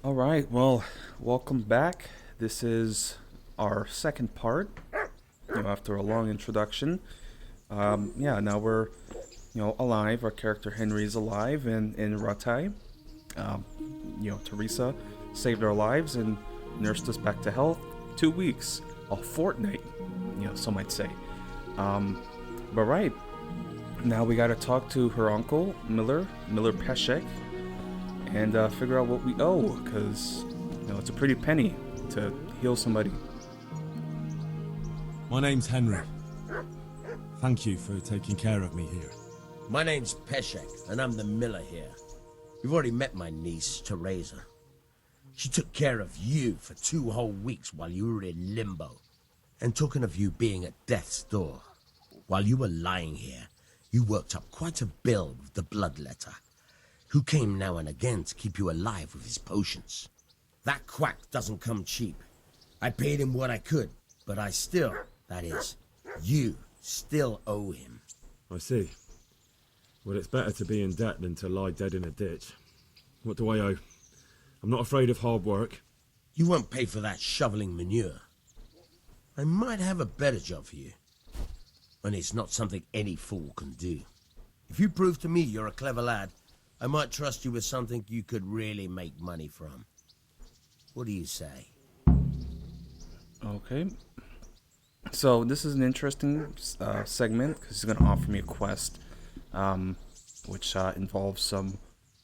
All right, well, welcome back. This is our second part. After a long introduction, now we're alive. Our character Henry is alive in Ratai. Um, Teresa saved our lives and nursed us back to health. 2 weeks, a fortnight, some might say. Um, but right now we got to talk to her uncle Miller Peshek, and figure out what we owe, because it's a pretty penny to heal somebody. My name's Henry. Thank you for taking care of me here. My name's Peshek, and I'm the miller here. You've already met my niece, Teresa. She took care of you for 2 whole weeks while you were in limbo. And talking of you being at death's door, while you were lying here, you worked up quite a bill with the bloodletter, who came now and again to keep you alive with his potions. That quack doesn't come cheap. I paid him what I could, but I still, that is, you still owe him. I see. Well, it's better to be in debt than to lie dead in a ditch. What do I owe? I'm not afraid of hard work. You won't pay for that shoveling manure. I might have a better job for you. And it's not something any fool can do. If you prove to me you're a clever lad, I might trust you with something you could really make money from. What do you say? Okay. So this is an interesting segment, because he's going to offer me a quest, which involves some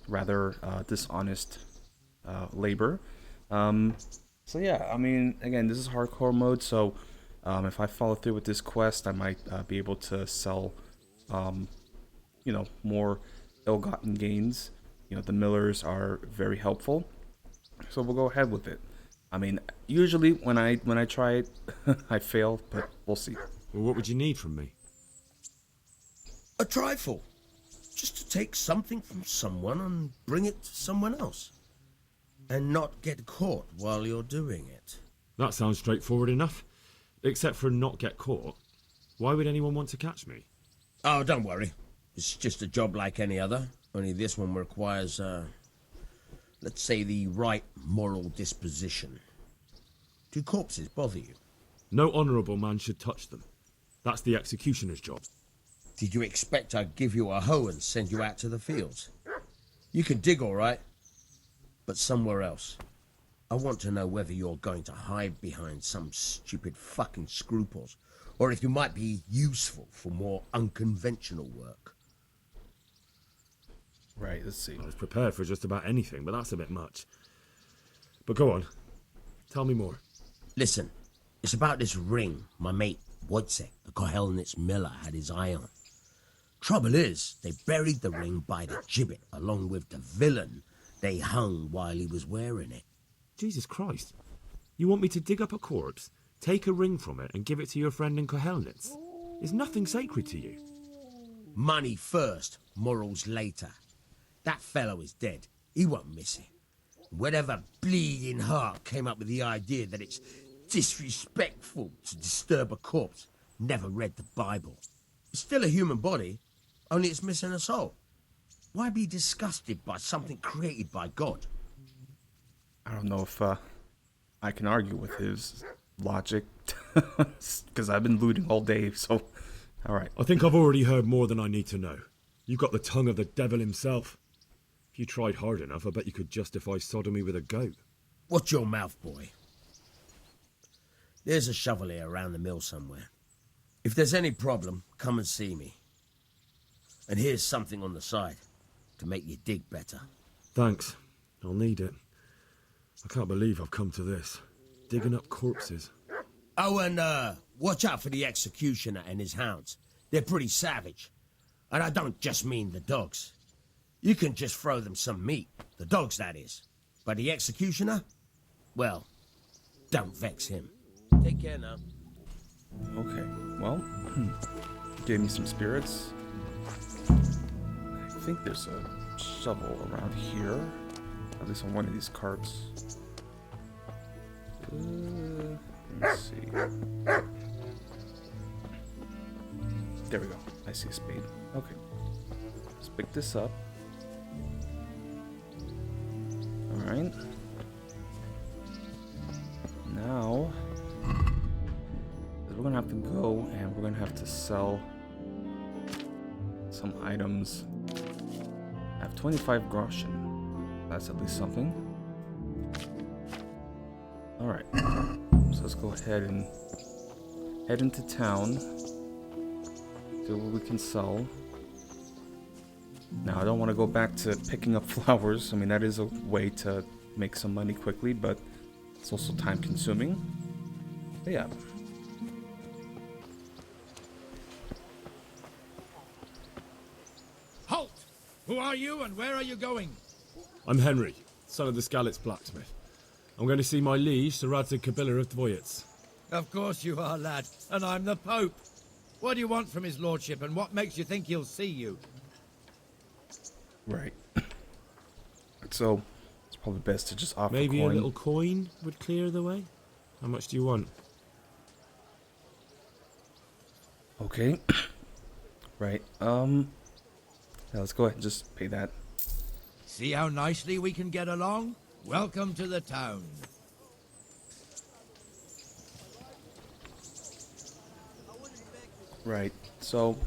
rather dishonest labor. So yeah, I mean, again, this is hardcore mode, so if I follow through with this quest, I might be able to sell, more ill-gotten gains. The millers are very helpful, so we'll go ahead with it. I mean, usually when I try it, I fail, but we'll see. Well, what would you need from me? A trifle. Just to take something from someone and bring it to someone else. And not get caught while you're doing it. That sounds straightforward enough. Except for not get caught. Why would anyone want to catch me? Oh, don't worry. It's just a job like any other. Only this one requires, let's say, the right moral disposition. Do corpses bother you? No honourable man should touch them. That's the executioner's job. Did you expect I'd give you a hoe and send you out to the fields? You can dig all right, but somewhere else. I want to know whether you're going to hide behind some stupid fucking scruples, or if you might be useful for more unconventional work. Right, let's see. I was prepared for just about anything, but that's a bit much. But go on. Tell me more. Listen, it's about this ring my mate Wojciech, the Kohelnitz miller, had his eye on. Trouble is, they buried the ring by the gibbet along with the villain they hung while he was wearing it. Jesus Christ. You want me to dig up a corpse, take a ring from it, and give it to your friend in Kohelnitz? Is nothing sacred to you? Money first, morals later. That fellow is dead. He won't miss it. Whatever bleeding heart came up with the idea that it's disrespectful to disturb a corpse never read the Bible. It's still a human body, only it's missing a soul. Why be disgusted by something created by God? I don't know if I can argue with his logic, because I've been looting all day, so all right. I think I've already heard more than I need to know. You've got the tongue of the devil himself. If you tried hard enough, I bet you could justify sodomy with a goat. Watch your mouth, boy. There's a shovel here around the mill somewhere. If there's any problem, come and see me. And here's something on the side to make you dig better. Thanks. I'll need it. I can't believe I've come to this. Digging up corpses. Oh, and watch out for the executioner and his hounds. They're pretty savage. And I don't just mean the dogs. You can just throw them some meat. The dogs, that is. But the executioner? Well, don't vex him. Take care now. Okay, well, gave me some spirits. I think there's a shovel around here, at least on one of these carts. Let's see. There we go. I see a spade. Okay. Let's pick this up. Alright. have to go and we're gonna have to sell some items. I have 25 groschen. That's at least something. Alright. So let's go ahead and head into town. See what we can sell. Now, I don't want to go back to picking up flowers. I mean, that is a way to make some money quickly, but it's also time consuming. But yeah. Halt! Who are you and where are you going? I'm Henry, son of the Skalitz blacksmith. I'm going to see my liege, Sir Radzig Kabila of Dvoyets. Of course you are, lad. And I'm the Pope. What do you want from his lordship, and what makes you think he'll see you? Right. So, it's probably best to just offer Maybe coin. a little coin would clear the way? How much do you want? Okay. Right. Yeah, let's go ahead and just pay that. See how nicely we can get along? Welcome to the town. Right. So,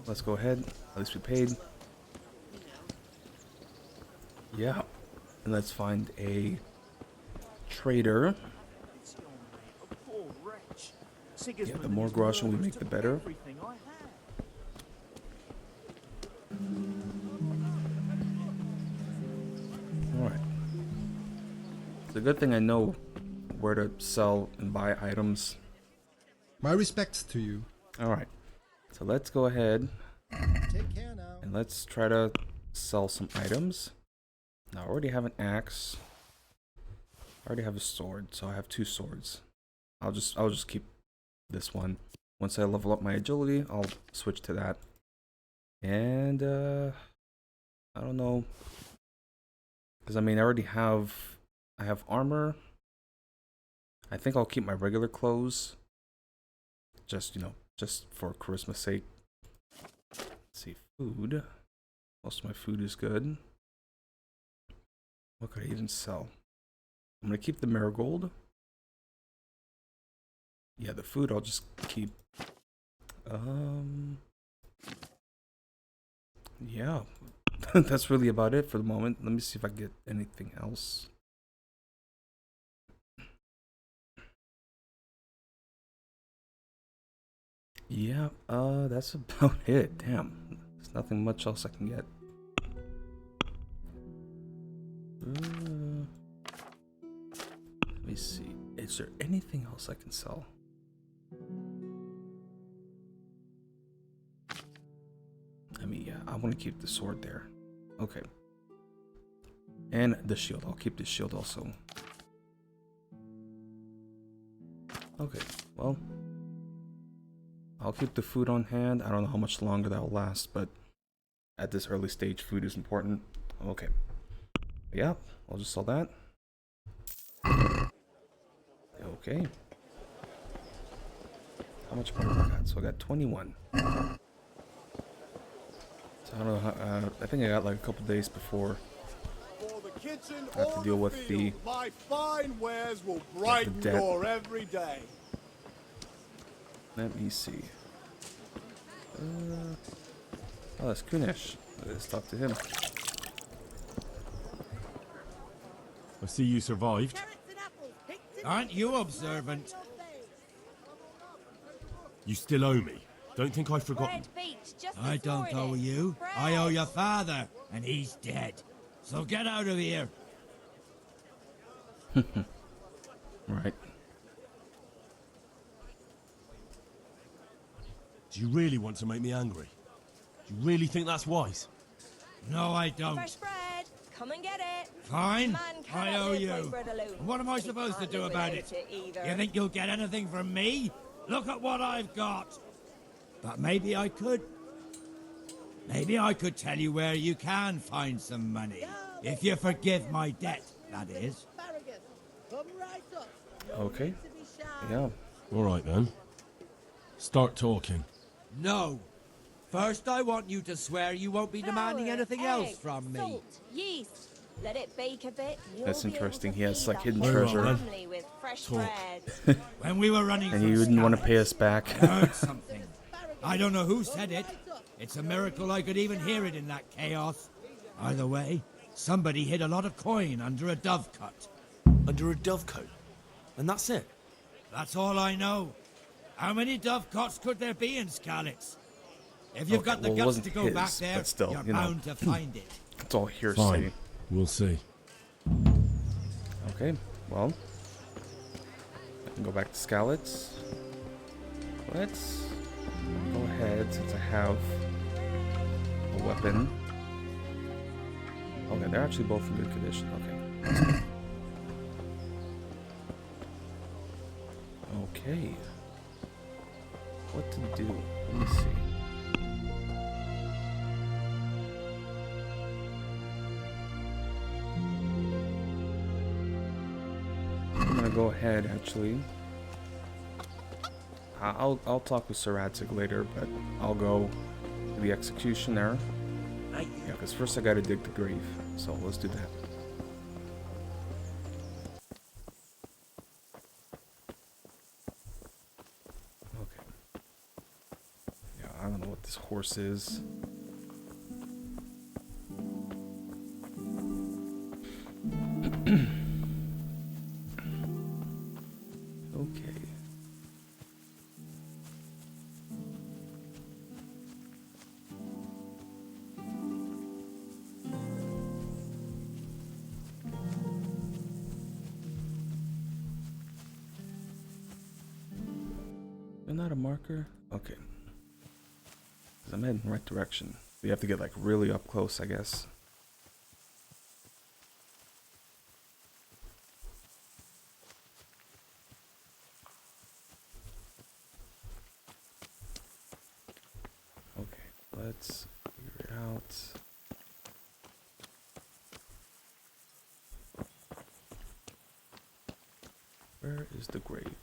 let's go ahead. At least we paid. Yeah. And let's find a trader. Yeah, the more groschen we make, the better. Alright. It's a good thing I know where to sell and buy items. My respects to you. Alright. So let's go ahead Take care now. and let's try to sell some items. Now I already have an axe. I already have a sword, so I have 2 swords. I'll just keep this one. Once I level up my agility, I'll switch to that. And I don't know, because I mean I have armor. I think I'll keep my regular clothes. Just, you know, just for charisma's sake. Let's see, food. Most of my food is good. What could I even sell? I'm gonna keep the marigold. Yeah, the food I'll just keep. Yeah. That's really about it for the moment. Let me see if I get anything else. Yeah, that's about it. Damn. There's nothing much else I can get. Let me see. Is there anything else I can sell? I mean, yeah, I want to keep the sword there. Okay. And the shield. I'll keep the shield also. Okay, well. I'll keep the food on hand. I don't know how much longer that will last, but at this early stage, food is important. Okay. Yeah, I'll just sell that. Okay. How much money I got? So I got 21. So I don't know how, I think I got like a couple days before I have to deal with the my fine wares will brighten debt. your every day. Let me see. Oh, that's Kunesh. Let's talk to him. I see you survived. Aren't you observant? You still owe me. Don't think I've forgotten. I don't owe you. I owe your father, and he's dead. So get out of here. Right. Do you really want to make me angry? Do you really think that's wise? No, I don't. Fresh bread. Come and get it. Fine. Man I cannot owe live you. by bread alone. And what am I He supposed to can't do live about without it? either. You think you'll get anything from me? Look at what I've got. But maybe I could. Maybe I could tell you where you can find some money. If you forgive my debt, that is. Okay. Yeah. All right then. Start talking. No. First, I want you to swear you won't be demanding Flour, anything egg, else from me. Salt, yeast. Let it bake a bit. You'll That's be able interesting. to He has, feed like, that hidden whole treasure. family with fresh Talk. bread. When we were running And from you wouldn't want to pay Scarlet, us back. I heard something. I don't know who said it. It's a miracle I could even hear it in that chaos. Either way, somebody hid a lot of coin under a dovecote. Under a dovecote. And that's it. That's all I know. How many dovecotes could there be in Scarlet's? If you've Okay, got the well, it guts wasn't to go his, back there, but still, you're you know. bound to find it. It's all hearsay. Fine. We'll see. Okay, well, I can go back to Scowlets. Let's go ahead, since I have a weapon. Okay, they're actually both in good condition. Okay. Okay. What to do? Let me see. I'm gonna go ahead, actually. I'll talk with Sir Radzig later, but I'll go to the executioner. Yeah, because first I gotta dig the grave. So let's do that. Okay. Yeah, I don't know what this horse is. Okay. They're not a marker? Okay. 'Cause I'm heading in the right direction. You have to get like really up close, I guess. Okay, let's figure it out. Where is the grave?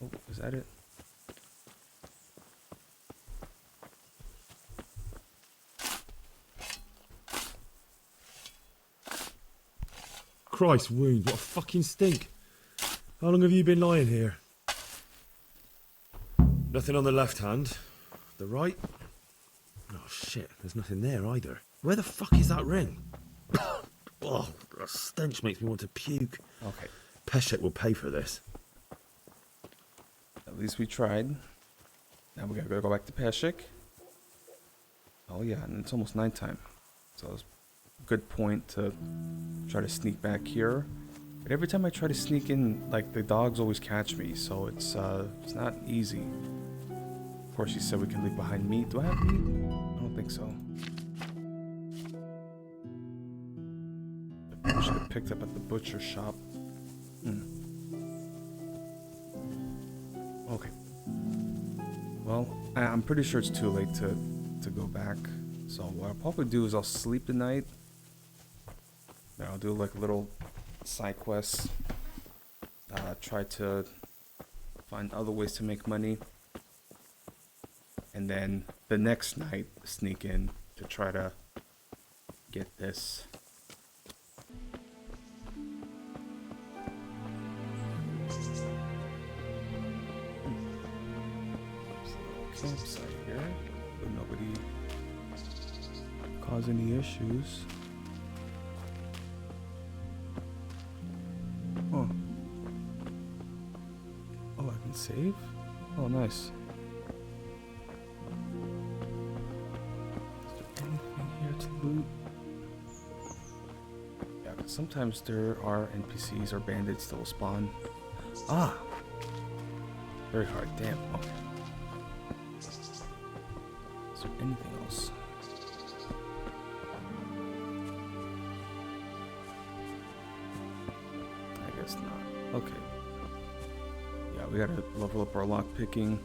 Oh, is that it? Christ wounds, what a fucking stink. How long have you been lying here? Nothing on the left hand. The right? Oh shit, there's nothing there either. Where the fuck is that ring? Oh, the stench makes me want to puke. Okay, Peshek will pay for this. at least we tried. Now we gotta go back to Peshek. Oh yeah, and it's almost nighttime. So it's a good point to try to sneak back here. But every time I try to sneak in, like, the dogs always catch me, so it's not easy. Of course, he said we can leave behind meat. Do I have meat? I don't think so. I should have picked up at the butcher shop. Okay. Well, I'm pretty sure it's too late to go back. So what I'll probably do is I'll sleep tonight. Then I'll do like a little side quests. Try to find other ways to make money. And then the next night sneak in to try to get this. Campsite here, but nobody cause any issues. Huh. Oh, I can save? Oh, nice. Is there anything here to loot? Yeah, 'cause sometimes there are NPCs or bandits that will spawn. Ah! Very hard, damn. Okay. Is there anything else? I guess not. Okay. Yeah, we gotta level up our lock picking.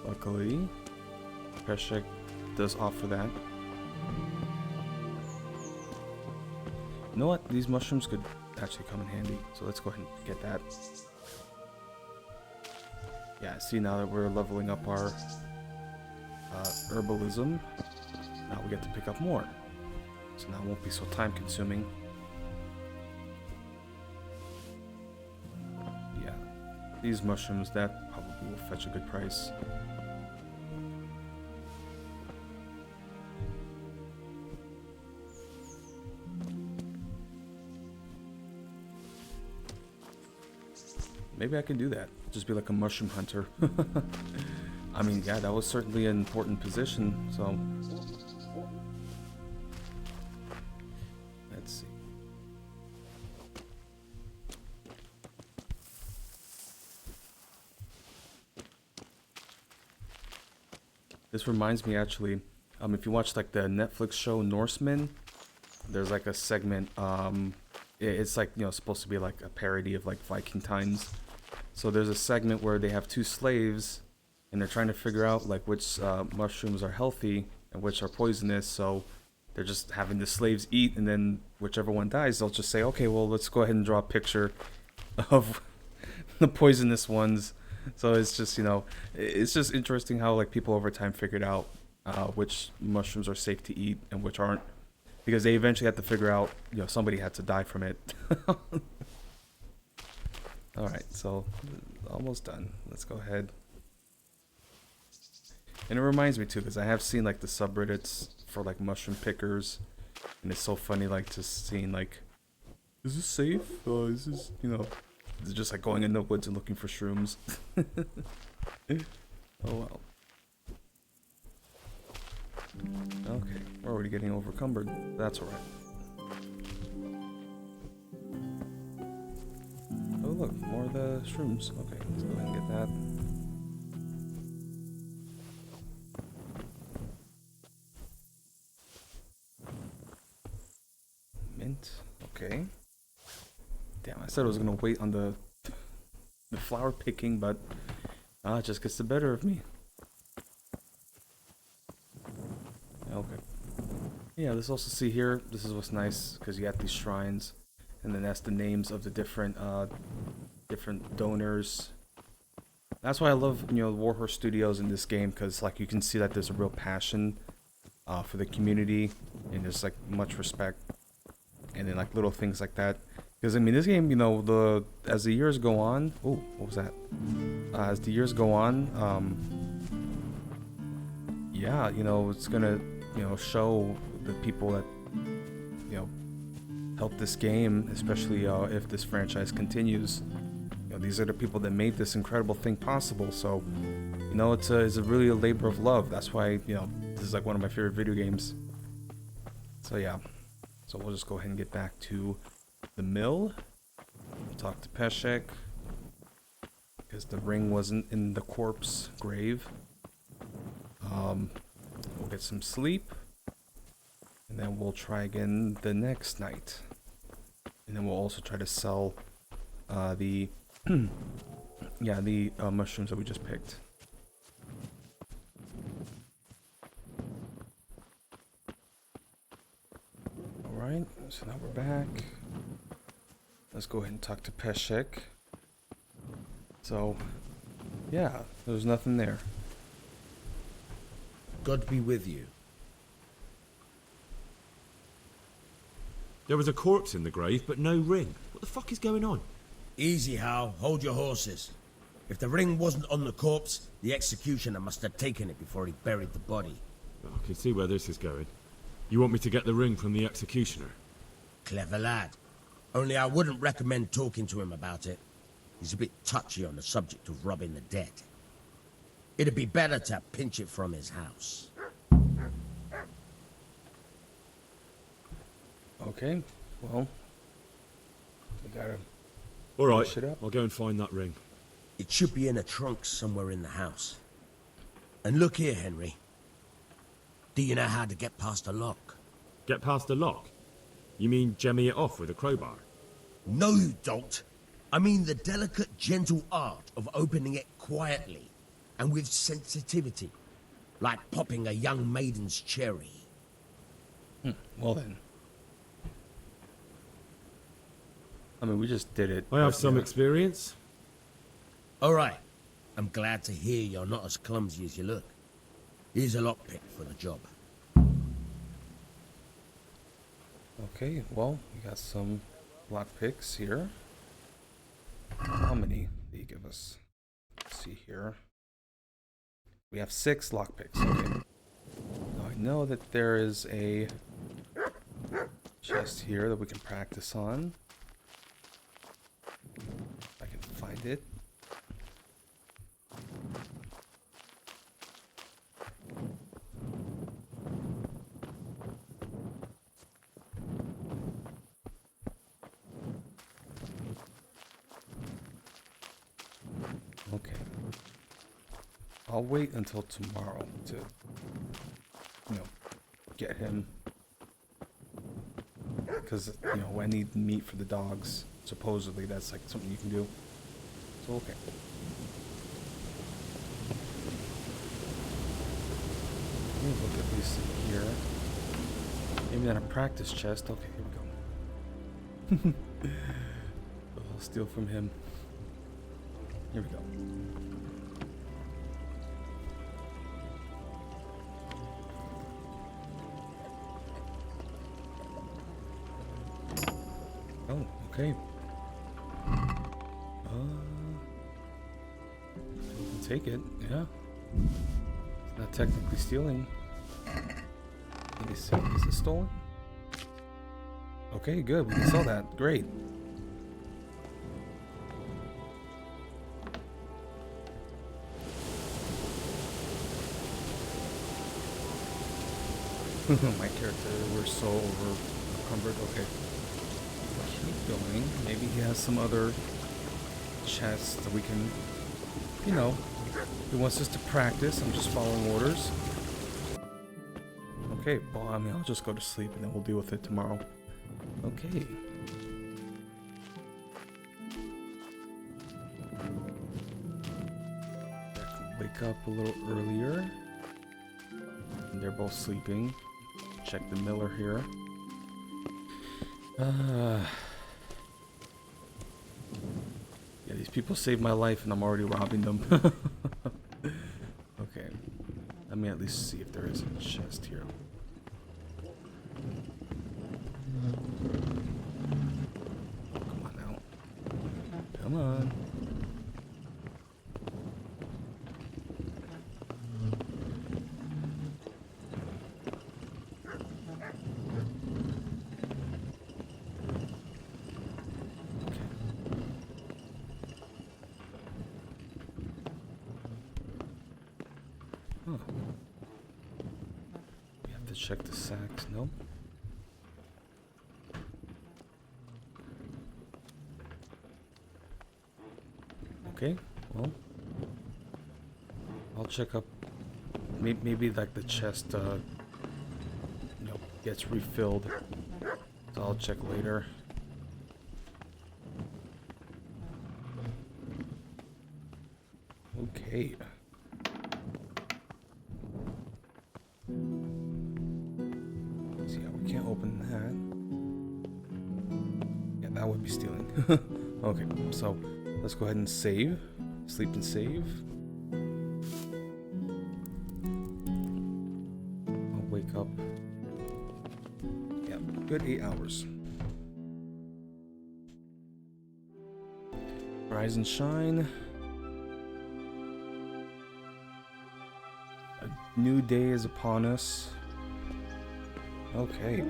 Luckily, Peshek does offer that. You know what? These mushrooms could actually come in handy. So let's go ahead and get that. Yeah, see, now that we're leveling up our herbalism, now we get to pick up more. So now it won't be so time consuming. Yeah, these mushrooms, that probably will fetch a good price. Maybe I can do that. Just be like a mushroom hunter. I mean, yeah, that was certainly an important position, so... Let's see. This reminds me, actually, if you watch like the Netflix show Norsemen, there's like a segment, it's like, you know, supposed to be like a parody of like Viking times. So there's a segment where they have two slaves and they're trying to figure out like which mushrooms are healthy and which are poisonous. So they're just having the slaves eat, and then whichever one dies, they'll just say, okay, well, let's go ahead and draw a picture of the poisonous ones. So it's just, you know, it's just interesting how like people over time figured out which mushrooms are safe to eat and which aren't, because they eventually had to figure out, you know, somebody had to die from it. All right, so almost done. Let's go ahead. And it reminds me too, because I have seen like the subreddits for like mushroom pickers, and it's so funny like just seeing like, is this safe? Is this, you know, it's just like going in the woods and looking for shrooms. Oh well. Okay, we're already getting overcumbered. That's alright. Oh look, more of the shrooms. Okay, let's go ahead and get that. Mint. Okay. Damn, I said I was gonna wait on the flower picking, but it just gets the better of me. Okay. Yeah, let's also see here. This is what's nice, because you got these shrines, and then that's the names of the different donors. That's why I love, you know, Warhorse Studios in this game, because like you can see that there's a real passion for the community, and there's like much respect, and then like little things like that. Because I mean, this game, you know, as the years go on. Oh, what was that? As the years go on, yeah, you know, it's gonna, you know, show the people that, you know, help this game, especially if this franchise continues. You know, these are the people that made this incredible thing possible. So, you know, it's really a labor of love. That's why, you know, this is like one of my favorite video games. So yeah, so we'll just go ahead and get back to the mill. We'll talk to Peshek, because the ring wasn't in the corpse grave. We'll get some sleep, and then we'll try again the next night. And then we'll also try to sell the mushrooms that we just picked. Alright, so now we're back. Let's go ahead and talk to Peshek. So, yeah, there's nothing there. God be with you. There was a corpse in the grave, but no ring. What the fuck is going on? Easy, Hal. Hold your horses. If the ring wasn't on the corpse, the executioner must have taken it before he buried the body. I can see where this is going. You want me to get the ring from the executioner? Clever lad. Only I wouldn't recommend talking to him about it. He's a bit touchy on the subject of robbing the dead. It'd be better to pinch it from his house. Okay, well, we gotta All right, push it up. I'll go and find that ring. It should be in a trunk somewhere in the house. And look here, Henry. Do you know how to get past a lock? Get past the lock? You mean jemmy it off with a crowbar? No, you don't. I mean the delicate, gentle art of opening it quietly and with sensitivity, like popping a young maiden's cherry. Well then. I mean, we just did it. I have but, some yeah. experience. All right. I'm glad to hear you're not as clumsy as you look. Here's a lockpick for the job. Okay, well, we got some lock picks here. How many do you give us? Let's see here. We have 6 lock picks. Okay. Now I know that there is a chest here that we can practice on. If I can find it. Okay. I'll wait until tomorrow to, get him. Because, I need meat for the dogs. Supposedly, that's like something you can do. So, okay. Let me look at this here. Maybe not a practice chest. Okay, here we go. I'll steal from him. Here we go. Oh, okay. You can take it, yeah. It's not technically stealing. Let me see, is it stolen? Okay, good, we can sell that. Great. My character, we're so encumbered. Okay. Keep going. Maybe he has some other chests that we can, he wants us to practice. I'm just following orders. Okay, well, I'll just go to sleep and then we'll deal with it tomorrow. Okay. I can wake up a little earlier. And they're both sleeping. Check the miller here. Yeah, these people saved my life and I'm already robbing them. Okay. Let me at least see if there is a chest here. Come on now. Come on. Huh. We have to check the sacks. Nope. Okay, well, I'll check up. Maybe like the chest, gets refilled. So I'll check later. Okay. See, yeah, we can't open that. Yeah, that would be stealing. Okay, so let's go ahead and save. Sleep and save. I'll wake up. Yeah, good 8 hours. Rise and shine. A new day is upon us. Okay.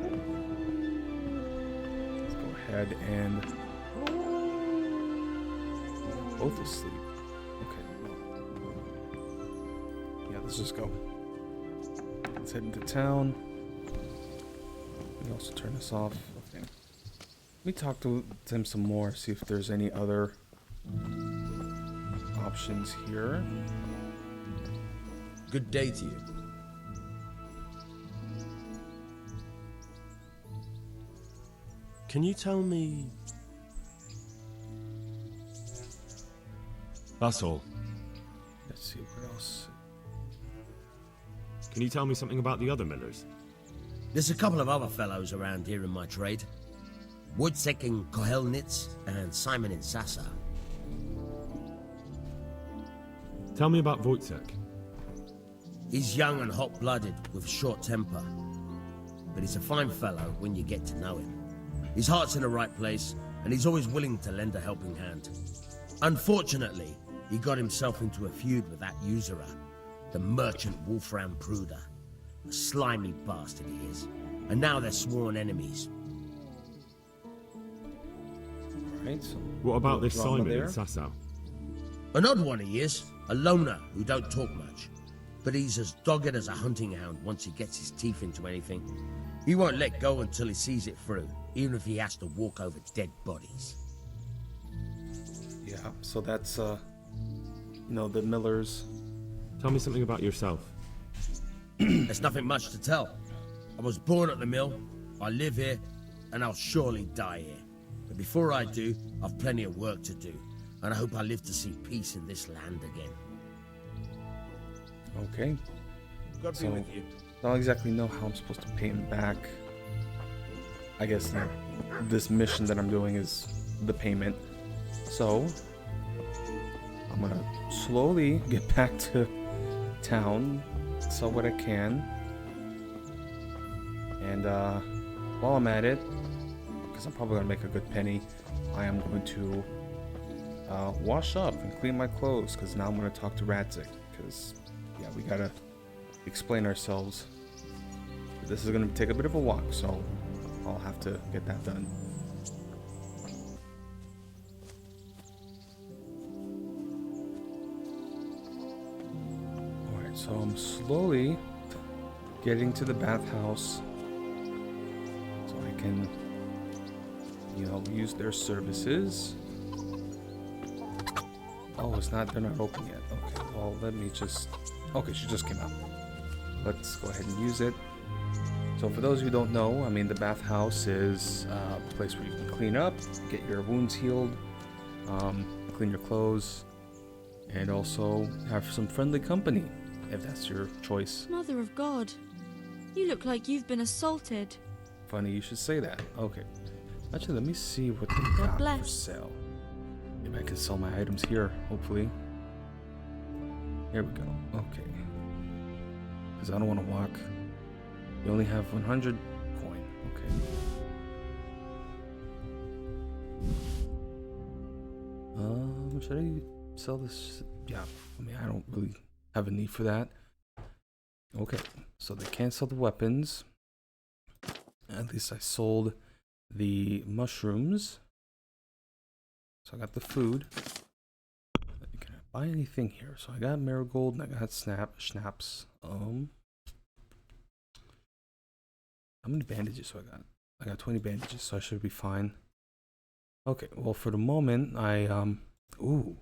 Let's go ahead and both asleep. Okay. Yeah, let's just go. Let's head into town. Let me also turn this off. Okay. Let me talk to him some more, see if there's any other options here. Good day to you. Can you tell me... That's all. Let's see what else. Can you tell me something about the other millers? There's a couple of other fellows around here in my trade. Woodsek in Kohelnitz and Simon in Sassa. Tell me about Wojciech. He's young and hot-blooded with a short temper. but he's a fine fellow when you get to know him. His heart's in the right place, and he's always willing to lend a helping hand. Unfortunately, he got himself into a feud with that usurer, the merchant Wolfram Pruder. A slimy bastard he is, and now they're sworn enemies. Right, so What about this drama Simon there. in Sasau? An odd one he is, a loner who don't talk much. But he's as dogged as a hunting hound once he gets his teeth into anything. He won't let go until he sees it through, even if he has to walk over dead bodies. Yeah, so that's, you know, the Millers. Tell me something about yourself. There's nothing much to tell. I was born at the mill, I live here, and I'll surely die here. But before I do, I've plenty of work to do, and I hope I live to see peace in this land again. Okay. God So- be with you. I don't exactly know how I'm supposed to pay him back. I guess this mission that I'm doing is the payment. So, I'm gonna slowly get back to town, sell what I can. And while I'm at it, because I'm probably gonna make a good penny, I am going to wash up and clean my clothes, because now I'm gonna talk to Radzik, because yeah, we gotta explain ourselves. This is gonna take a bit of a walk, so I'll have to get that done. Alright, so I'm slowly getting to the bathhouse so I can, you know, use their services. Oh, they're not open yet. Okay, well, let me just... Okay, she just came out. Let's go ahead and use it. So for those who don't know, I mean, the bathhouse is a place where you can clean up, get your wounds healed, clean your clothes, and also have some friendly company, if that's your choice. Mother of God, you look like you've been assaulted. Funny you should say that. Okay. Actually, let me see what they God got for bless. sale. Maybe I can sell my items here, hopefully. Here we go. Okay. Because I don't want to walk. You only have 100 coin. Okay. Should I sell this? Yeah. I mean, I don't really have a need for that. Okay. So they can't sell the weapons. At least I sold the mushrooms. So I got the food. Can I buy anything here? So I got marigold and I got schnapps. How many bandages do I got? I got 20 bandages, so I should be fine. Okay, well for the moment, ooh.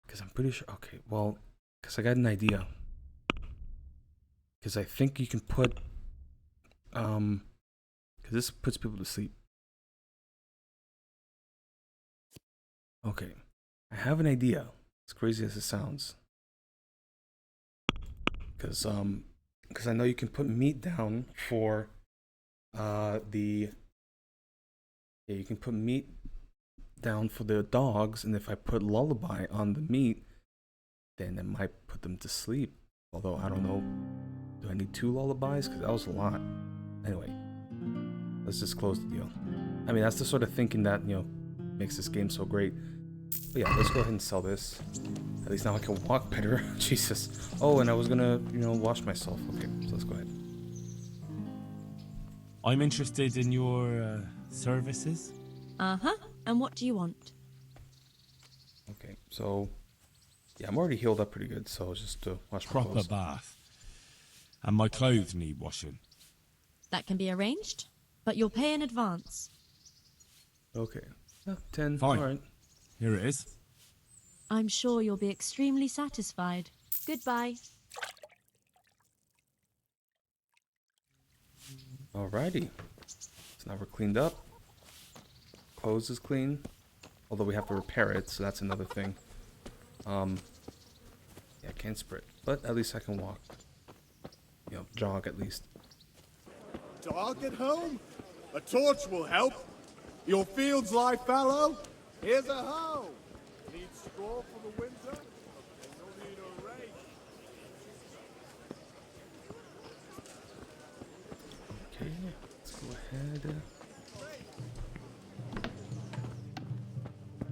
Because I'm pretty sure, okay, well, because I got an idea. Because I think you can put, because this puts people to sleep. Okay, I have an idea, as crazy as it sounds. Because I know you can put meat down for you can put meat down for the dogs, and if I put lullaby on the meat, then it might put them to sleep. Although I don't know, do I need 2 lullabies? Because that was a lot. Anyway, let's just close the deal. I mean, that's the sort of thinking that, you know, makes this game so great. But yeah, let's go ahead and sell this. At least now I can walk better. Jesus. Oh, and I was gonna, you know, wash myself. Okay, so let's go ahead. I'm interested in your services. Uh-huh. And what do you want? Okay, so yeah, I'm already healed up pretty good, so just to wash my Proper clothes. bath. And my clothes need washing. That can be arranged, but you'll pay in advance. Okay, 10. Fine. All right. Here it is. I'm sure you'll be extremely satisfied. Goodbye. Alrighty. So now we're cleaned up. Clothes is clean, although we have to repair it, so that's another thing. Yeah, I can't sprint, but at least I can walk. You know, jog at least. Dog at home? A torch will help. Your fields lie fallow? Here's a hoe. Need straw for the winter? You'll need a rake.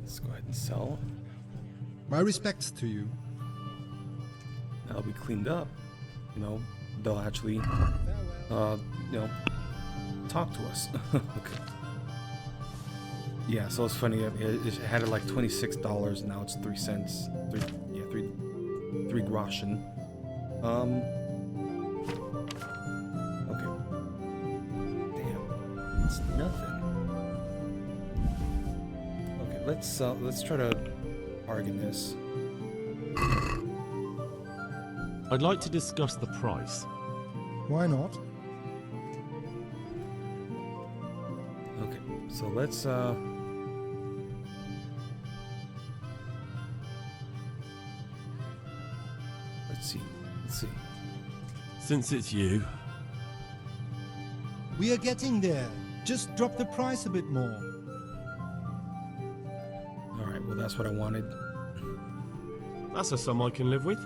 Let's go ahead and sell. My respects to you. That'll be cleaned up. You know, they'll actually, you know, talk to us. Okay. Yeah, so it's funny. It had it like $26, and now it's 3 cents. Three groschen. Okay. Damn, it's nothing. Okay, let's try to bargain this. I'd like to discuss the price. Why not? Okay, so let's see. Since it's you, We are getting there. Just drop the price a bit more. All right, well that's what I wanted. that's a sum I can live with.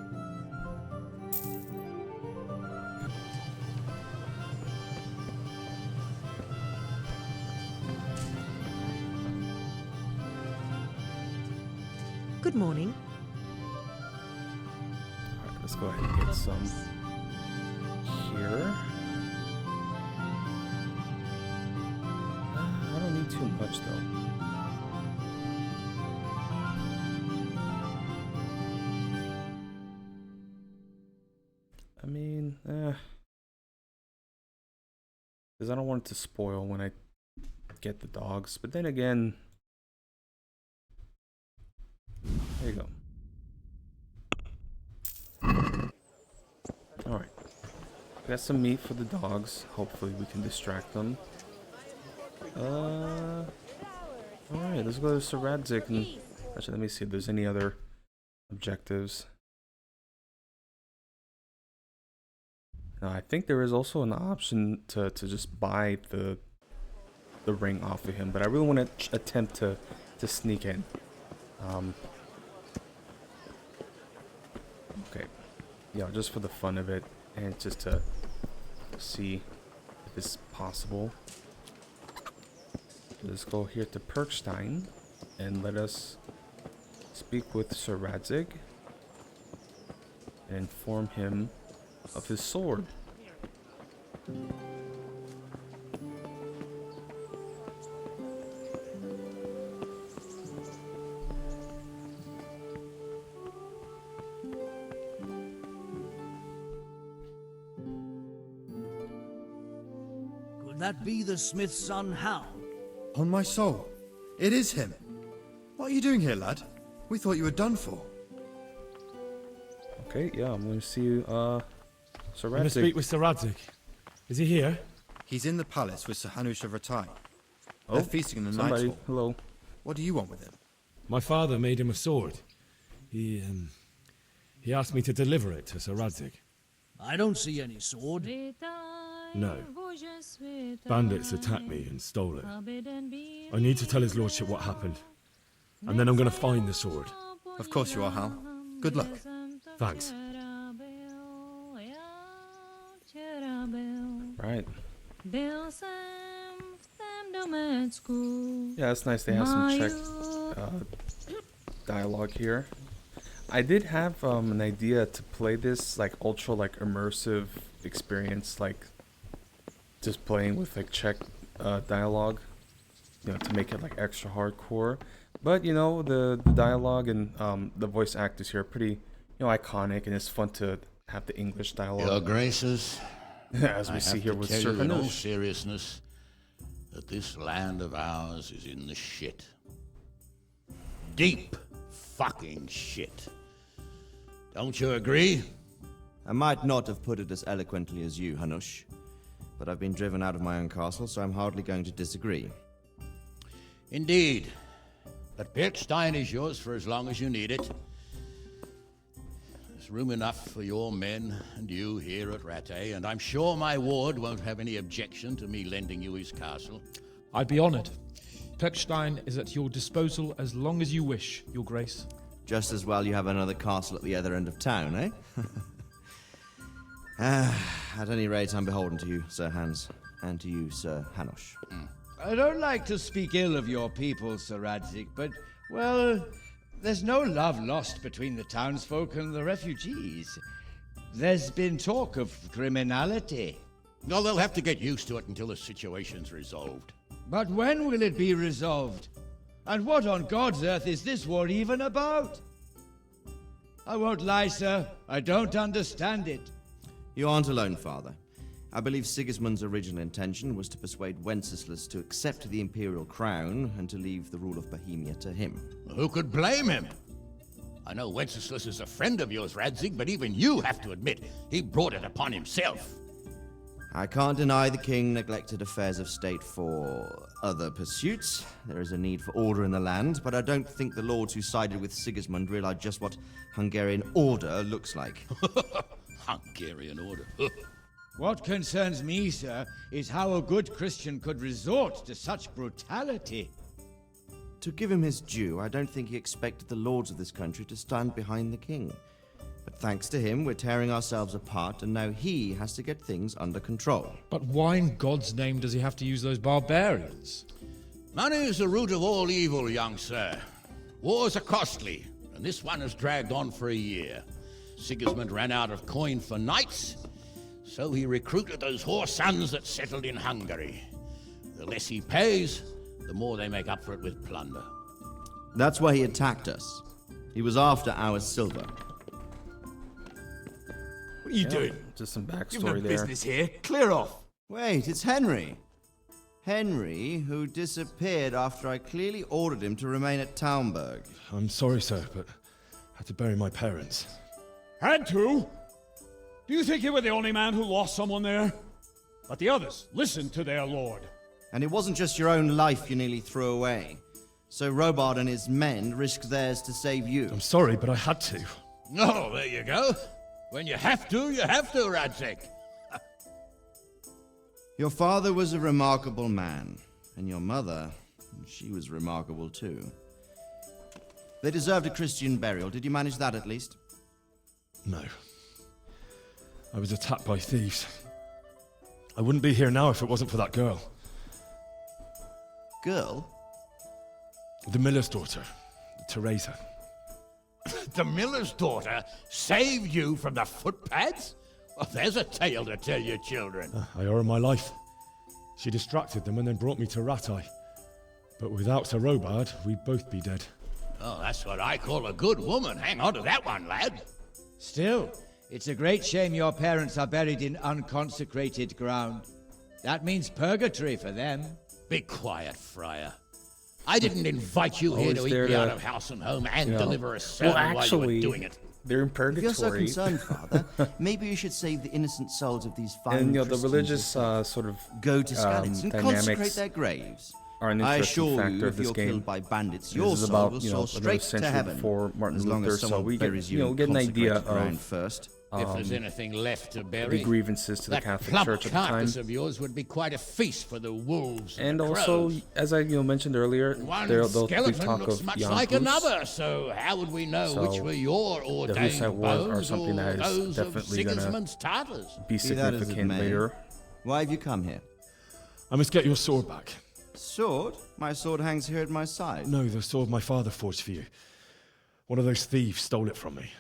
Good morning. All right, let's go ahead and get some here. I don't need too much though. I mean, because I don't want it to spoil when I get the dogs. But then again, there you go. All right, got some meat for the dogs. Hopefully, we can distract them. All right, let's go to Sir Radzik and actually, let me see if there's any other objectives. Now, I think there is also an option to just buy the ring off of him, but I really want to attempt to sneak in. Okay, yeah, just for the fun of it, and just to see if it's possible. Let's go here to Perkstein and let us speak with Sir Radzik and inform him of his sword. Could that be the smith's son, Hal? On my soul, it is him. What are you doing here, lad? We thought you were done for. Okay, yeah, I'm going to see you, Sir I'm going to Radzik. speak with Sir Radzik. Is he here? He's in the palace with Sir Hanush of Ratai. Oh, They're feasting in the Knights somebody. Hall. Hello. What do you want with him? My father made him a sword. He asked me to deliver it to Sir Radzik. I don't see any sword. No. Bandits attacked me and stole it. I need to tell his lordship what happened. And then I'm going to find the sword. Of course you are, Hal. Good luck. Thanks. Right. Yeah, it's nice they have some Czech dialogue here. I did have an idea to play this like ultra like immersive experience, like just playing with like Czech dialogue, you know, to make it like extra hardcore. But you know, the dialogue and the voice actors here are pretty, you know, iconic, and it's fun to have the English dialogue. Your Graces, as we see here with tell Sir you in all Hanush. seriousness that this land of ours is in the shit. Deep fucking shit. Don't you agree? I might not have put it as eloquently as you, Hanush, but I've been driven out of my own castle, so I'm hardly going to disagree. Indeed. But Birkstein is yours for as long as you need it. There's room enough for your men and you here at Rattay, and I'm sure my ward won't have any objection to me lending you his castle. I'd be honored. Pechstein is at your disposal as long as you wish, Your Grace. Just as well you have another castle at the other end of town, eh? At any rate, I'm beholden to you, Sir Hans. And to you, Sir Hanush. I don't like to speak ill of your people, Sir Radzik, but, well, there's no love lost between the townsfolk and the refugees. There's been talk of criminality. Well, they'll have to get used to it until the situation's resolved. But when will it be resolved? And what on God's earth is this war even about? I won't lie, sir. I don't understand it. You aren't alone, Father. I believe Sigismund's original intention was to persuade Wenceslas to accept the imperial crown and to leave the rule of Bohemia to him. Who could blame him? I know Wenceslas is a friend of yours, Radzig, but even you have to admit he brought it upon himself. I can't deny the king neglected affairs of state for other pursuits. There is a need for order in the land, but I don't think the lords who sided with Sigismund realized just what Hungarian order looks like. Hungarian order. What concerns me, sir, is how a good Christian could resort to such brutality. To give him his due, I don't think he expected the lords of this country to stand behind the king. But thanks to him, we're tearing ourselves apart, and now he has to get things under control. But why in God's name does he have to use those barbarians? Money is the root of all evil, young sir. Wars are costly, and this one has dragged on for a year. Sigismund ran out of coin for knights, so he recruited those whore sons that settled in Hungary. The less he pays, the more they make up for it with plunder. That's why he attacked us. He was after our silver. What are you doing? Just some You've backstory no there. business here. Clear off. Wait, it's Henry. Henry, who disappeared after I clearly ordered him to remain at Taunberg. I'm sorry, sir, but I had to bury my parents. Had to? Do you think you were the only man who lost someone there? But the others listened to their lord. And it wasn't just your own life you nearly threw away. So Robard and his men risked theirs to save you. I'm sorry, but I had to. Oh, there you go. When you have to, Radzig. Your father was a remarkable man, and your mother, she was remarkable too. They deserved a Christian burial. Did you manage that at least? No. I was attacked by thieves. I wouldn't be here now if it wasn't for that girl. Girl? The miller's daughter, Teresa. The miller's daughter saved you from the footpads? Well, there's a tale to tell your children. I owe her my life. She distracted them and then brought me to Rattay. But without Sir Robard, we'd both be dead. Oh, that's what I call a good woman. Hang on to that one, lad. Still, it's a great shame your parents are buried in unconsecrated ground. That means purgatory for them. Be quiet, Friar. I didn't invite you here to eat me out of house and home and deliver a sermon while you were doing it. They're in If purgatory. you're so concerned, Father, maybe you should save the innocent souls of these fine And the Christians religious yourself. sort of Go to Skalitz and consecrate dynamics their graves. are an I interesting assure factor you, of if this you're game. killed by bandits, This your is soul about, will you know, soar another straight to century heaven. before Martin as long Luther, as so someone we get, buries you you know, in get an idea consecrated ground of first. If there's anything left to the bury, grievances to the that Catholic plump Church at the time. carcass of yours would be quite a feast for the wolves And the also, crows. as I mentioned earlier, One they'll skeleton talk looks of much young like Hus. another, so how would we know So, which were your the ordained Hussite War are bones something or that is those of definitely gonna Sigismund's Tartars? be Be that as it significant may. later. Why have you come here? I must get your sword back. Sword? My sword hangs here at my side. No, the sword my father forged for you. One of those thieves stole it from me.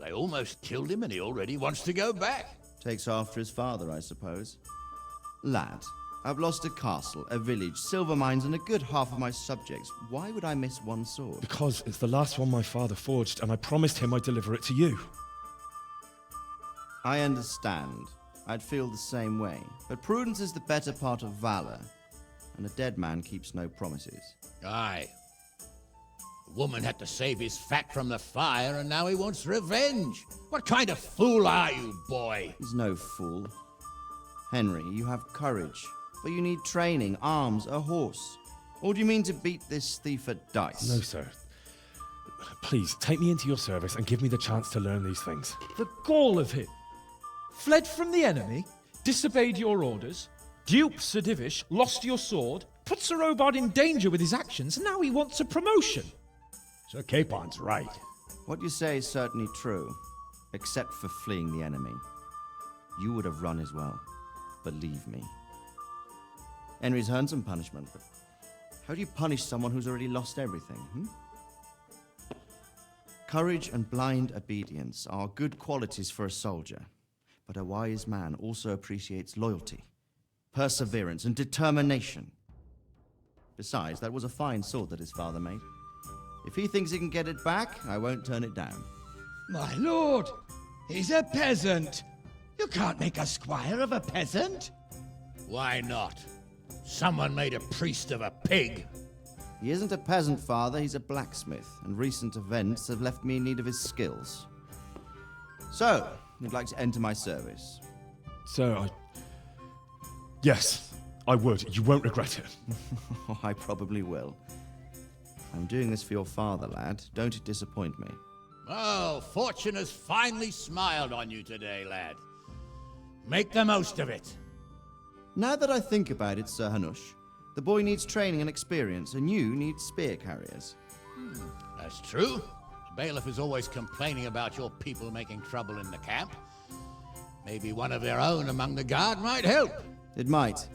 They almost killed him and he already wants to go back. Takes after his father, I suppose. Lad, I've lost a castle, a village, silver mines, and a good half of my subjects. Why would I miss one sword? Because it's the last one my father forged, and I promised him I'd deliver it to you. I understand. I'd feel the same way. But prudence is the better part of valor, and a dead man keeps no promises. Aye. The woman had to save his fat from the fire, and now he wants revenge. What kind of fool are you, boy? He's no fool. Henry, you have courage, but you need training, arms, a horse. Or do you mean to beat this thief at dice? No, sir. Please, take me into your service and give me the chance to learn these things. The gall of him. Fled from the enemy, disobeyed your orders, duped Sir Divish, lost your sword, put Sir Robard in danger with his actions, and now he wants a promotion. Sir Capon's right. What you say is certainly true, except for fleeing the enemy. You would have run as well, believe me. Henry's earned some punishment, but how do you punish someone who's already lost everything? Courage and blind obedience are good qualities for a soldier, but a wise man also appreciates loyalty, perseverance, and determination. Besides, that was a fine sword that his father made. If he thinks he can get it back, I won't turn it down. My lord, he's a peasant. You can't make a squire of a peasant. Why not? Someone made a priest of a pig. He isn't a peasant, father, he's a blacksmith, and recent events have left me in need of his skills. So, you'd like to enter my service? Sir, Yes, I would. You won't regret it. I probably will. I'm doing this for your father, lad. Don't disappoint me. Oh, fortune has finally smiled on you today, lad. Make the most of it. Now that I think about it, Sir Hanush, the boy needs training and experience, and you need spear carriers. That's true. The bailiff is always complaining about your people making trouble in the camp. Maybe one of their own among the guard might help. It might.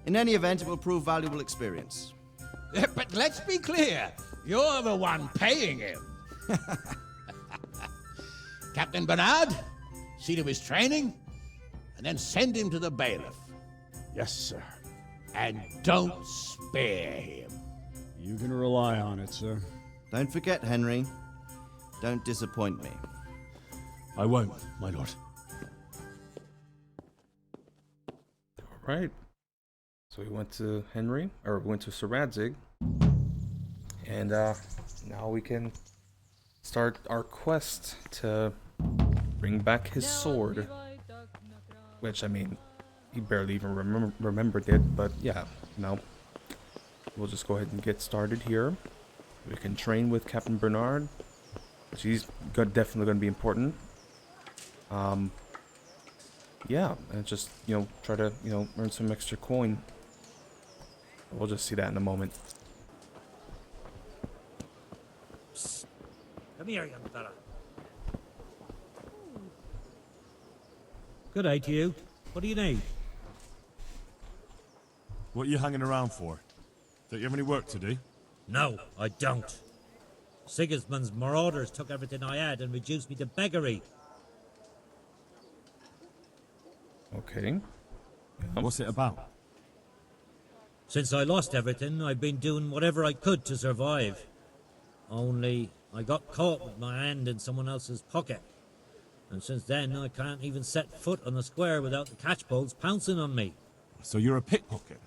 In any event, it will prove valuable experience. But let's be clear. You're the one paying him. Captain Bernard, see to his training, and then send him to the bailiff. Yes, sir. And don't spare him. You can rely on it, sir. Don't forget, Henry. Don't disappoint me. I won't, my lord. All right. So we went to Henry, or we went to Sir Radzig, and now we can start our quest to bring back his sword. Which, I mean, he barely even remembered it, but yeah, we'll just go ahead and get started here. We can train with Captain Bernard, which he's definitely going to be important. Yeah, and just, try to, earn some extra coin. We'll just see that in a moment. Psst. Come here, young fella. Good day to you. What do you need? What are you hanging around for? Don't you have any work to do? No, I don't. Sigismund's marauders took everything I had and reduced me to beggary. Okay. What's it about? Since I lost everything, I've been doing whatever I could to survive. Only, I got caught with my hand in someone else's pocket. And since then, I can't even set foot on the square without the catchpoles pouncing on me. So you're a pickpocket?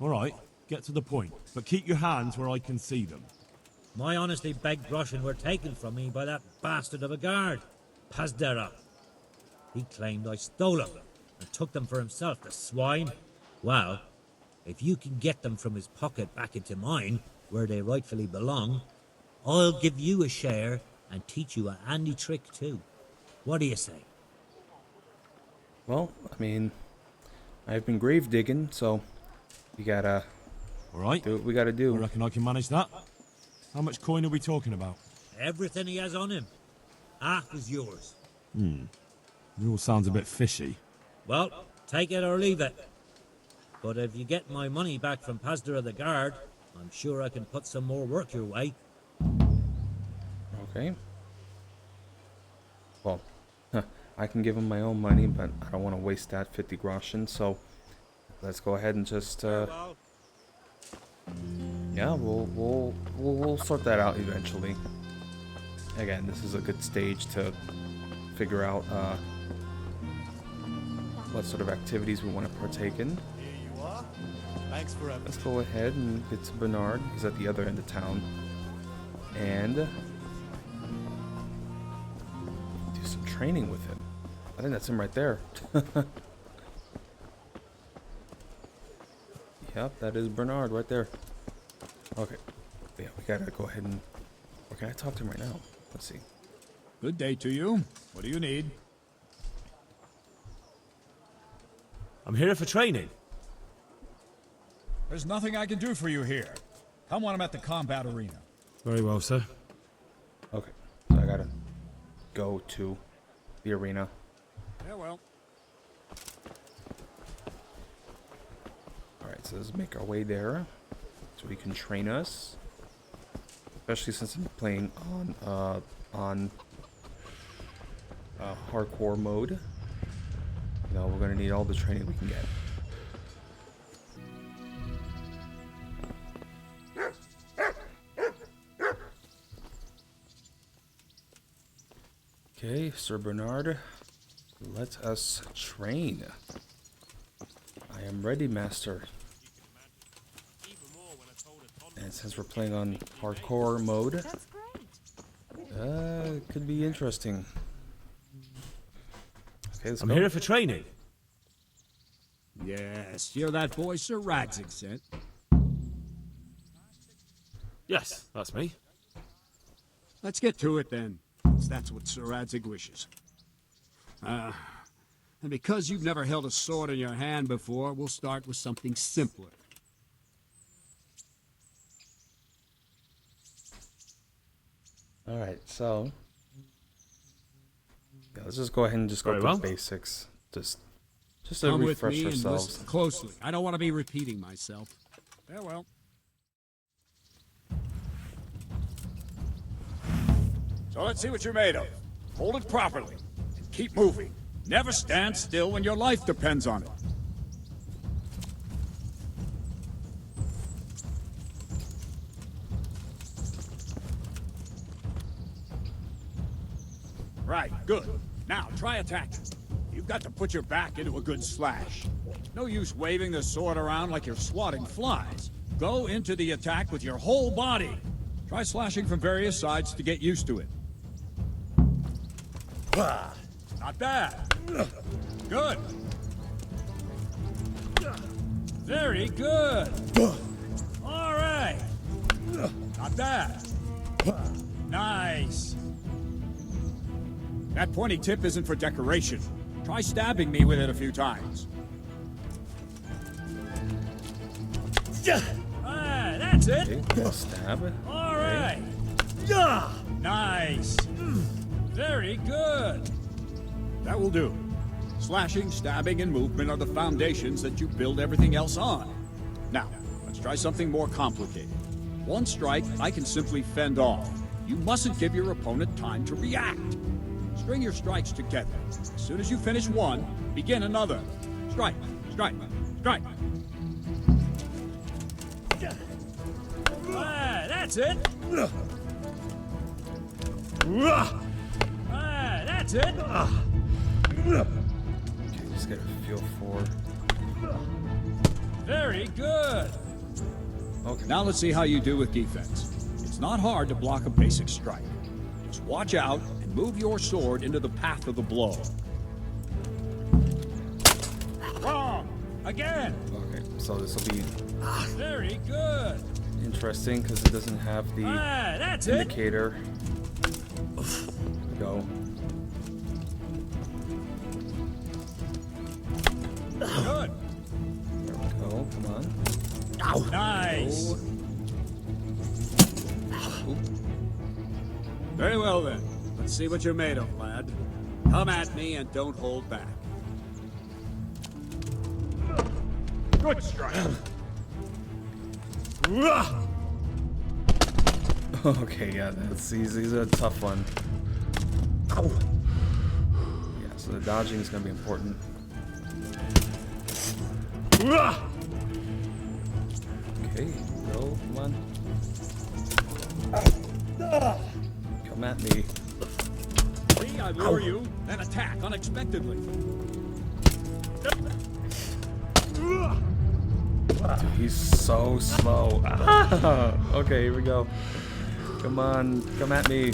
Alright, get to the point. But keep your hands where I can see them. My honestly begged groschen were taken from me by that bastard of a guard, Pazdera. He claimed I stole them and took them for himself, the swine. Well, if you can get them from his pocket back into mine, where they rightfully belong, I'll give you a share and teach you a handy trick too. What do you say? Well, I mean, I've been grave digging, so you gotta do what we gotta do. I reckon I can manage that. How much coin are we talking about? Everything he has on him. Half is yours. It all sounds a bit fishy. Well, take it or leave it. But if you get my money back from Pazdera the guard, I'm sure I can put some more work your way. Okay. Well, I can give him my own money, but I don't want to waste that 50 groschen, so let's go ahead and just, yeah, we'll sort that out eventually. Again, this is a good stage to figure out, what sort of activities we want to partake in. Here you are. Thanks for everything. Let's go ahead and get to Bernard. He's at the other end of town. And do some training with him. I think that's him right there. Yep, that is Bernard right there. Okay. Yeah, we gotta go ahead and... Or can I talk to him right now? Let's see. Good day to you. What do you need? I'm here for training. There's nothing I can do for you here. Come when I'm at the combat arena. Very well, sir. Okay, so I gotta go to the arena. Yeah, well. So let's make our way there so he can train us. Especially since I'm playing on hardcore mode. You know, we're gonna need all the training we can get. Okay, Sir Bernard, let us train. I am ready, Master. And since we're playing on hardcore mode, it could be interesting. Okay, let's I'm go. here for training. Yes, you're that boy Sir Radzig sent. Yes, that's me. Let's get to it then, since that's what Sir Radzig wishes. And because you've never held a sword in your hand before, we'll start with something simpler. Alright, so yeah, let's just go ahead and just go through the basics. Just to Come refresh with me and ourselves. listen closely. I don't want to be repeating myself. Farewell. So let's see what you're made of. Hold it properly and keep moving. Never stand still when your life depends on it. Right, good. Now, try attacking. You've got to put your back into a good slash. No use waving the sword around like you're swatting flies. Go into the attack with your whole body. Try slashing from various sides to get used to it. Not bad. Good. Very good. All right. Not bad. Nice. That pointy tip isn't for decoration. Try stabbing me with it a few times. Ah, that's it. Okay, stab. All right. Nice. Very good. That will do. Slashing, stabbing, and movement are the foundations that you build everything else on. Now, let's try something more complicated. One strike, I can simply fend off. You mustn't give your opponent time to react. String your strikes together. As soon as you finish one, begin another. Strike, strike, strike. Ah, that's it. Ah, that's it. Okay, just get a feel for. Very good. Okay. Now let's see how you do with defense. It's not hard to block a basic strike. Just watch out and move your sword into the path of the blow. Wrong! Again! Okay, so this will be Very good. interesting because it doesn't have the that's it. indicator. Go. Good. There we go. Come on. Nice. Very well then. Let's see what you're made of, lad. Come at me and don't hold back. Good strike. Okay, yeah, he's a tough one. Yeah, so the dodging is going to be important. Okay, go, come on. Come at me. See, I lure you, then attack unexpectedly. Dude, he's so slow. Okay, here we go. Come on, come at me.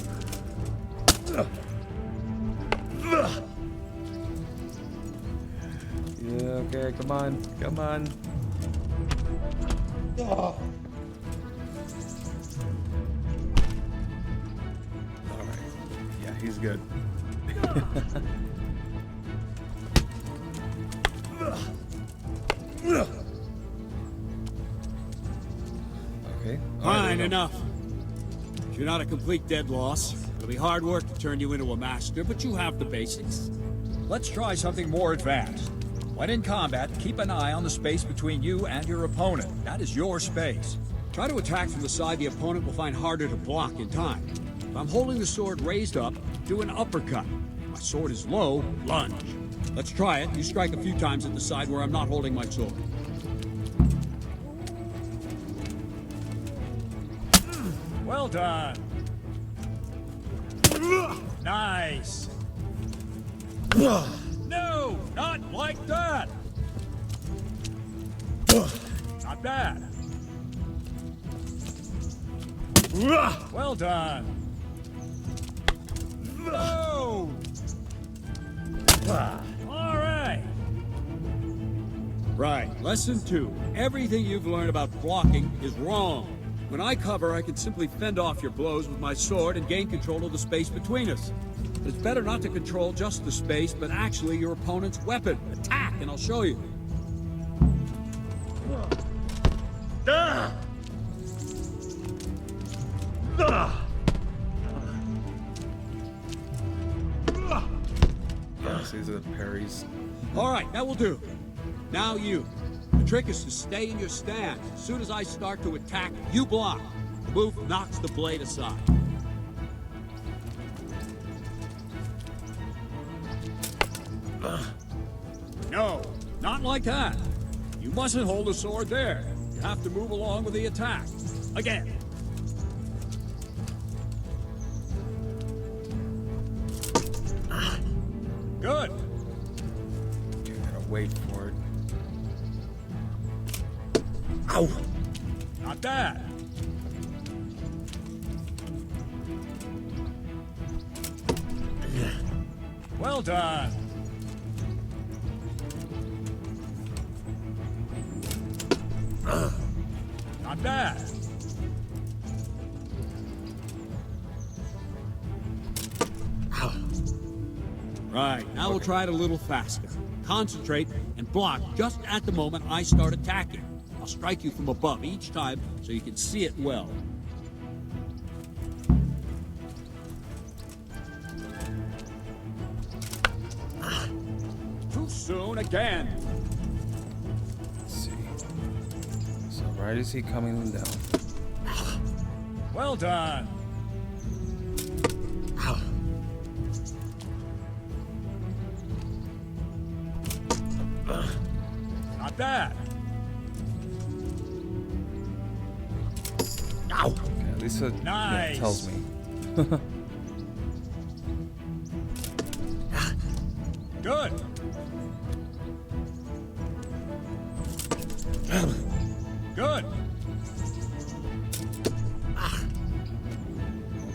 Yeah, okay, come on, come on. Alright, yeah, he's good. Okay. Fine, enough. You're not a complete dead loss. It'll be hard work to turn you into a master, but you have the basics. Let's try something more advanced. When in combat, keep an eye on the space between you and your opponent. That is your space. Try to attack from the side the opponent will find harder to block in time. If I'm holding the sword raised up, do an uppercut. If my sword is low, lunge. Let's try it. You strike a few times at the side where I'm not holding my sword. Well done. Nice. No, not like that. Not bad. Well done. No. All right. Right, lesson 2. Everything you've learned about blocking is wrong. When I cover, I can simply fend off your blows with my sword and gain control of the space between us. But it's better not to control just the space, but actually your opponent's weapon. Attack, and I'll show you. These are the parries. All right, that will do. Now you. The trick is to stay in your stance. As soon as I start to attack, you block. The move knocks the blade aside. No, not like that. You mustn't hold the sword there. You have to move along with the attack. Again. Good. You gotta wait for it. Ow! Not bad. Well done. Not bad. Right, now we'll try it a little faster. Concentrate and block just at the moment I start attacking. I'll strike you from above each time so you can see it well. Too soon again. Let's see. So right as he coming down. Well done. Not bad. Ow. Okay, at least it Nice. tells me. Good. Good.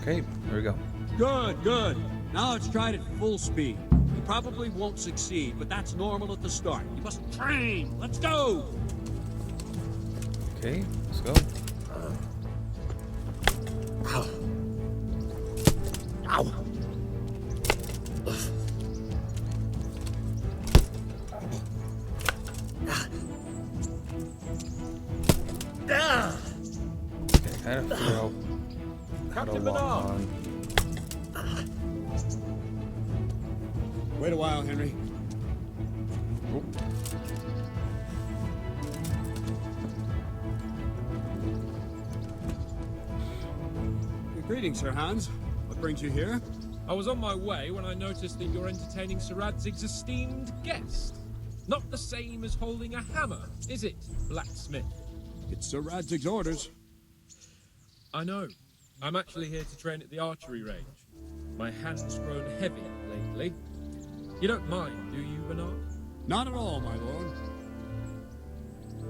Okay, there we go. Good, good. Now let's try it at full speed. You probably won't succeed, but that's normal at the start. You must train. Let's go. Okay, let's go. Ow. Ow. Okay, kind of figure out how to lock on. Wait a while, Henry. Greetings, Sir Hans. What brings you here? I was on my way when I noticed that you're entertaining Sir Radzig's esteemed guest. Not the same as holding a hammer, is it, blacksmith? It's Sir Radzig's orders. I know. I'm actually here to train at the archery range. My hand's grown heavy lately. You don't mind, do you, Bernard? Not at all, my lord.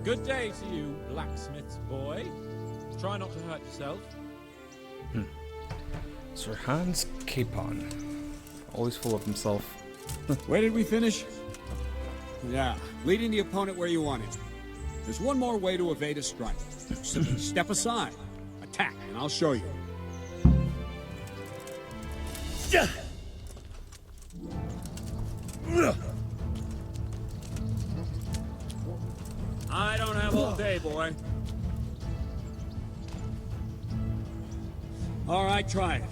Good day to you, blacksmith's boy. Try not to hurt yourself. Sir Hans Capon. Always full of himself. Where did we finish? Yeah, leading the opponent where you want it. There's one more way to evade a strike. Simply step aside, attack, and I'll show you. I don't have all day, boy. All right, try it.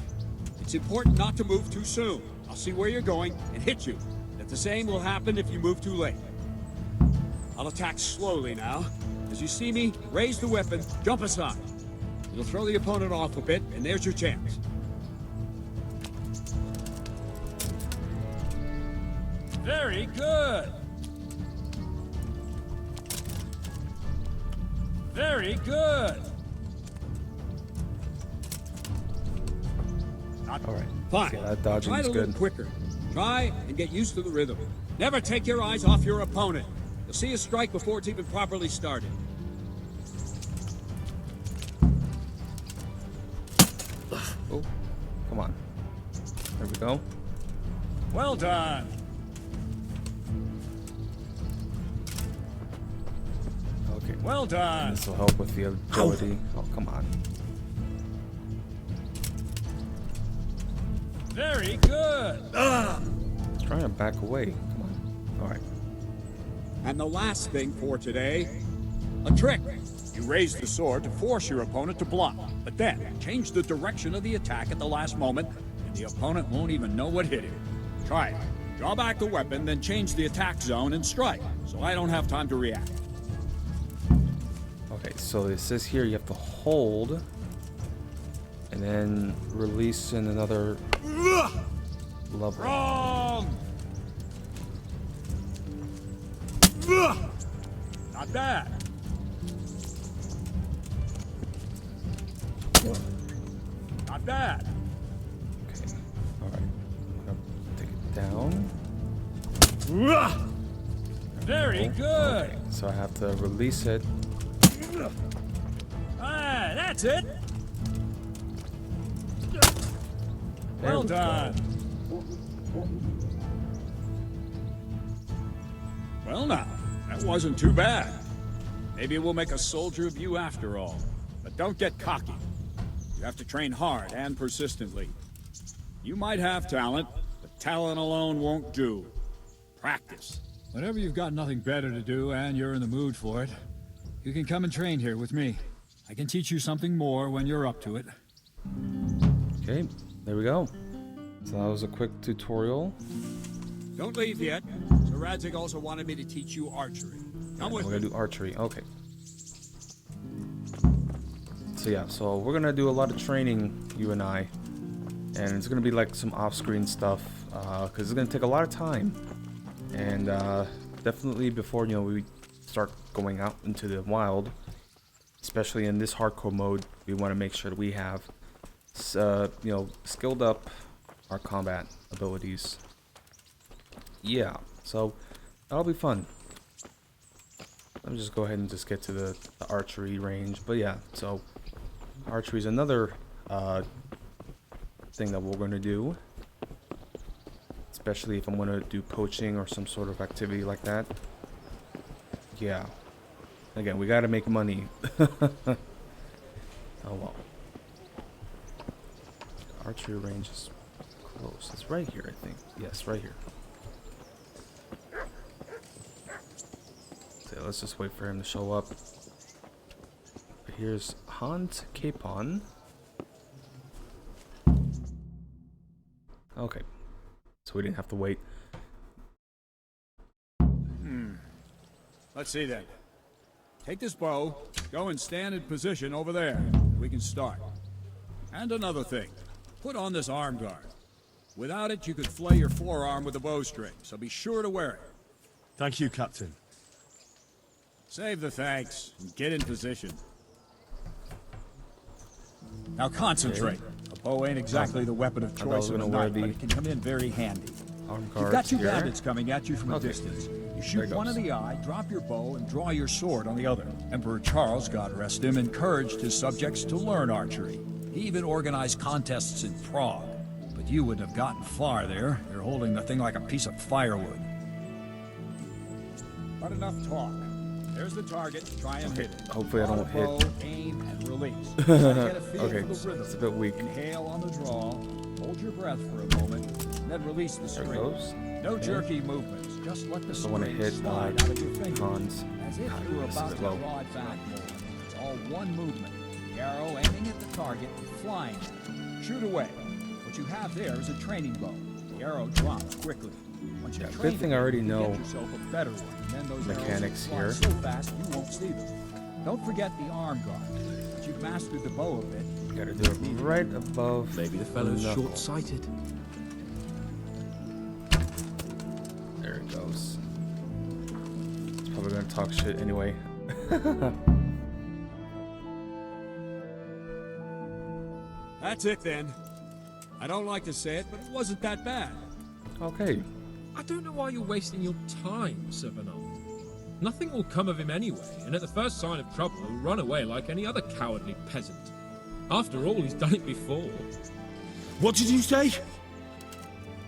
It's important not to move too soon. I'll see where you're going and hit you. But the same will happen if you move too late. I'll attack slowly now. As you see me, raise the weapon, jump aside. It'll throw the opponent off a bit, and there's your chance. Very good. Very good. All right. Fine. Yeah, that dodging Try it is a little good. quicker. Try and get used to the rhythm. Never take your eyes off your opponent. You'll see a strike before it's even properly started. Oh, come on. There we go. Well done. Okay. Well done. This will help with the agility. Oh, come on. Very good. It's trying to back away. Come on. All right. And the last thing for today, a trick. You raise the sword to force your opponent to block, but then change the direction of the attack at the last moment, and the opponent won't even know what hit him. Try it. Draw back the weapon, then change the attack zone and strike, so I don't have time to react. Okay, so it says here you have to hold and then release in another level. Wrong! Not bad. Not bad. Okay, alright. I'm gonna take it down. Very good. Okay, so I have to release it. Ah, that's it. There Well we go. done. Well now, that wasn't too bad. Maybe we'll make a soldier of you after all. But don't get cocky. You have to train hard and persistently. You might have talent, but talent alone won't do. Practice. Whenever you've got nothing better to do and you're in the mood for it, you can come and train here with me. I can teach you something more when you're up to it. Okay, there we go. So that was a quick tutorial. Don't leave yet. Sir Radzig also wanted me to teach you archery. Come with We're me. gonna do archery. Okay. So yeah, so we're gonna do a lot of training, you and I, and it's gonna be like some off-screen stuff, because it's gonna take a lot of time, and definitely before we start going out into the wild, especially in this hardcore mode, we want to make sure that we have, skilled up our combat abilities. Yeah, so that'll be fun. Let me just go ahead and just get to the archery range. But yeah, so archery is another thing that we're going to do, especially if I'm going to do poaching or some sort of activity like that. Yeah. Again, we got to make money. Oh well. Archery range is close. It's right here, I think. Yes, right here. So let's just wait for him to show up. Here's Hans Capon. Okay. So we didn't have to wait. Let's see then. Take this bow, go and stand in position over there. We can start. And another thing. Put on this arm guard. Without it, you could flay your forearm with a bowstring, so be sure to wear it. Thank you, Captain. Save the thanks and get in position. Now concentrate. A bow ain't exactly the weapon of choice in a night, but it can come in very handy. You've got two bandits coming at you from a distance. You shoot one in the eye, drop your bow, and draw your sword on the other. Emperor Charles, God rest him, encouraged his subjects to learn archery. He even organized contests in Prague. But you wouldn't have gotten far there. You're holding the thing like a piece of firewood. But enough talk. There's the target. Try and hit it. Hopefully I don't hit. Bow, aim, and release. Try to get a feel Okay, for the rhythm. it's a bit weak. Inhale on the draw. Hold your breath for a moment. Then release the There it string. goes. No Okay. jerky movements. Just let the I want to string hit slide out of your fingers. Hans. As if you were This about is to low. draw it back more. It's all one movement. The arrow aiming at the target, flying. Shoot away. What you have there is a training bow. The arrow drops quickly. Once you Yeah, train good thing I already you know get yourself a better one, and then those mechanics arrows here. will fly so fast you won't see them. Don't forget the arm guard. Once you've mastered the bow a bit, Gotta do it right above. Maybe the fellow's knuckle. short-sighted. There it goes. It's probably gonna talk shit anyway. that's it then. I don't like to say it, but it wasn't that bad. Okay. I don't know why you're wasting your time, Sir Bernard. Nothing will come of him anyway, and at the first sign of trouble, he'll run away like any other cowardly peasant. After all, he's done it before. What did you say?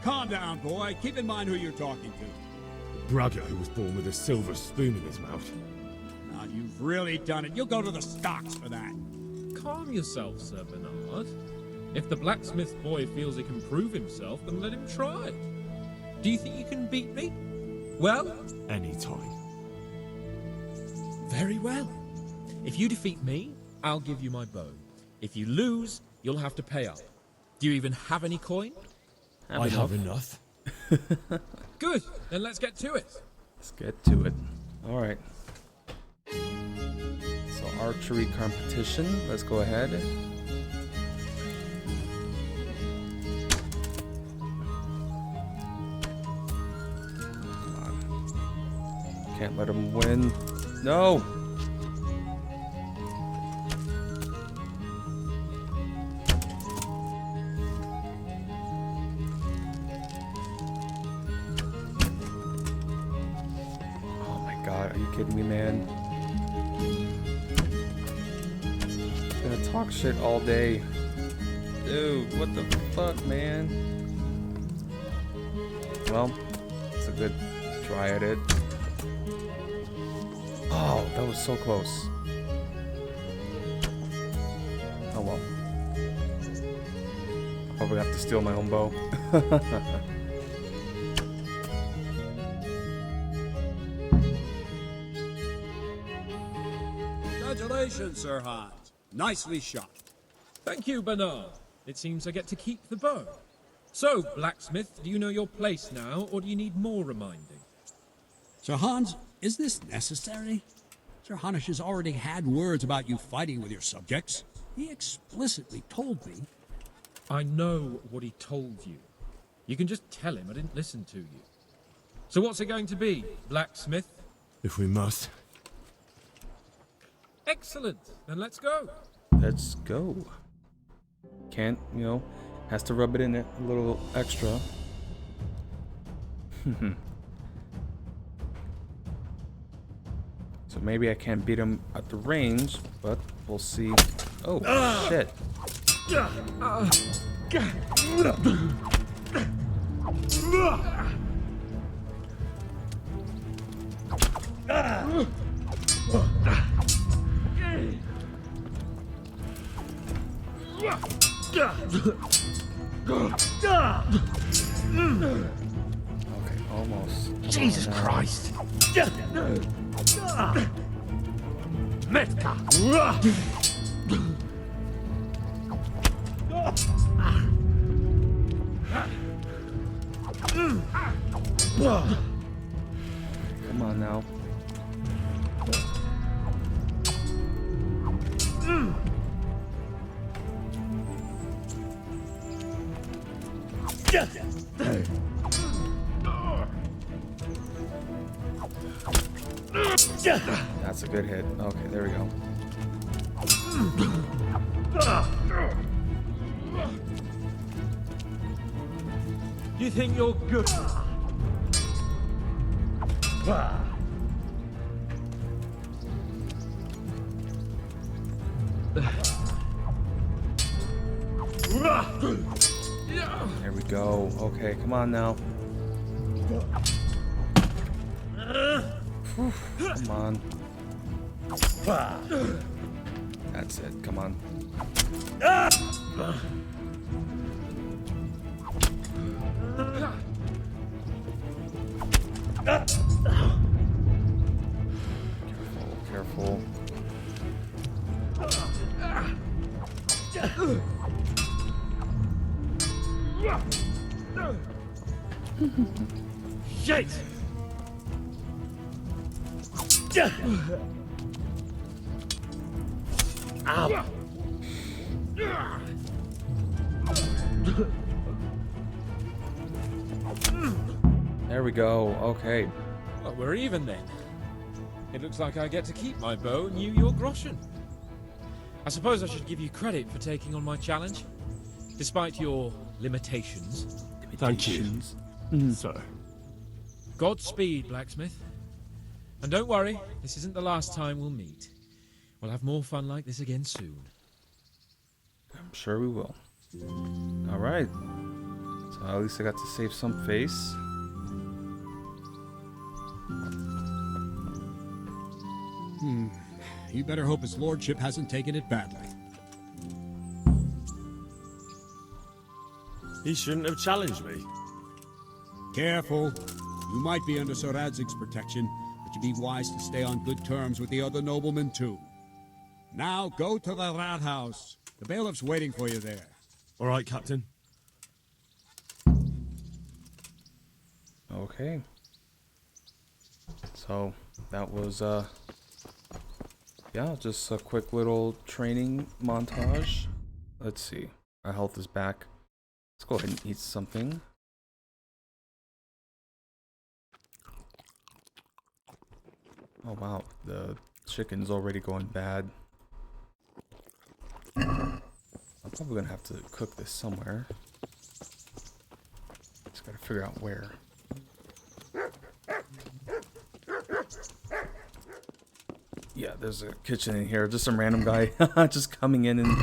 Calm down, boy. Keep in mind who you're talking to. Brother who was born with a silver spoon in his mouth. Now, you've really done it. You'll go to the stocks for that. Calm yourself, Sir Bernard. If the blacksmith boy feels he can prove himself, then let him try. Do you think you can beat me? Well? Anytime. Very well. If you defeat me, I'll give you my bow. If you lose, you'll have to pay up. Do you even have any coin? I have enough. Good, then let's get to it. Let's get to it. All right. So archery competition. Let's go ahead. Come on. Can't let him win. No. God, are you kidding me, man? He's gonna talk shit all day. Dude, what the fuck, man? Well, it's a good try at it. Oh, that was so close. Oh well. Probably have to steal my own bow. Congratulations, Sir Hans. Nicely shot. Thank you, Bernard. It seems I get to keep the bow. So, blacksmith, do you know your place now, or do you need more reminding? Sir Hans, is this necessary? Sir Hanush has already had words about you fighting with your subjects. He explicitly told me. I know what he told you. You can just tell him I didn't listen to you. So what's it going to be, blacksmith? If we must. Excellent. Then let's go. Let's go. Can't, has to rub it in a little extra. So maybe I can't beat him at the range, but we'll see. Oh, shit. Okay, almost. Jesus Christ! Metka! Come on now. That's a good hit. Okay, there we go. You think you're good? There we go. Okay, come on now. Whew, come on. That's it. Come on. Careful, careful. shit! Ow! There we go. Okay. Well, we're even then. It looks like I get to keep my bow and you your groschen. I suppose I should give you credit for taking on my challenge, despite your limitations. Thank you, sir. Godspeed, blacksmith. And don't worry, this isn't the last time we'll meet. We'll have more fun like this again soon. I'm sure we will. Alright. So at least I got to save some face. You better hope his lordship hasn't taken it badly. He shouldn't have challenged me. Careful. You might be under Sir Radzig's protection, but you'd be wise to stay on good terms with the other noblemen too. Now go to the rat house. The bailiff's waiting for you there. All right, Captain. Okay. So that was yeah, just a quick little training montage. Let's see. Our health is back. Let's go ahead and eat something. Oh wow, the chicken's already going bad. I'm probably gonna have to cook this somewhere. Just gotta figure out where. Yeah, there's a kitchen in here. Just some random guy just coming in and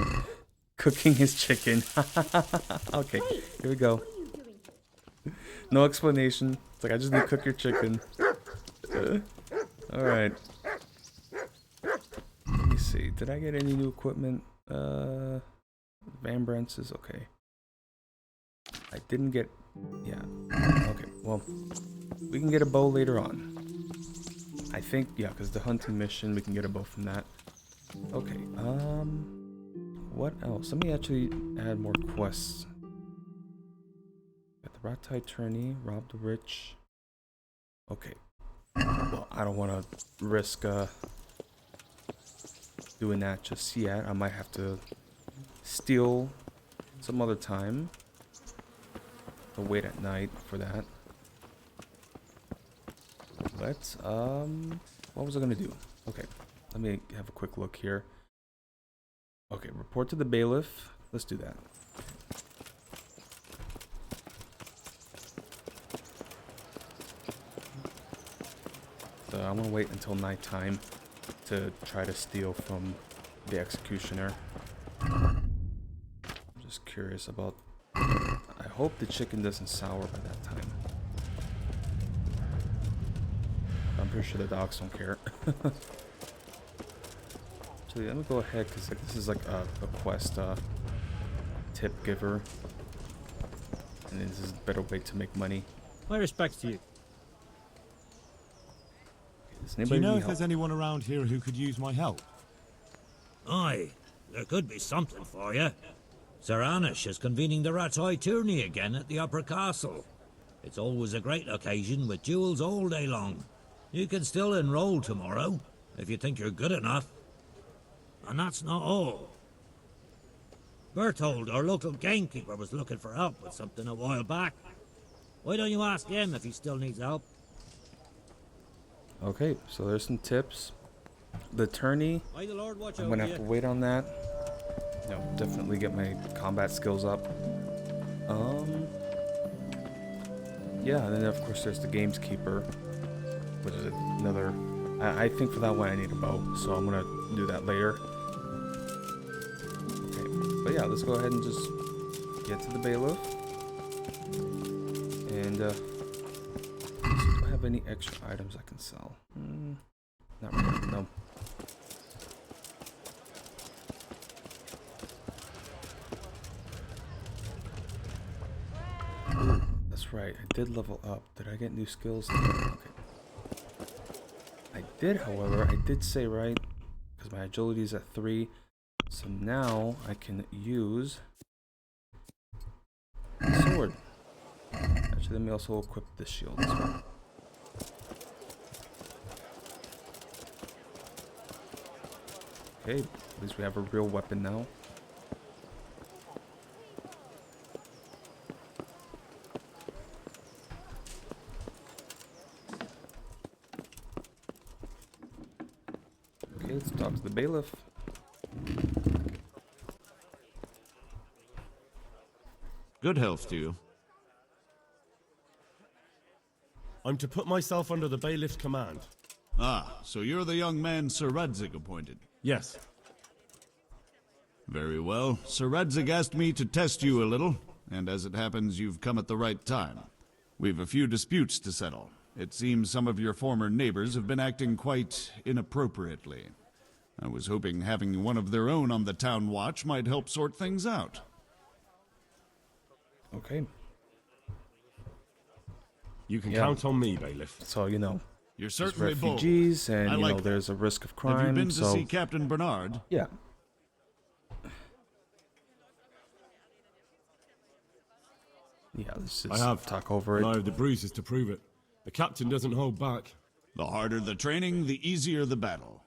cooking his chicken. Okay, here we go. No explanation. It's like, I just need to cook your chicken. Alright. Let me see. Did I get any new equipment? Van Brandts is okay. I didn't get... Yeah. Okay, well, we can get a bow later on. I think, yeah, because the hunting mission, we can get a bow from that. Okay, what else? Let me actually add more quests. Got the Ratai Tourney, rob the rich. Okay. Well, I don't want to risk doing that just yet. I might have to steal some other time. I'll wait at night for that. Let's, what was I gonna do? Okay, let me have a quick look here. Okay, report to the bailiff. Let's do that. So I'm gonna wait until nighttime to try to steal from the executioner. I'm just curious about... I hope the chicken doesn't sour by that time. I'm pretty sure the dogs don't care. Actually, let me go ahead, because this is like a quest tip giver. And this is a better way to make money. My respects to you. Do you know if there's anyone around here who could use my help? Aye, there could be something for you. Sir Anish is convening the Ratai Tourney again at the Upper Castle. It's always a great occasion with duels all day long. You can still enroll tomorrow, if you think you're good enough. And that's not all. Berthold, our local gamekeeper, was looking for help with something a while back. Why don't you ask him if he still needs help? Okay, so there's some tips. The tourney, May the Lord watch I'm over gonna have you. to wait on that. You know, definitely get my combat skills up. Yeah, and then of course there's the gameskeeper, which is another... I think for that one I need a bow, so I'm gonna do that later. Okay, but yeah, let's go ahead and just get to the bailiff. And do I have any extra items I can sell? Not really, no. That's right, I did level up. Did I get new skills? Okay. I did, however, I did say right, because my agility is at 3. So now I can use the sword. Actually, let me also equip the shield as well. Okay, at least we have a real weapon now. Okay, let's talk to the bailiff. Good health to you. I'm to put myself under the bailiff's command. Ah, so you're the young man Sir Radzig appointed. Yes. Very well. Sir Radzig asked me to test you a little, and as it happens, you've come at the right time. We've a few disputes to settle. It seems some of your former neighbors have been acting quite inappropriately. I was hoping having one of their own on the town watch might help sort things out. Okay. You can count on me, bailiff. So, you know, You're there's certainly bold. refugees, and I you like know, that. there's a risk of crime. Have you been to so see Captain Bernard? yeah. Yeah, let's just I have. talk over And it. I have the bruises to prove it. The captain doesn't hold back. The harder the training, the easier the battle.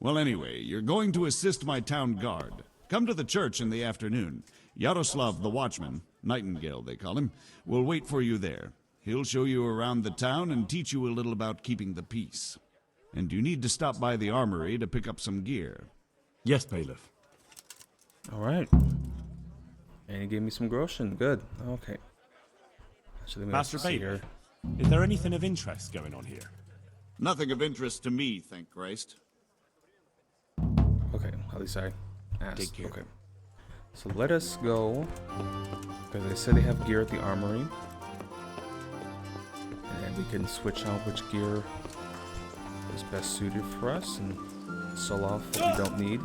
Well, anyway, you're going to assist my town guard. Come to the church in the afternoon. Yaroslav the watchman, Nightingale they call him, will wait for you there. He'll show you around the town and teach you a little about keeping the peace. And you need to stop by the armory to pick up some gear. Yes, bailiff. All right. And he gave me some groschen. Good. Okay. Actually, let me Master also see Bailiff, here. is there anything of interest going on here? Nothing of interest to me, thank Christ. Okay, at least I asked. Take care. Okay. So let us go, because they said they have gear at the armory. And we can switch out which gear is best suited for us and sell off what we don't need.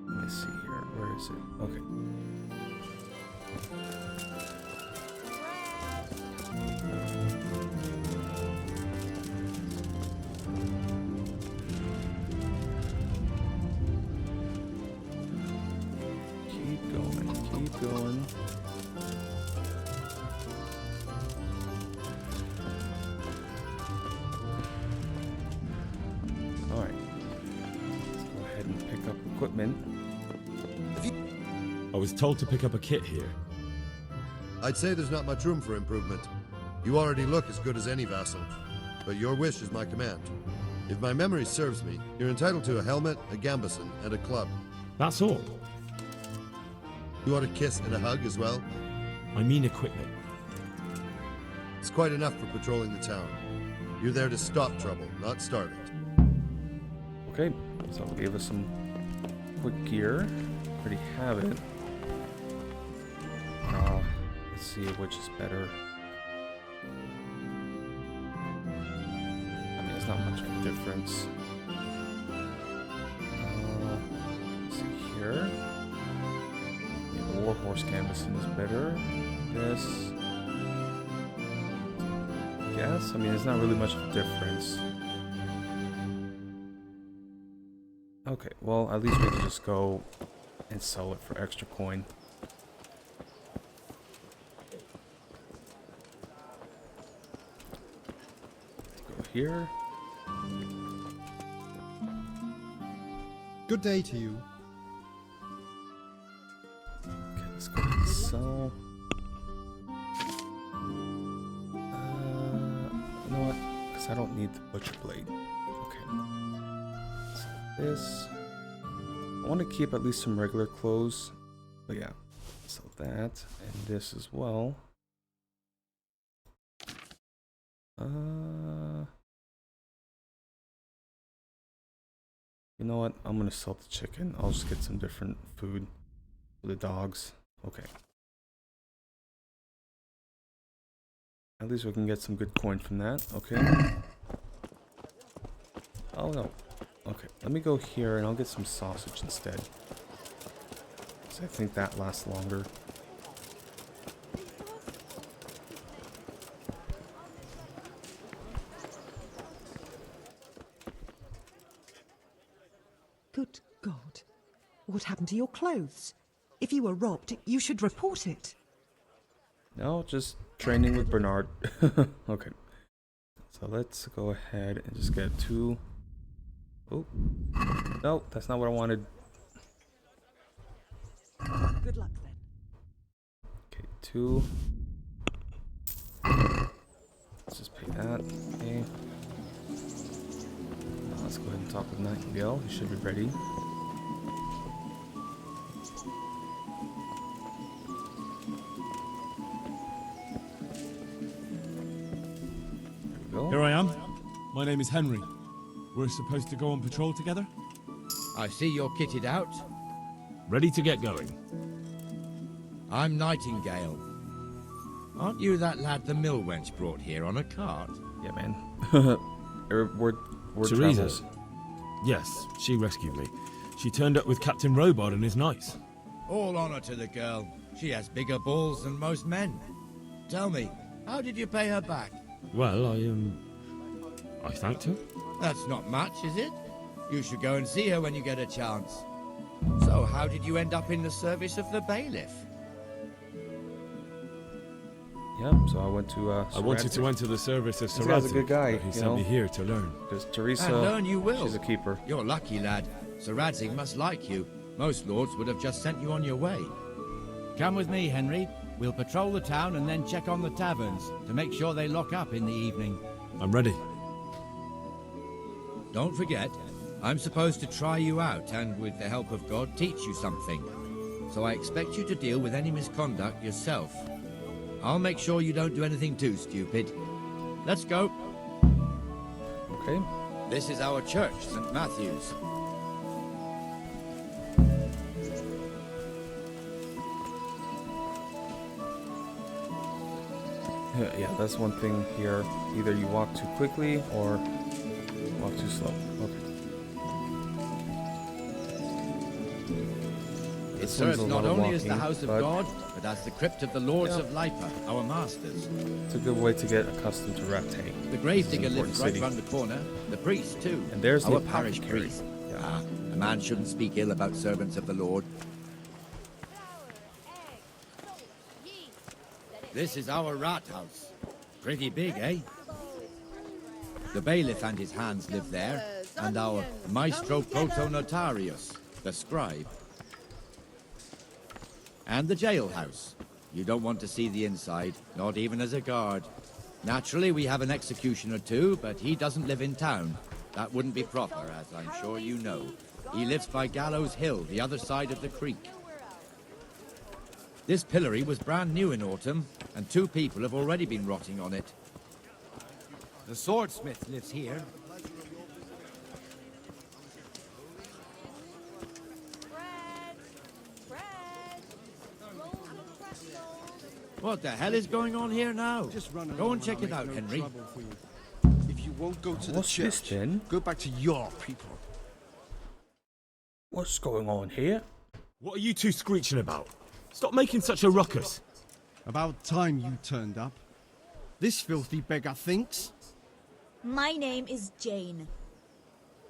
Let me see here. Where is it? Okay. Keep going, keep going. Alright. Let's go ahead and pick up equipment. I was told to pick up a kit here. I'd say there's not much room for improvement. You already look as good as any vassal, but your wish is my command. If my memory serves me, you're entitled to a helmet, a gambeson, and a club. That's all. You want a kiss and a hug as well? I mean equipment. It's quite enough for patrolling the town. You're there to stop trouble, not start it. Okay, so they gave us some quick gear. Already have it. Let's see which is better. I mean, it's not much of a difference. Let's see here. Yeah, the Warhorse Canvassing is better. This. Yes, I mean, it's not really much of a difference. Okay, well, at least we can just go and sell it for extra coin. Go here. Good day to you. Okay, let's go ahead and sell. You know what? Because I don't need the butcher blade. Okay. So this. I want to keep at least some regular clothes. But yeah. So that. And this as well. You know what? I'm going to sell the chicken. I'll just get some different food for the dogs. Okay. At least we can get some good coin from that. Okay. Oh no. Okay, let me go here and I'll get some sausage instead. So I think that lasts longer. Good God. What happened to your clothes? If you were robbed, you should report it. No, just training with Bernard. Okay. So let's go ahead and just get 2 Oh. No, that's not what I wanted. Good luck then. Okay, 2. Let's just pay that. Okay. Let's go ahead and talk with Nightingale. He should be ready. There we go. Here I am. My name is Henry. We're supposed to go on patrol together? I see you're kitted out. Ready to get going. I'm Nightingale. Aren't you that lad the mill wench brought here on a cart? Yeah, man. Word Teresa. travels. Yes, she rescued me. She turned up with Captain Robard and his knights. All honor to the girl. She has bigger balls than most men. Tell me, how did you pay her back? Well, I thanked her. That's not much, is it? You should go and see her when you get a chance. So, how did you end up in the service of the bailiff? Yep, so I went to I wanted to enter the service of Sir This guy's a Radzik, good guy, but he you sent know. me here to learn. Because Teresa, And learn you will. she's a keeper. You're lucky, lad. Sir Radzik must like you. Most lords would have just sent you on your way. Come with me, Henry. We'll patrol the town and then check on the taverns to make sure they lock up in the evening. I'm ready. Don't forget, I'm supposed to try you out and, with the help of God, teach you something. So I expect you to deal with any misconduct yourself. I'll make sure you don't do anything too stupid. Let's go. Okay. This is our church, St. Matthew's. Yeah, that's one thing here. Either you walk too quickly or walk too slow. Okay. It This one's serves a not lot of only as the walking, house of but God, but as the crypt of the lords of Lipa, our masters. it's a good way to get accustomed to Ratay. The gravedigger lives right round the corner. The priest, too. And there's our the parish apothecary. priest. Ah, a man shouldn't speak ill about servants of the Lord. This is our rat house. Pretty big, eh? The bailiff and his hands live there, and our maestro protonotarius, the scribe. And the jailhouse. You don't want to see the inside, not even as a guard. Naturally, we have an executioner too, but he doesn't live in town. That wouldn't be proper, as I'm sure you know. He lives by Gallows Hill, the other side of the creek. This pillory was brand new in autumn, and 2 people have already been rotting on it. The swordsmith lives here. What the hell is going on here now? Go and check it out, Henry. If you won't go to the What's this church, then? go back to your people. What's going on here? What are you two screeching about? Stop making such a ruckus. About time you turned up. This filthy beggar thinks. My name is Jane.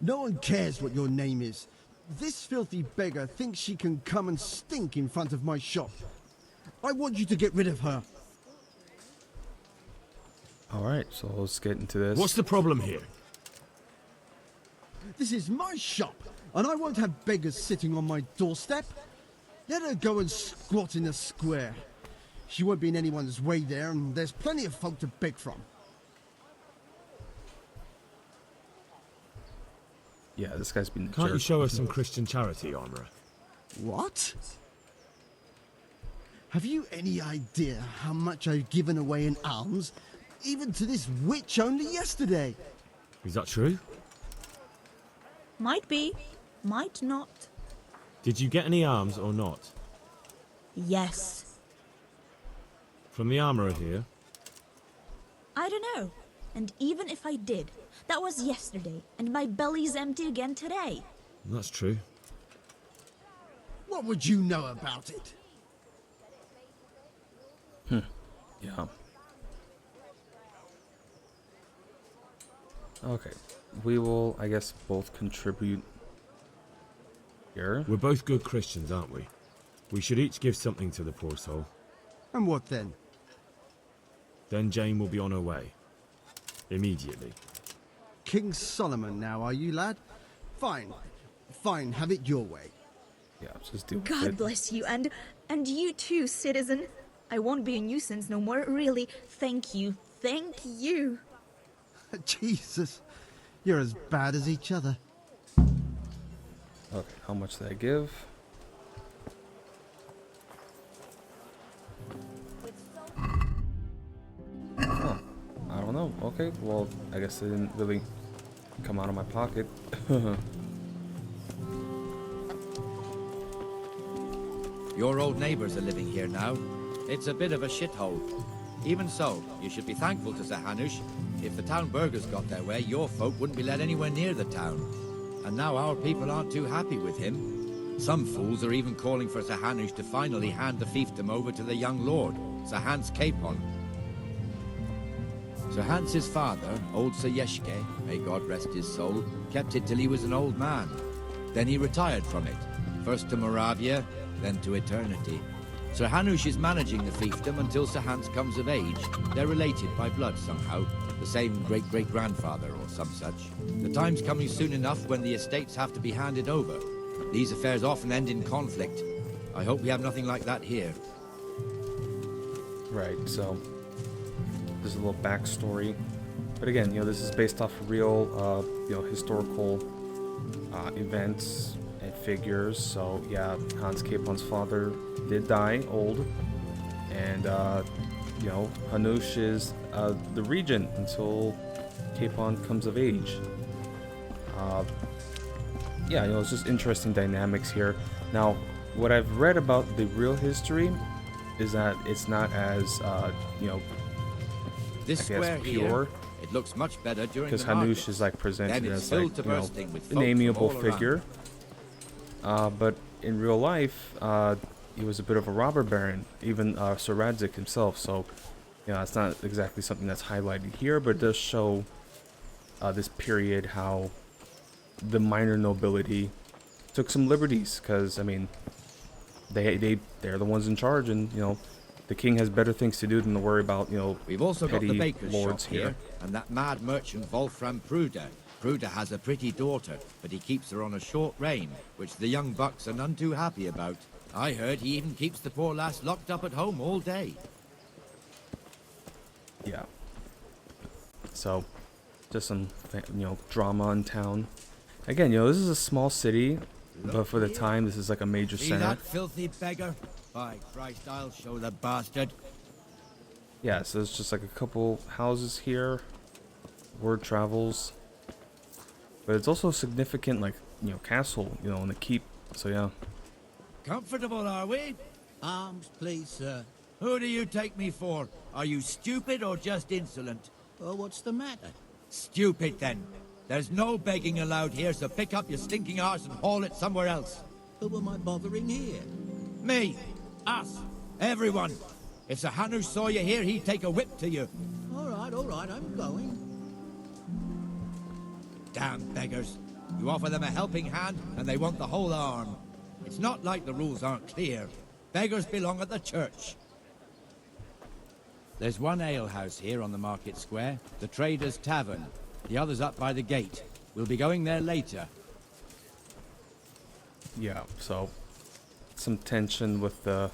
No one cares what your name is. This filthy beggar thinks she can come and stink in front of my shop. I want you to get rid of her. Alright, so let's get into this. What's the problem here? This is my shop, and I won't have beggars sitting on my doorstep. Let her go and squat in the square. She won't be in anyone's way there, and there's plenty of folk to beg from. Yeah, this guy's been a Can't you jerk. show us some Christian charity, Armourer? What? Have you any idea how much I've given away in alms, even to this witch only yesterday? Is that true? Might be, might not. Did you get any arms or not? Yes. From the Armourer here? I don't know. And even if I did, that was yesterday, and my belly's empty again today. That's true. What would you know about it? Yeah. Okay. We will, I guess, both contribute here. We're both good Christians, aren't we? We should each give something to the poor soul. And what then? Then Jane will be on her way. Immediately. King Solomon now, are you, lad? Fine. Fine, have it your way. Yeah, just do God it. bless you, and you too, citizen. I won't be a nuisance no more, really. Thank you. Thank you. Jesus, you're as bad as each other. Okay, how much did I give? Oh, I don't know. Okay, well, I guess it didn't really come out of my pocket. Your old neighbors are living here now. It's a bit of a shithole. Even so, you should be thankful to Sir Hanush. If the town burghers got their way, your folk wouldn't be let anywhere near the town. And now our people aren't too happy with him. Some fools are even calling for Sir Hanush to finally hand the fiefdom over to the young lord, Sir Hans Capon. Sir Hans's father, old Sir Yeshke, may God rest his soul, kept it till he was an old man. Then he retired from it, first to Moravia, then to eternity. Sir Hanush is managing the fiefdom until Sir Hans comes of age. They're related by blood somehow, the same great-great-grandfather or some such. The time's coming soon enough when the estates have to be handed over. These affairs often end in conflict. I hope we have nothing like that here. Right, so there's a little backstory. But again, this is based off real, historical events and figures. So yeah, Hans Capon's father did die old, and Hanush is the regent until Capon comes of age. It's just interesting dynamics here. Now, what I've read about the real history is that it's not as This I square guess pure. here, it looks much better during the Because market. Hanush is like presented Then it's as filled to bursting with an folk amiable from all around. figure, but in real life, he was a bit of a robber baron, even Sir Radzik himself. So, it's not exactly something that's highlighted here, but it does show this period how the minor nobility took some liberties. Because they're the ones in charge, and the king has better things to do than to worry about We've also got petty the baker's lords shop here, and that mad merchant Wolfram Pruder. Pruder has a pretty daughter, but he keeps her on a short rein, which the young bucks are none too happy about. I heard he even keeps the poor lass locked up at home all day. Yeah. So, just some, drama in town. Again, this is a small city, but for the time, this is like a major See center. that filthy beggar? By Christ, I'll show the bastard. Yeah, so it's just like a couple houses here. Word travels. But it's also a significant, castle, in the keep. So, yeah. Comfortable, are we? Arms, please, sir. Who do you take me for? Are you stupid or just insolent? Well, what's the matter? Stupid, then. There's no begging allowed here, so pick up your stinking arse and haul it somewhere else. Who am I bothering here? Me. Us. Everyone. If Sir Hanush saw you here, he'd take a whip to you. All right, I'm going. Damn beggars. You offer them a helping hand, and they want the whole arm. It's not like the rules aren't clear. Beggars belong at the church. There's one alehouse here on the market square, the Trader's Tavern. The other's up by the gate. We'll be going there later. Yeah, so some tension with the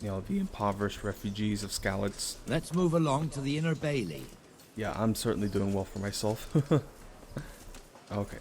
impoverished refugees of Skalitz. Let's move along to the Inner Bailey. Yeah, I'm certainly doing well for myself. Okay.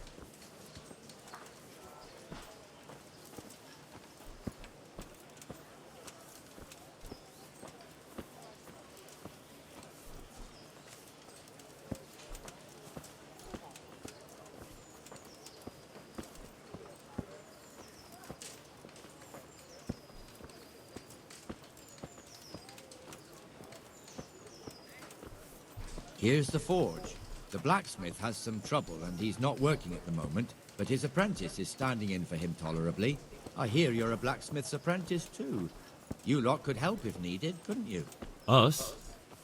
Here's the forge. The blacksmith has some trouble and he's not working at the moment, but his apprentice is standing in for him tolerably. I hear you're a blacksmith's apprentice too. You lot could help if needed, couldn't you? Us?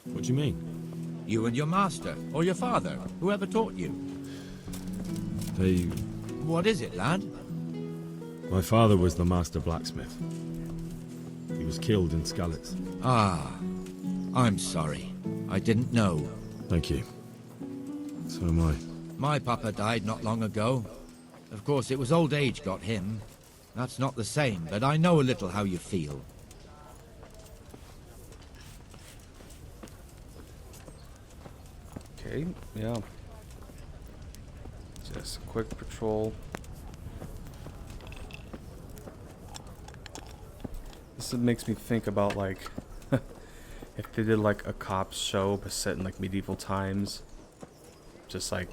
What do you mean? You and your master, or your father, whoever taught you. They... What is it, lad? My father was the master blacksmith. He was killed in Skalitz. Ah, I'm sorry. I didn't know. Thank you. So am I. My papa died not long ago. Of course, it was old age got him. That's not the same, but I know a little how you feel. Okay, yeah. Just a quick patrol. This makes me think about, like, if they did, like, a cops show, but set in, like, medieval times. Just, like,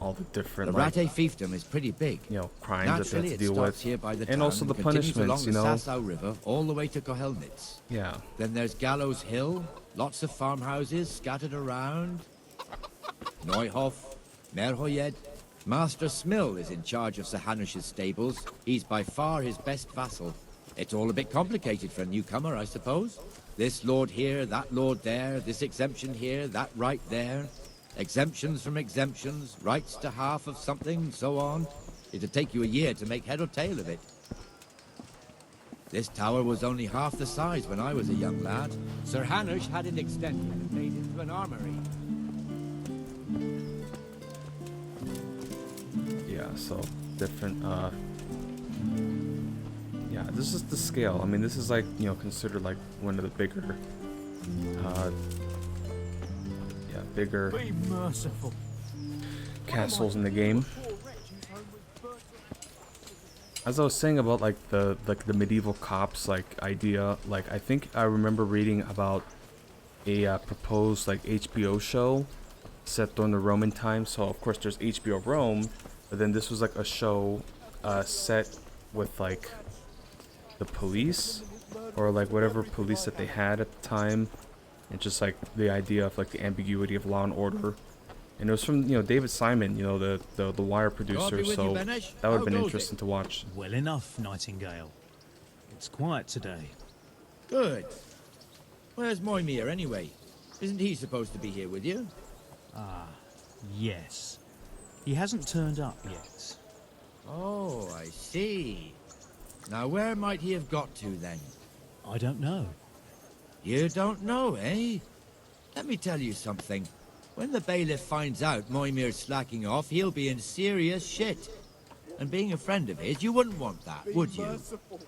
all the different, The like, Rate fiefdom is pretty big. you know, crimes that they have to Naturally, deal it starts with. here by the And town also the continues punishments, along you the know. Sasau River all the way to Kohelnitz. Yeah. Then there's Gallows Hill, lots of farmhouses scattered around. Neuhof, Merhoyed. Master Smill is in charge of Sir Hanush's stables. He's by far his best vassal. It's all a bit complicated for a newcomer, I suppose. This lord here, that lord there, this exemption here, that right there. Exemptions from exemptions, rights to half of something, so on. It'd take you a year to make head or tail of it. This tower was only half the size when I was a young lad. Sir Hanush had it extended and made into an armory. Yeah, so different, yeah, this is the scale. I mean, this is like, you know, considered like one of the bigger, yeah, bigger Be merciful. castles in the game. As I was saying about like the medieval cops like idea, like I think I remember reading about a proposed like HBO show set during the Roman times. So of course there's HBO Rome, but then this was like a show set with like the police or like whatever police that they had at the time, and just like the idea of like the ambiguity of law and order. And it was from, you know, David Simon, you know, the Wire producer, so that would have been interesting to watch. Well enough, Nightingale. It's quiet today. Good. Where's Moimir anyway? Isn't he supposed to be here with you? Ah, yes. He hasn't turned up yet. Oh, I see. Now where might he have got to then? I don't know. You don't know, eh? Let me tell you something. When the bailiff finds out Moimir's slacking off, he'll be in serious shit. And being a friend of his, you wouldn't want that, would you? Merciful.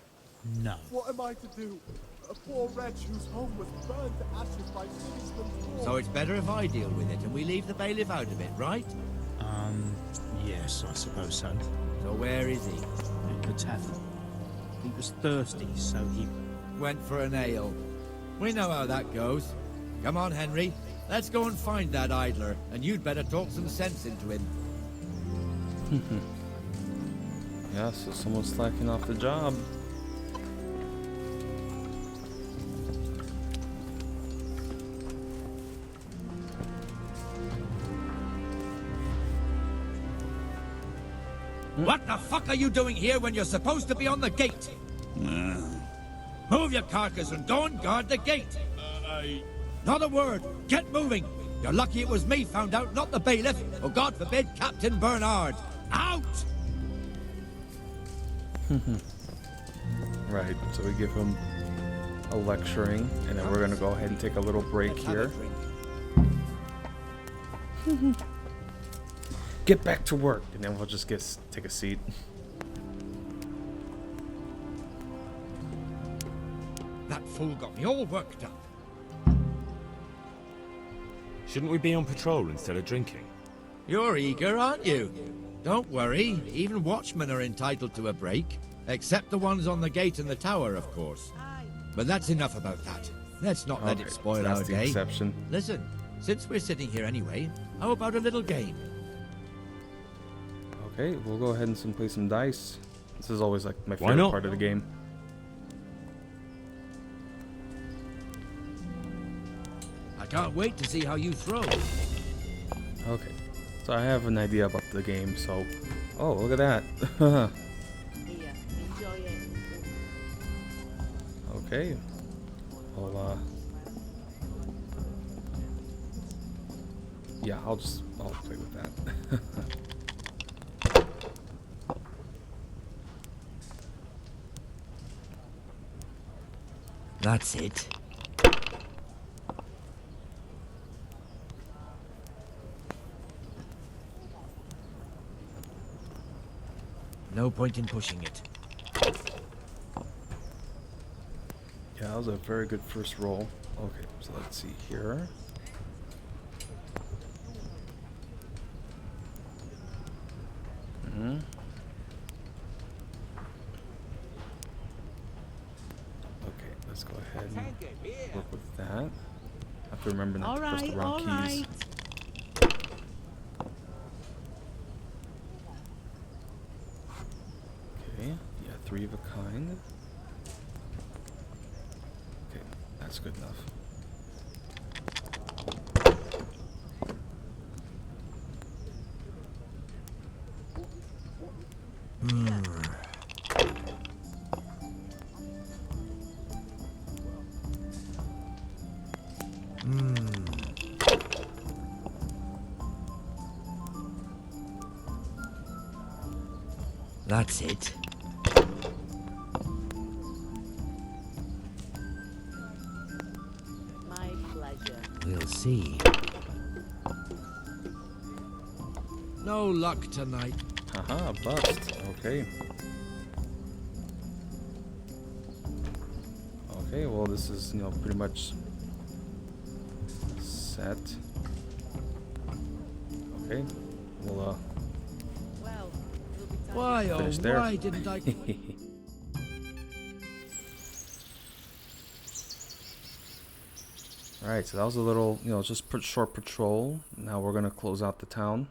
No. What am I to do? A poor wretch whose home was burned to ashes by Sigismund's war. So it's better if I deal with it and we leave the bailiff out of it, right? Yes, I suppose so. So where is he? At the tavern. He was thirsty, so he went for an ale. We know how that goes. Come on, Henry. Let's go and find that idler, and you'd better talk some sense into him. Yeah, so someone's slacking off the job. What the fuck are you doing here when you're supposed to be on the gate? Move your carcass and go and guard the gate. Not a word. Get moving. You're lucky it was me found out, not the bailiff, or God forbid, Captain Bernard. Out! Right, so we give him a lecturing, and then we're gonna go ahead and take a little break here. Get back to work, and then we'll just take a seat. That fool got me all worked up. Shouldn't we be on patrol instead of drinking? You're eager, aren't you? Don't worry, even watchmen are entitled to a break. Except the ones on the gate and the tower, of course. But that's enough about that. Let's not let it spoil our the day. exception. Listen, since we're sitting here anyway, how about a little game? Okay, we'll go ahead and play some dice. This is always like my Why favorite not? part of the game. I can't wait to see how you throw. Okay, so I have an idea about the game, so... Oh, look at that. Okay. Well, yeah, I'll play with that. That's it. no point in pushing it. Yeah, that was a very good first roll. Okay, so let's see here. Mm-hmm. Okay, let's go ahead and work with that. I have to remember not to press the wrong keys. Okay, yeah, 3 of a kind. Okay, that's good enough. That's it. My pleasure. We'll see. No luck tonight. Haha, bust. Okay. Okay, well this is, pretty much set. Okay, we'll Why, oh, finish there. why didn't I... Alright, so that was a little, just short patrol. Now we're gonna close out the town.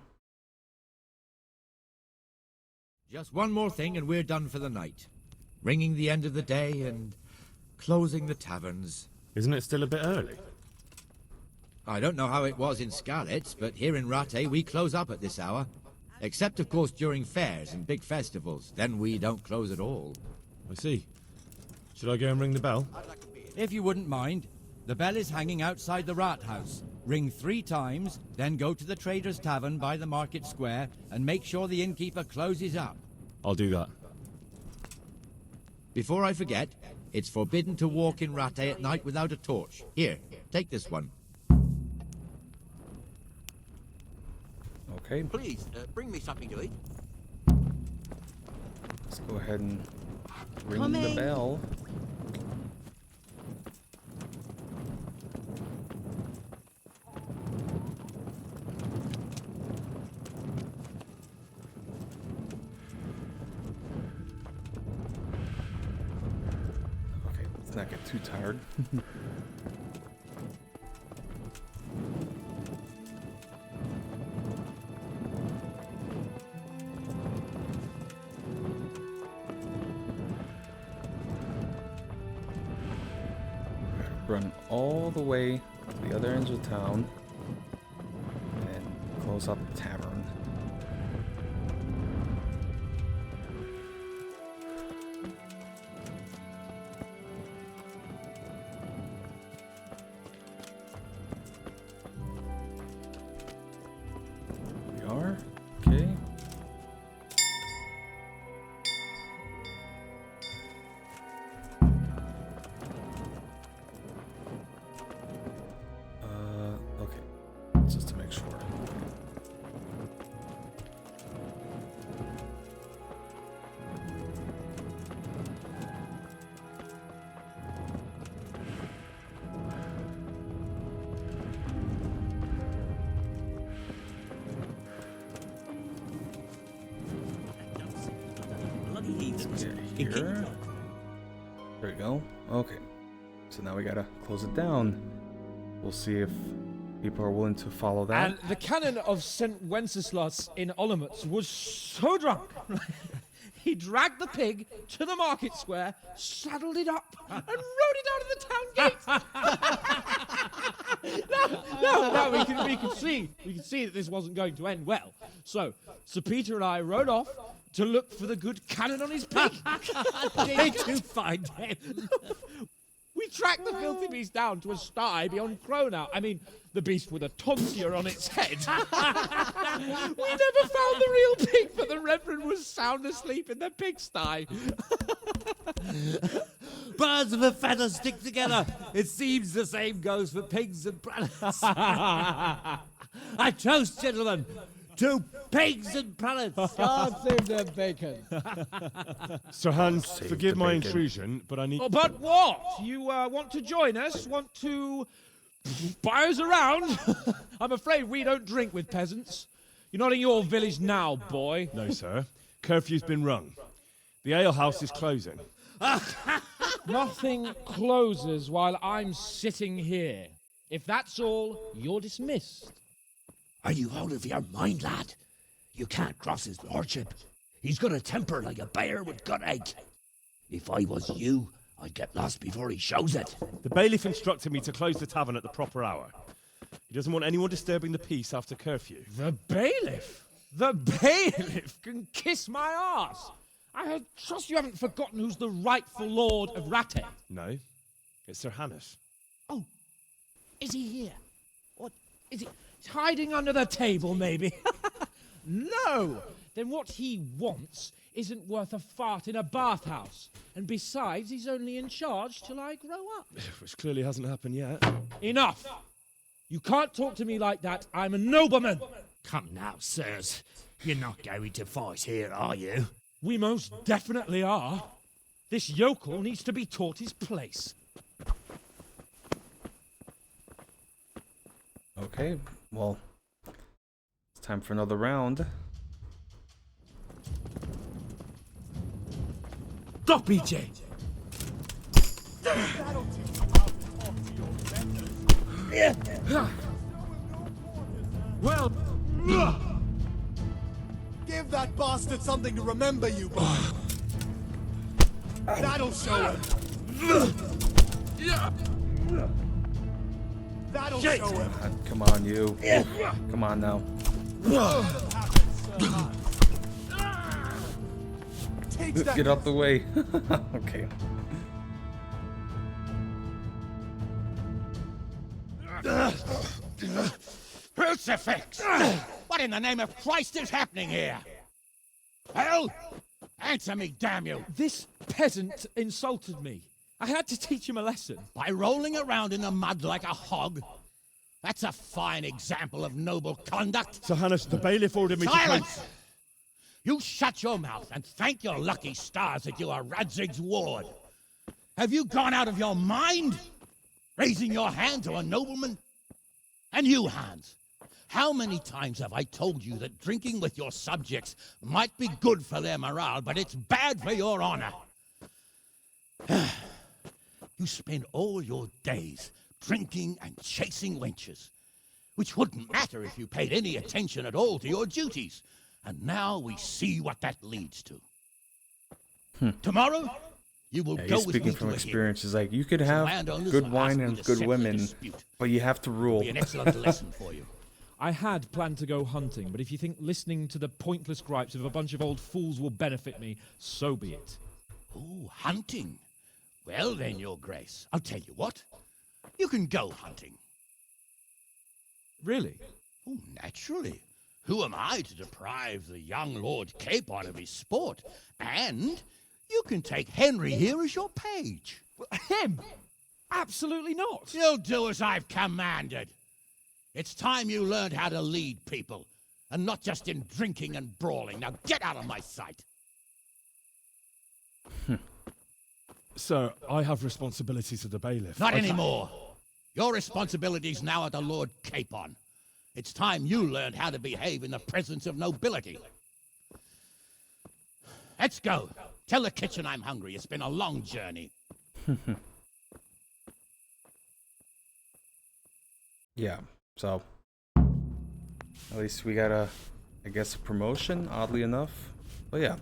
Just one more thing and we're done for the night. Ringing the end of the day and closing the taverns. Isn't it still a bit early? I don't know how it was in Scarlet's, but here in Rattay we close up at this hour. Except, of course, during fairs and big festivals. Then we don't close at all. I see. Should I go and ring the bell? If you wouldn't mind, the bell is hanging outside the rat house. Ring 3 times, then go to the Trader's Tavern by the market square and make sure the innkeeper closes up. I'll do that. Before I forget, it's forbidden to walk in Rattay at night without a torch. Here, take this one. Okay. Please, bring me something to eat. Let's go ahead and ring the Coming. bell. Okay, let's not get too tired. Run all the way to the other end of town and close up the tavern. We are okay. Okay, just to make sure. Bloody heathens. Here. There we go. Okay. So now we gotta close it down. We'll see if people are willing to follow that. And the canon of St. Wenceslas in Olomouc was so drunk, he dragged the pig to the market square, saddled it up, and rode it out of the town gate. No, we can see that this wasn't going to end well. So, Sir Peter and I rode off to look for the good canon on his pig. Did you find him? We tracked the filthy beast down to a sty beyond Cronau. I mean, the beast with a tonsure on its head. We never found the real pig, but the Reverend was sound asleep in the pigsty. Birds of a feather stick together. It seems the same goes for pigs and planets. I toast, gentlemen, 2 pigs and pellets. God save the bacon. Sir Hans, Save forgive the my bacon. intrusion, but I need... Oh, but what? You want to join us? Want to buy us around? I'm afraid we don't drink with peasants. You're not in your village now, boy. No, sir. Curfew's been rung. The alehouse is closing. Nothing closes while I'm sitting here. If that's all, you're dismissed. Are you out of your mind, lad? You can't cross his lordship. He's got a temper like a bear with gut ache. If I was you, I'd get lost before he shows it. The bailiff instructed me to close the tavern at the proper hour. He doesn't want anyone disturbing the peace after curfew. The bailiff? The bailiff can kiss my arse. I trust you haven't forgotten who's the rightful lord of Ratte. No, it's Sir Hannes. Oh, is he here? What is he? He's hiding under the table, maybe. No! Then what he wants isn't worth a fart in a bathhouse. And besides, he's only in charge till I grow up. Which clearly hasn't happened yet. Enough! You can't talk to me like that. I'm a nobleman. Come now, sirs. You're not going to fight here, are you? We most definitely are. This yokel needs to be taught his place. Okay, well, it's time for another round. Stop, BJ! Well, Give that bastard something to remember you by. That'll show him. That'll show him. Come on, you. Come on now. Get out the way. Okay. Crucifix! What in the name of Christ is happening here? Hell? Answer me, damn you! this peasant insulted me. I had to teach him a lesson. By rolling around in the mud like a hog? That's a fine example of noble conduct. Sir Hannes, the bailiff ordered me Silence! to... You shut your mouth and thank your lucky stars that you are Radzig's ward. Have you gone out of your mind? Raising your hand to a nobleman? And you, Hans, how many times have I told you that drinking with your subjects might be good for their morale, but it's bad for your honor? You spend all your days drinking and chasing wenches, which wouldn't matter if you paid any attention at all to your duties. And now we see what that leads to. Tomorrow, you will Yeah, go he's with speaking me from to a experience. He's like, you could Some have landowners good will wine ask me and to good settle women, the dispute. but you have to rule. Be an excellent lesson for you. I had planned to go hunting, but if you think listening to the pointless gripes of a bunch of old fools will benefit me, so be it. Oh, hunting. Well then, Your Grace, I'll tell you what. You can go hunting. Really? Oh, naturally. Who am I to deprive the young Lord Capon of his sport? And you can take Henry here as your page. Him? Absolutely not. You'll do as I've commanded. It's time you learned how to lead people, and not just in drinking and brawling. Now get out of my sight. Sir, I have responsibilities to the bailiff. Not anymore. Your responsibilities now are the Lord Capon. It's time you learned how to behave in the presence of nobility. Let's go. Tell the kitchen I'm hungry. It's been a long journey. Yeah, so at least we got I guess a promotion, oddly enough. But yeah,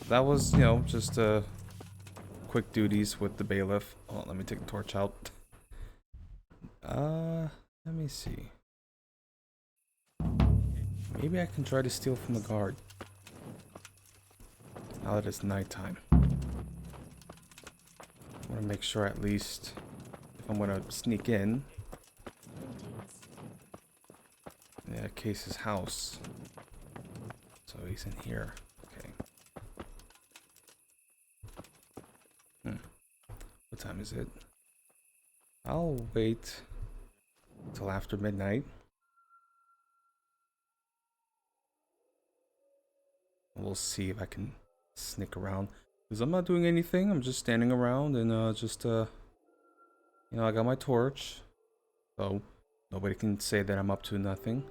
that was, just quick duties with the bailiff. Oh, let me take the torch out. Let me see. Maybe I can try to steal from the guard. Now that it's nighttime. I want to make sure at least if I'm going to sneak in. Yeah, Case's house. So he's in here. Okay. What time is it? I'll wait till after midnight. we'll see if I can sneak around. Because I'm not doing anything. I'm just standing around and you know, I got my torch. So nobody can say that I'm up to nothing.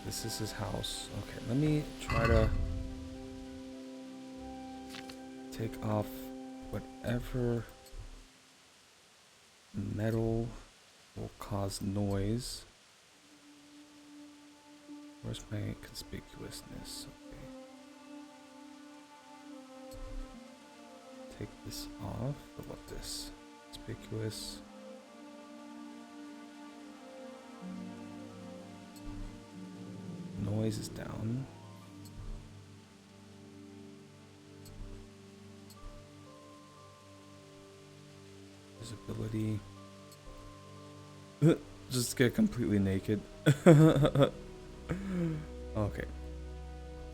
This is his house. Okay, let me try to take off whatever metal will cause noise. Where's my conspicuousness? Okay. Take this off. What about this? Conspicuous. Noise is down. Visibility. Just get completely naked. Okay.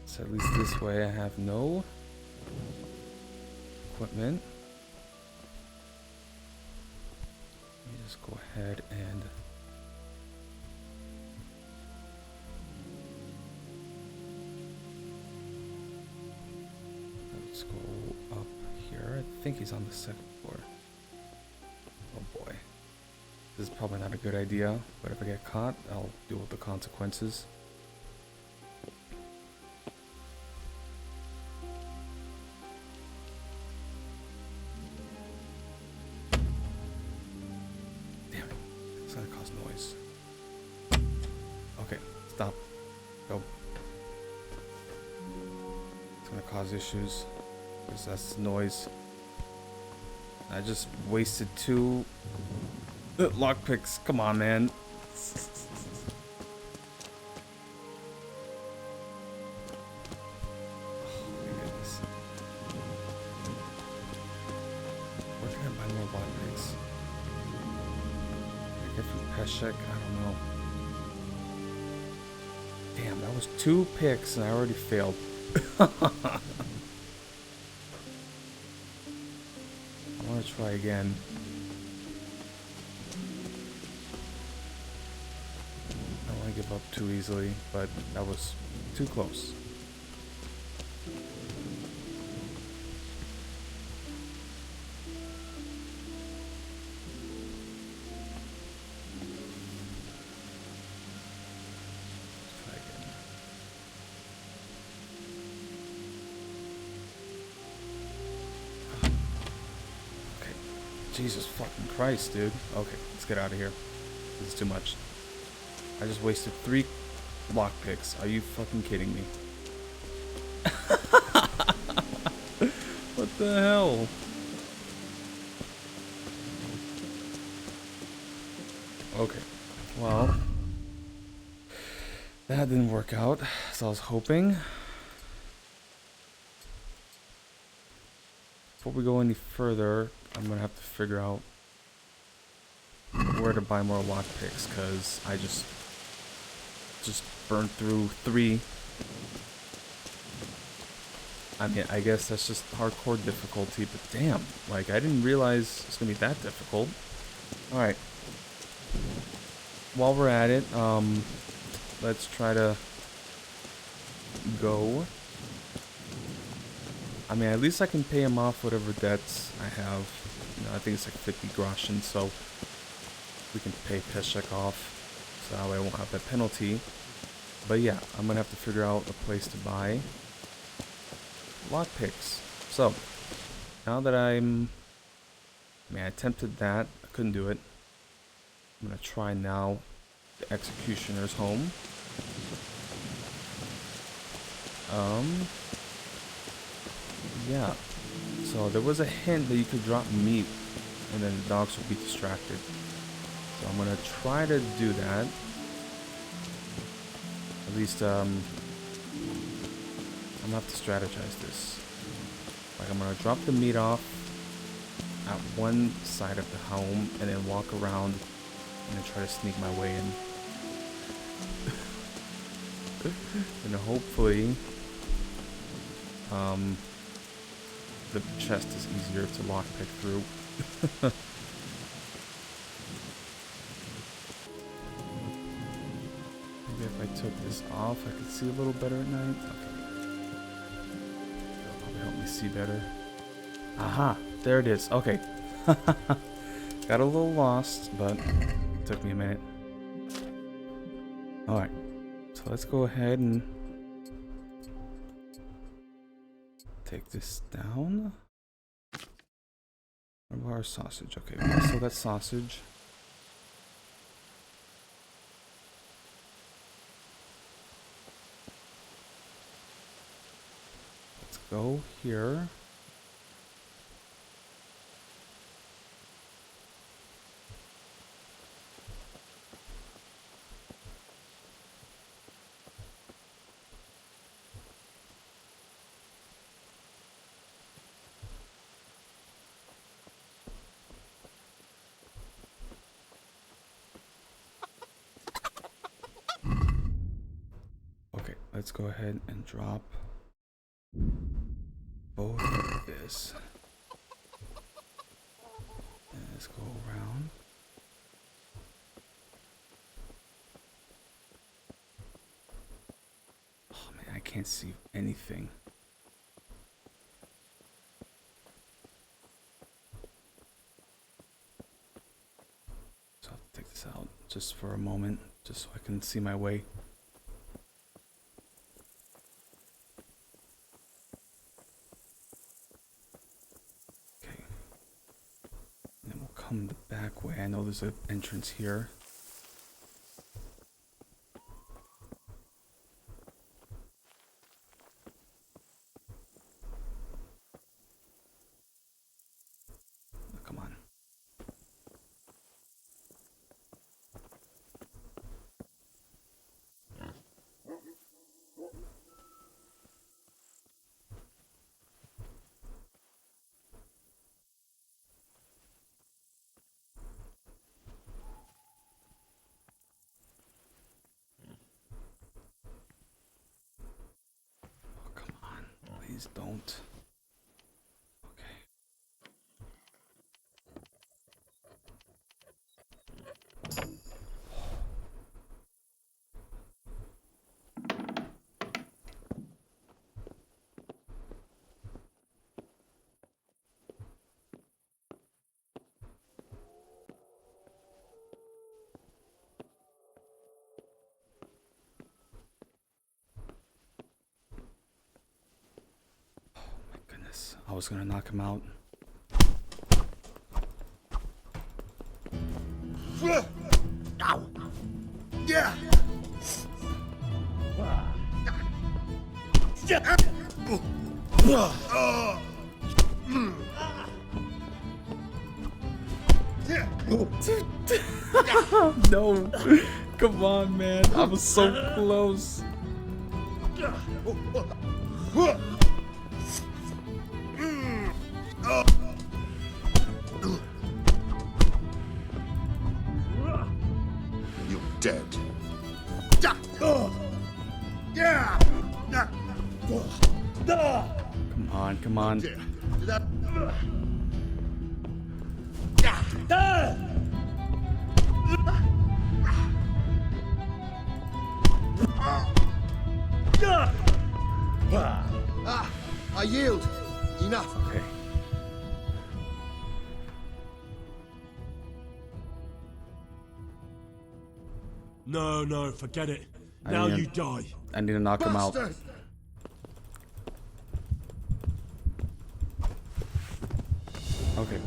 So at least this way I have no equipment. Let me just go ahead and let's go up here. I think he's on the second floor. Oh boy. This is probably not a good idea, but if I get caught, I'll deal with the consequences. Damn it. It's gonna cause noise. Okay, stop. Go. It's gonna cause issues. Because that's noise. I just wasted 2 lockpicks. Come on, man. Oh my goodness. Where can I buy more lockpicks? Can I get from Peshek? I don't know. Damn, that was 2 picks and I already failed. I want to try again. I don't want to give up too easily, but that was too close. Let's try again. Okay. Jesus fucking Christ, dude. Okay, let's get out of here. This is too much. I just wasted 3 lockpicks. Are you fucking kidding me? What the hell? Okay. Well, that didn't work out as I was hoping. Before we go any further, I'm gonna have to figure out where to buy more lockpicks, because I just burned through 3. I mean, I guess that's just hardcore difficulty, but damn, like, I didn't realize it's gonna be that difficult. Alright. While we're at it, let's try to go. I mean, at least I can pay him off whatever debts I have. You know, I think it's like 50 groschen, so we can pay Peshek off. So that way I won't have that penalty. But yeah, I'm gonna have to figure out a place to buy lockpicks. So, now that I attempted that, I couldn't do it. I'm gonna try now the executioner's home. Yeah. So there was a hint that you could drop meat and then the dogs would be distracted. So I'm gonna try to do that. At least I'm gonna have to strategize this. Like, I'm gonna drop the meat off at one side of the home and then walk around and then try to sneak my way in. And hopefully, the chest is easier to lockpick through. Maybe if I took this off, I could see a little better at night. Okay. That'll probably help me see better. Aha! There it is. Okay. Got a little lost, but it took me a minute. Alright. So let's go ahead and take this down. What about our sausage? Okay, so that's sausage. Let's go here. Okay, let's go ahead and drop both of this. And let's go around. Oh man, I can't see anything. So I'll take this out just for a moment, just so I can see my way. The back way. I know there's an entrance here. Oh, come on. Please don't. Okay. I was gonna knock him out. Ow! Yeah! No! Come on, man. I was so close. You're dead. Come on, come on. I yield. Enough. Okay. No, forget it. Now you die. I need to knock him out. Okay.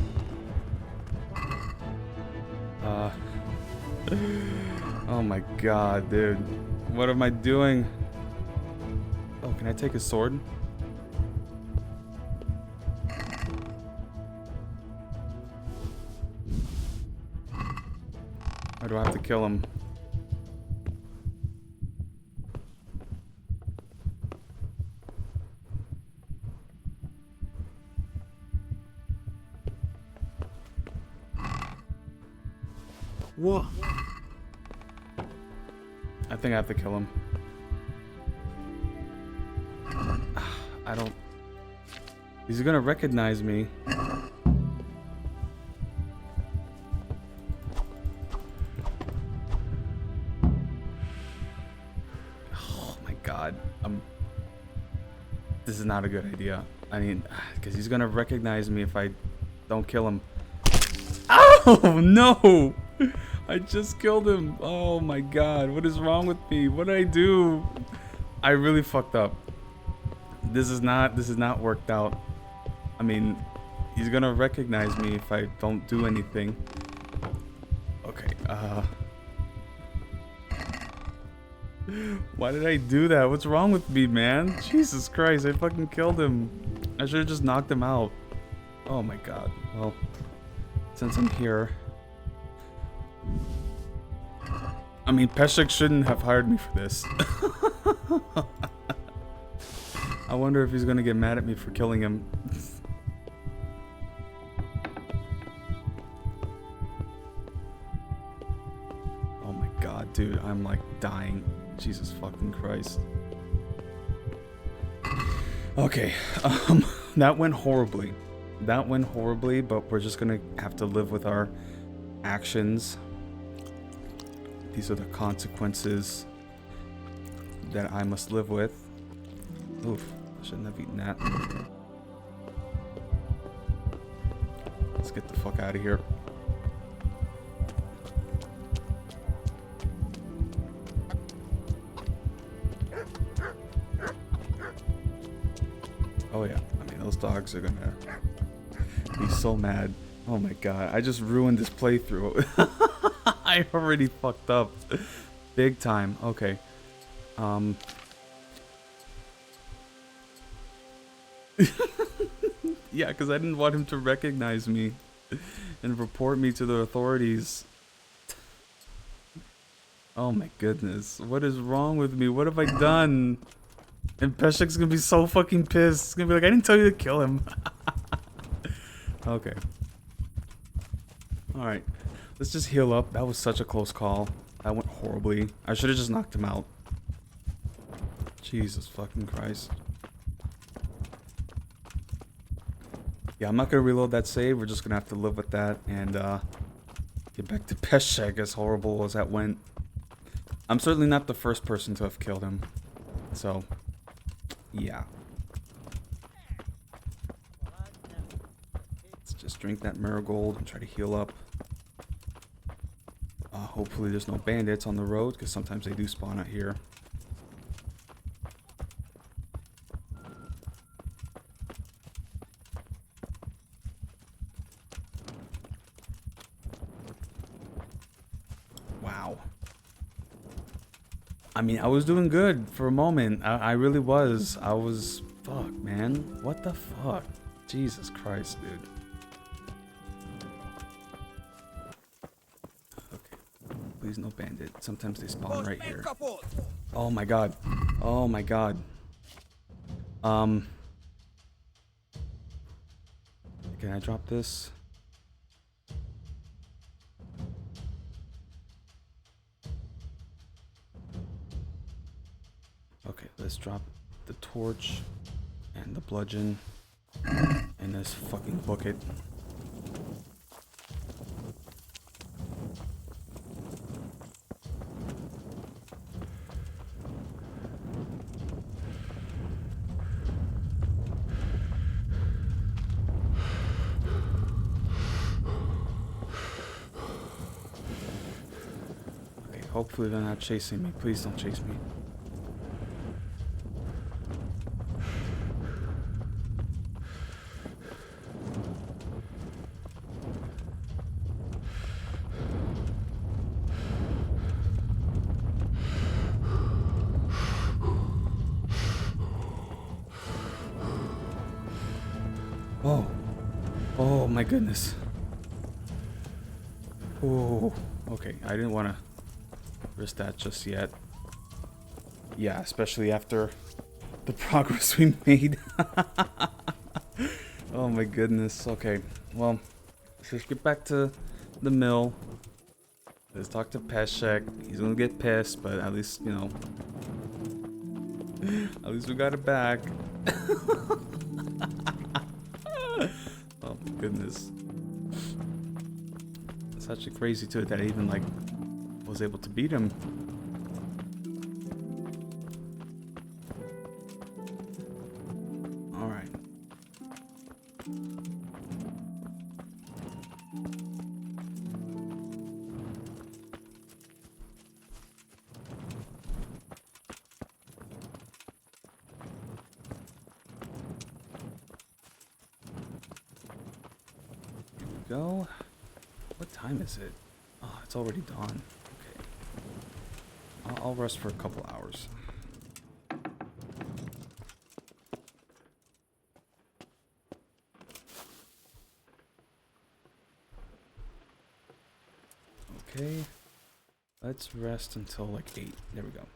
Oh my god, dude. What am I doing? Oh, can I take his sword? Or do I have to kill him? What? I think I have to kill him. I don't... He's gonna recognize me. Oh my god. This is not a good idea. I mean, because he's gonna recognize me if I don't kill him. Oh no! I just killed him. Oh my god, what is wrong with me? What did I do? I really fucked up. This is not worked out. I mean, he's gonna recognize me if I don't do anything. Okay, why did I do that? What's wrong with me, man? Jesus Christ, I fucking killed him. I should have just knocked him out. Oh my god. Well, since I'm here... I mean, Peshek shouldn't have hired me for this. I wonder if he's gonna get mad at me for killing him. Oh my god, dude, I'm like dying. Jesus fucking Christ. Okay, that went horribly. That went horribly, but we're just gonna have to live with our actions. These are the consequences that I must live with. Oof, I shouldn't have eaten that. Let's get the fuck out of here. Oh yeah, I mean, those dogs are gonna be so mad. Oh my god, I just ruined this playthrough. I already fucked up. Big time. Okay. Yeah, because I didn't want him to recognize me and report me to the authorities. Oh my goodness. What is wrong with me? What have I done? And Peshek's gonna be so fucking pissed. He's gonna be like, I didn't tell you to kill him. Okay. Alright. Let's just heal up. That was such a close call. That went horribly. I should have just knocked him out. Jesus fucking Christ. Yeah, I'm not gonna reload that save. We're just gonna have to live with that and get back to Peshek, as horrible as that went. I'm certainly not the first person to have killed him. So, yeah. Let's just drink that marigold and try to heal up. Hopefully there's no bandits on the road, because sometimes they do spawn out here. Wow. I mean, I was doing good for a moment. I really was. I was... Fuck, man. What the fuck? Jesus Christ, dude. Please, no bandit. Sometimes they spawn right here. Oh my god. Oh my god. Can I drop this? Okay, let's drop the torch and the bludgeon and this fucking bucket. Hopefully they're not chasing me. Please don't chase me. Oh. Oh my goodness. Oh. Okay, I didn't want to risk that just yet. Yeah, especially after the progress we made. Oh my goodness. Okay, well, let's just get back to the mill. Let's talk to Peshek. He's gonna get pissed, but at least, you know, at least we got it back. Oh my goodness. It's actually crazy too that I even like was able to beat him. All right. Go. What time is it? Oh, it's already dawn. Okay. I'll rest for a couple hours. Okay. Let's rest until like 8. There we go.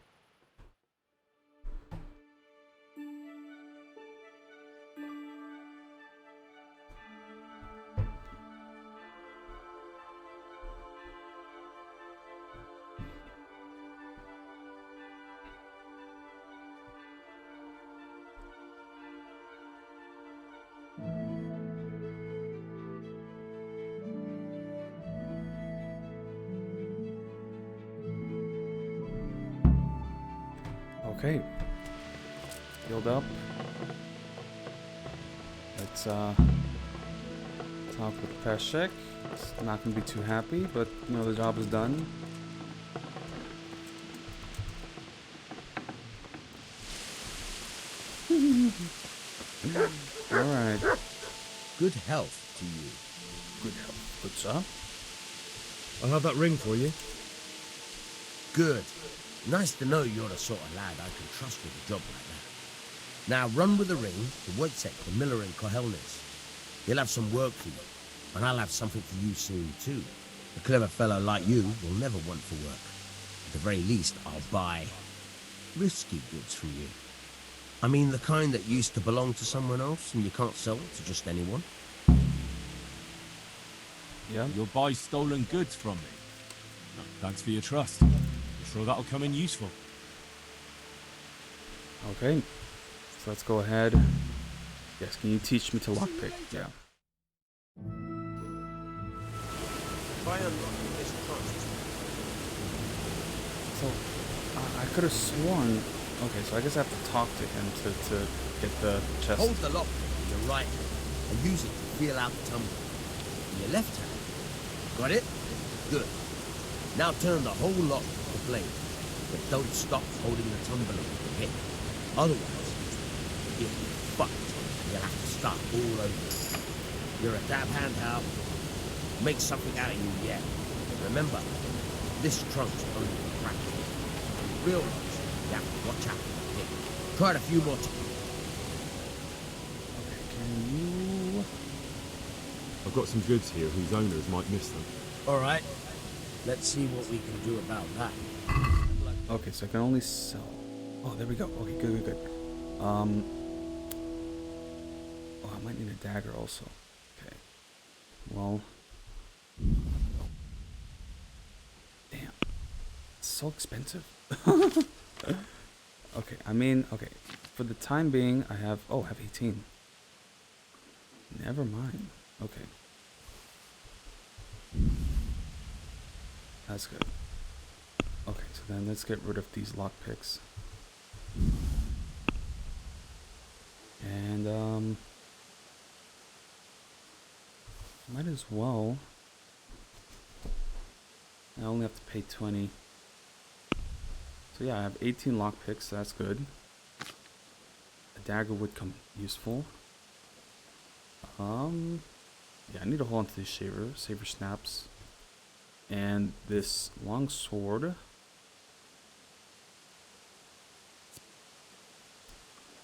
Okay, healed up. Let's talk with Peshek. It's not gonna be too happy, but you know the job is done. All right. Good health to you. Good health, good sir. I'll have that ring for you. Good. Nice to know you're the sort of lad I can trust with a job like that. Now run with the ring to Wojtek, the miller in Kohelnis. He'll have some work for you, and I'll have something for you soon too. A clever fellow like you will never want for work. At the very least, I'll buy risky goods from you. I mean the kind that used to belong to someone else and you can't sell to just anyone. Yeah. You'll buy stolen goods from me. Thanks for your trust. I'm sure that'll come in useful. Okay. So let's go ahead. Yes, can you teach me to lockpick? Yeah. So, I could have sworn... Okay, so I guess I have to talk to him to get the chest. Hold the lock in your right hand and use it to feel out the tumbler. In your left hand. Got it? Good. Now turn the whole lock to the blade, but don't stop holding the tumbler with the pin. Otherwise, you'll be fucked. You'll have to start all over. You're a dab hand, Hal. Make something out of you yet. Remember, this trunk's only for practice. Real ones, you have to watch out for the pin. Try it a few more times. Okay, can you... I've got some goods here whose owners might miss them. All right. Let's see what we can do about that. Okay, so I can only sell... Oh, there we go. Okay, good. Oh, I might need a dagger also. Okay. Well... Damn. It's so expensive. Okay, I mean, okay. For the time being, I have... Oh, I have 18. Never mind. Okay. That's good. Okay, so then let's get rid of these lockpicks. And, might as well. I only have to pay 20. So yeah, I have 18 lockpicks, so that's good. A dagger would come useful. Yeah, I need to hold on to this saber snaps. And this long sword.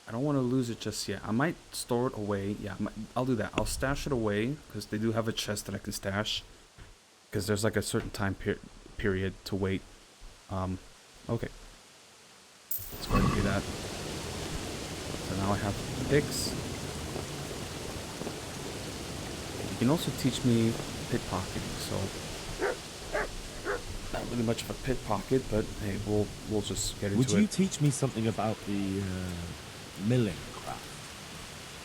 I don't want to lose it just yet. I might store it away. Yeah, I'll do that. I'll stash it away because they do have a chest that I can stash. Because there's like a certain time period to wait. Okay. Let's go ahead and do that. So now I have picks. You can also teach me pickpocketing, so not really much of a pickpocket, but hey, we'll just get into it. Would you teach me something about the milling craft?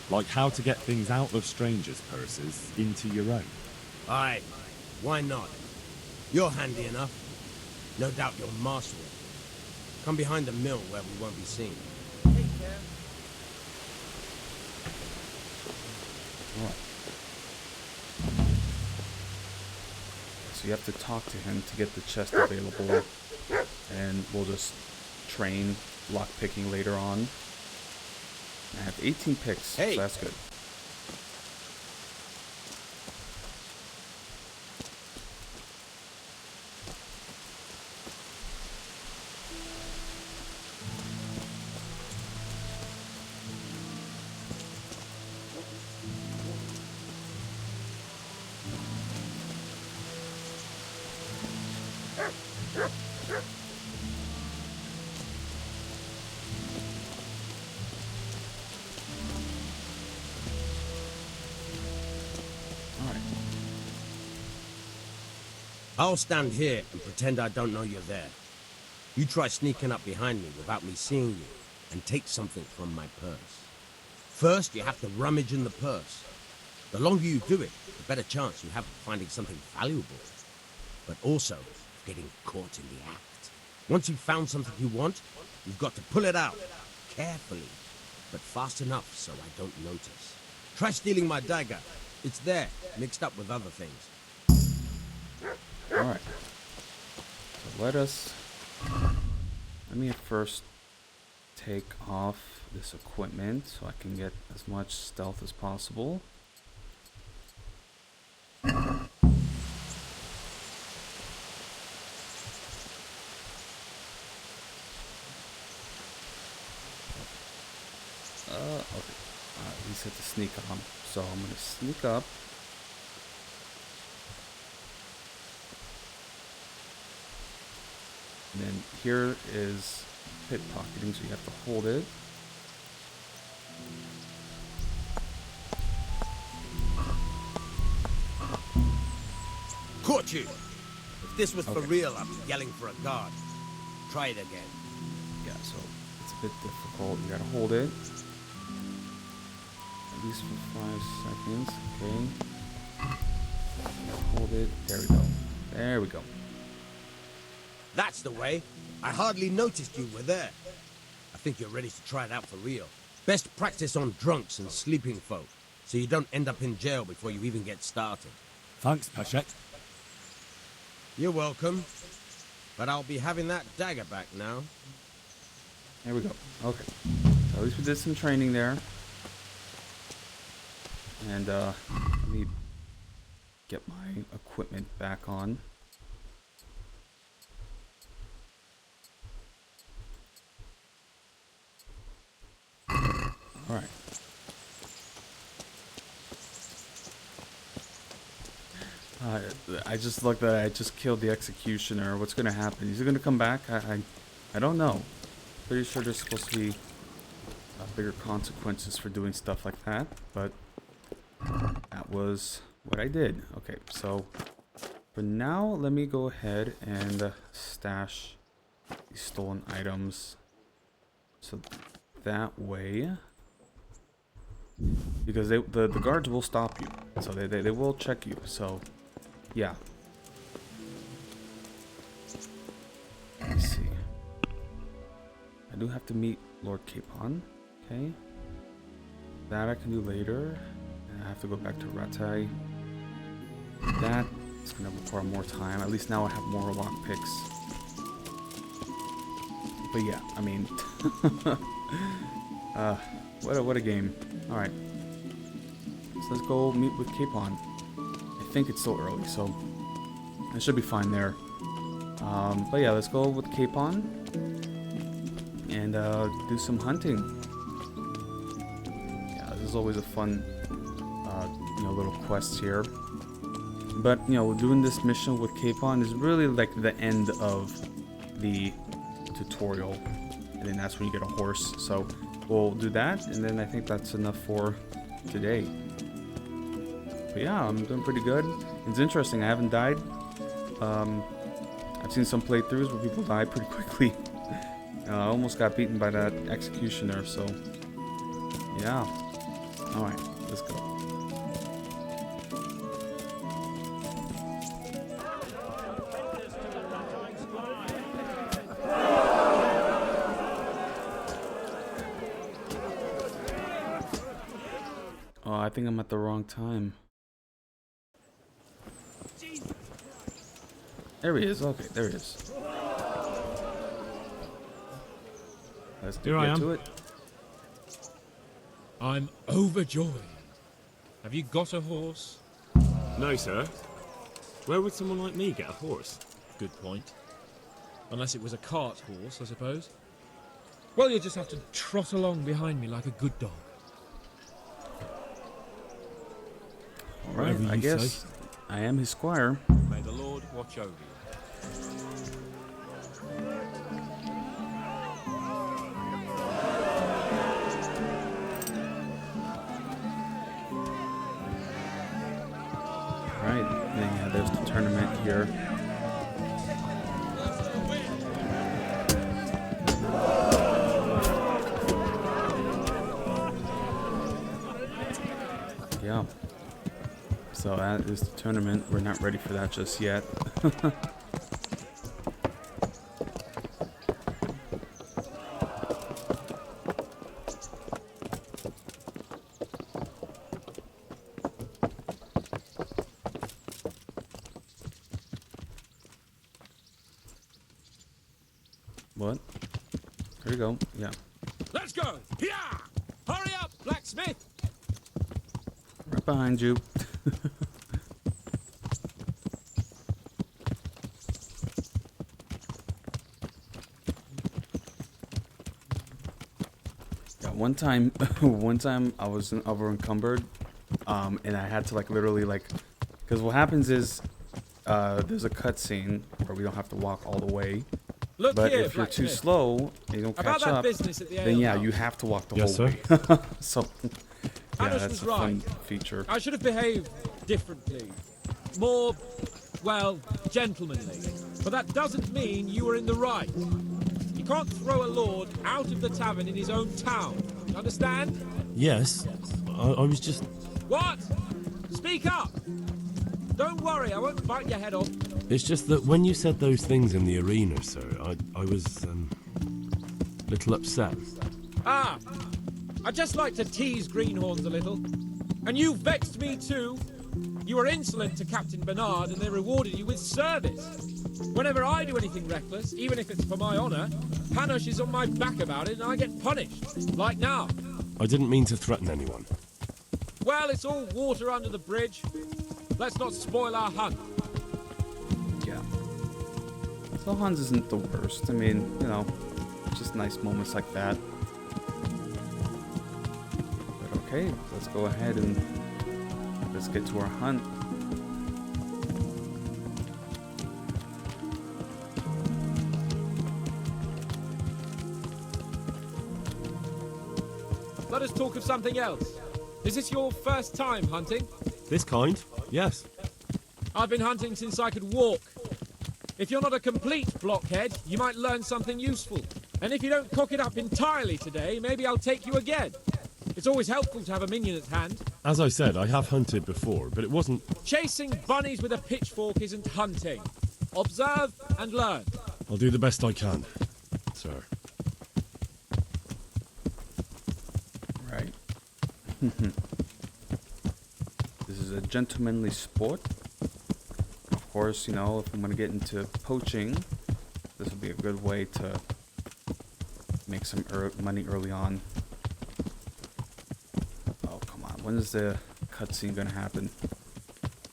Like how to get things out of strangers' purses into your own. Aye, why not? You're handy enough. No doubt you'll master it. Come behind the mill where we won't be seen. Take care. Alright. So you have to talk to him to get the chest available. And we'll just train lockpicking later on. I have 18 picks, so that's good. I'll stand here and pretend I don't know you're there. You try sneaking up behind me without me seeing you, and take something from my purse. First, you have to rummage in the purse. The longer you do it, the better chance you have of finding something valuable. But also, getting caught in the act. Once you've found something you want, you've got to pull it out, carefully, but fast enough so I don't notice. Try stealing my dagger. It's there, mixed up with other things. Alright. So let me first take off this equipment so I can get as much stealth as possible. Okay. At least have to sneak up. So I'm gonna sneak up. And then here is pickpocketing, so you have to hold it. Caught you! If this was for real, I'd be yelling for a guard. Try it again. Yeah, so it's a bit difficult. You gotta hold it. At least for 5 seconds, okay. Hold it. There we go. There we go. That's the way. I hardly noticed you were there. I think you're ready to try it out for real. Best practice on drunks and sleeping folk, so you don't end up in jail before you even get started. Thanks, Peshek. You're welcome. But I'll be having that dagger back now. There we go. Okay. So at least we did some training there. And let me get my equipment back on. Alright. I just looked at it. I just killed the executioner. What's going to happen? Is he going to come back? I don't know. Pretty sure there's supposed to be bigger consequences for doing stuff like that. But that was what I did. Okay, so for now, let me go ahead and stash these stolen items. So that way... Because the guards will stop you, so they will check you. So, yeah. Let me see. I do have to meet Lord Capon. Okay. That I can do later. And I have to go back to Rattay. That is gonna require more time. At least now I have more lockpicks. But yeah, I mean, what a game. All right. So let's go meet with Capon. I think it's still early, so I should be fine there. But yeah, let's go with Capon and do some hunting. Yeah, this is always a fun, little quest here. But doing this mission with Capon is really like the end of the tutorial, and then that's when you get a horse. So we'll do that, and then I think that's enough for today. But yeah, I'm doing pretty good. It's interesting, I haven't died. I've seen some playthroughs where people die pretty quickly. I almost got beaten by that executioner, so yeah. Alright, let's go. Oh, I think I'm at the wrong time. There he is. Okay, there he is. Let's Here I get am. to it. I'm overjoyed. Have you got a horse? No, sir. Where would someone like me get a horse? Good point. Unless it was a cart horse, I suppose. Well, you just have to trot along behind me like a good dog. Alright, Whatever I you guess say. I am his squire. May the Lord watch over you. Right, and yeah, there's the tournament here. Yeah. So that is the tournament. We're not ready for that just yet. What? There you go. Yeah. Let's go! Yeah! Hurry up, blacksmith! Right behind you. Yeah, one time I was over encumbered, and I had to like literally like, because what happens is, there's a cutscene where we don't have to walk all the way. Look But here, if you're too blacksmith. slow and you don't About catch that up, business at the then yeah, alehouse. you have to walk the Yes, whole sir. way. So yeah, Hannes that's was a fun right. feature. I should have behaved differently. More, well, gentlemanly. But that doesn't mean you were in the right. You can't throw a lord out of the tavern in his own town. You understand? Yes, I was just... What? Speak up! Don't worry, I won't bite your head off. It's just that when you said those things in the arena, sir, I was, little upset. Ah, I just like to tease greenhorns a little. And you vexed me too. You were insolent to Captain Bernard and they rewarded you with service. Whenever I do anything reckless, even if it's for my honor, Panos is on my back about it and I get punished. Like now. I didn't mean to threaten anyone. Well, it's all water under the bridge. Let's not spoil our hunt. Yeah. So Hans isn't the worst. I mean, you know, just nice moments like that. But okay, let's go ahead and let's get to our hunt. Let us talk of something else. Is this your first time hunting? This kind? Yes. I've been hunting since I could walk. If you're not a complete blockhead, you might learn something useful. And if you don't cock it up entirely today, maybe I'll take you again. It's always helpful to have a minion at hand. As I said, I have hunted before, but it wasn't... Chasing bunnies with a pitchfork isn't hunting. Observe and learn. I'll do the best I can, sir. Right. This is a gentlemanly sport. Of course, you know, if I'm going to get into poaching, this will be a good way to make some money early on. Oh, come on. When is the cutscene going to happen?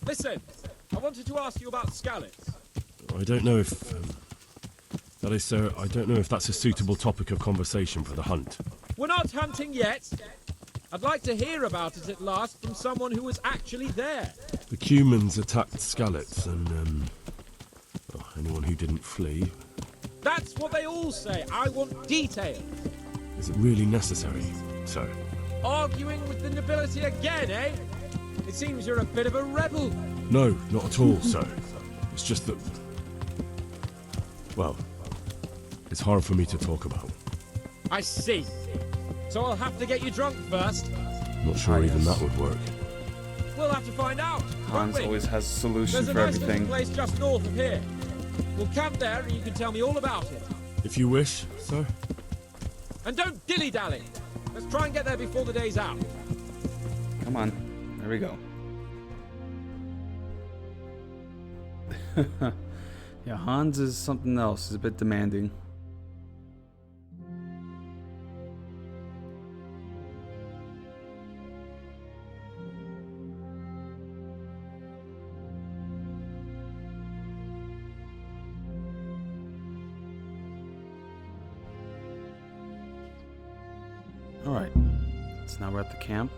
Listen, I wanted to ask you about scallops. I don't know if... that is, sir, I don't know if that's a suitable topic of conversation for the hunt. We're not hunting yet. I'd like to hear about it at last from someone who was actually there. The Cumans attacked Skallets, and, anyone who didn't flee. That's what they all say. I want details. Is it really necessary, sir? Arguing with the nobility again, eh? It seems you're a bit of a rebel. No, not at all, sir. It's just that... well, it's hard for me to talk about. I see. So I'll have to get you drunk first. Not sure even that would work. We'll have to find out. Hans won't we? always has a solution There's a for nice everything. little place just north of here. We'll camp there and you can tell me all about it. If you wish, sir. And don't dilly-dally. Let's try and get there before the day's out. Come on. There we go. Yeah, Hans is something else. He's a bit demanding. Alright, so now we're at the camp.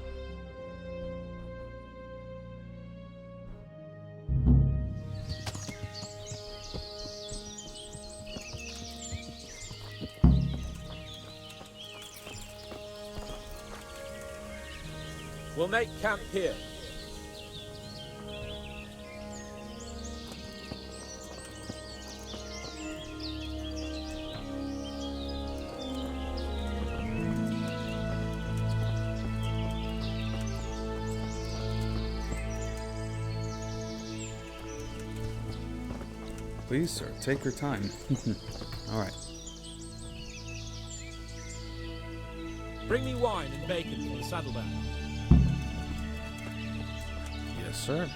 We'll make camp here. Please, sir, take your time. Alright. Bring me wine and bacon for the saddlebag. Yes, sir.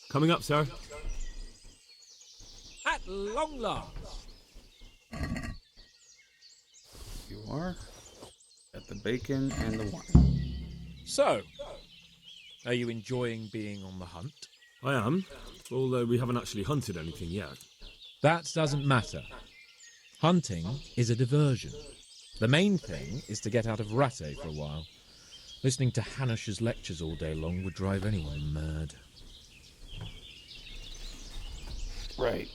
Coming up, sir. At long last. You are. Got the bacon and the wine. So, are you enjoying being on the hunt? I am, although we haven't actually hunted anything yet. That doesn't matter. Hunting is a diversion. The main thing is to get out of Rattay for a while. Listening to Hanush's lectures all day long would drive anyone mad. Right.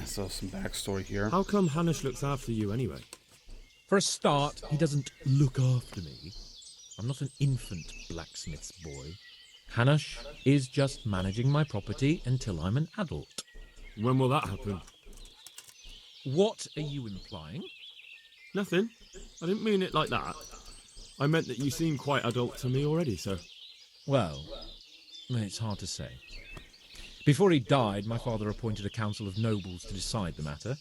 So some backstory here. How come Hanush looks after you anyway? For a start, he doesn't look after me. I'm not an infant blacksmith's boy. Hanush is just managing my property until I'm an adult. When will that happen? What are you implying? Nothing. I didn't mean it like that. I meant that you seem quite adult to me already, sir. Well, it's hard to say. Before he died, my father appointed a council of nobles to decide the matter.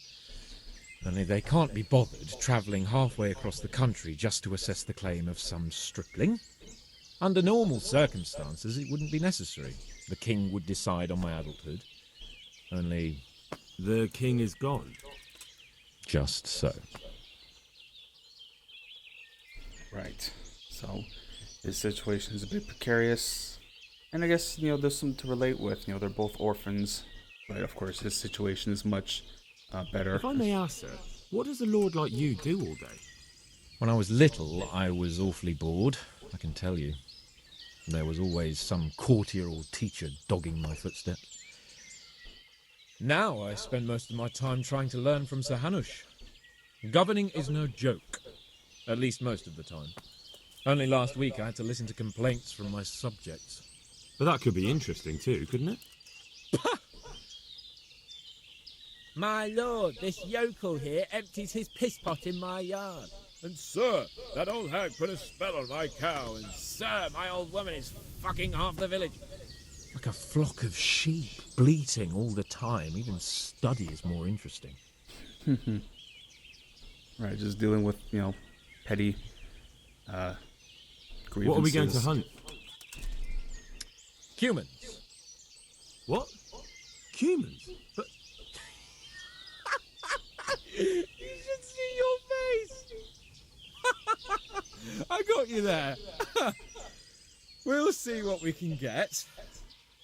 Only they can't be bothered travelling halfway across the country just to assess the claim of some stripling. Under normal circumstances, it wouldn't be necessary. The king would decide on my adulthood. Only... The king is gone. Just so. Right. So his situation is a bit precarious. And I guess, there's something to relate with. They're both orphans. But of course, his situation is much better. If I may ask, sir, what does a lord like you do all day? When I was little, I was awfully bored, I can tell you. There was always some courtier or teacher dogging my footsteps. Now I spend most of my time trying to learn from Sir Hanush. Governing is no joke. At least most of the time. Only last week I had to listen to complaints from my subjects. But that could be interesting too, couldn't it? My lord, this yokel here empties his piss pot in my yard. And sir, that old hag put a spell on my cow, and Sir, my old woman is fucking half the village. Like a flock of sheep, bleating all the time. Even study is more interesting. Right, just dealing with, petty grievances. What are we going to hunt? Humans. What? Humans? But... You should see your face. I got you there. We'll see what we can get.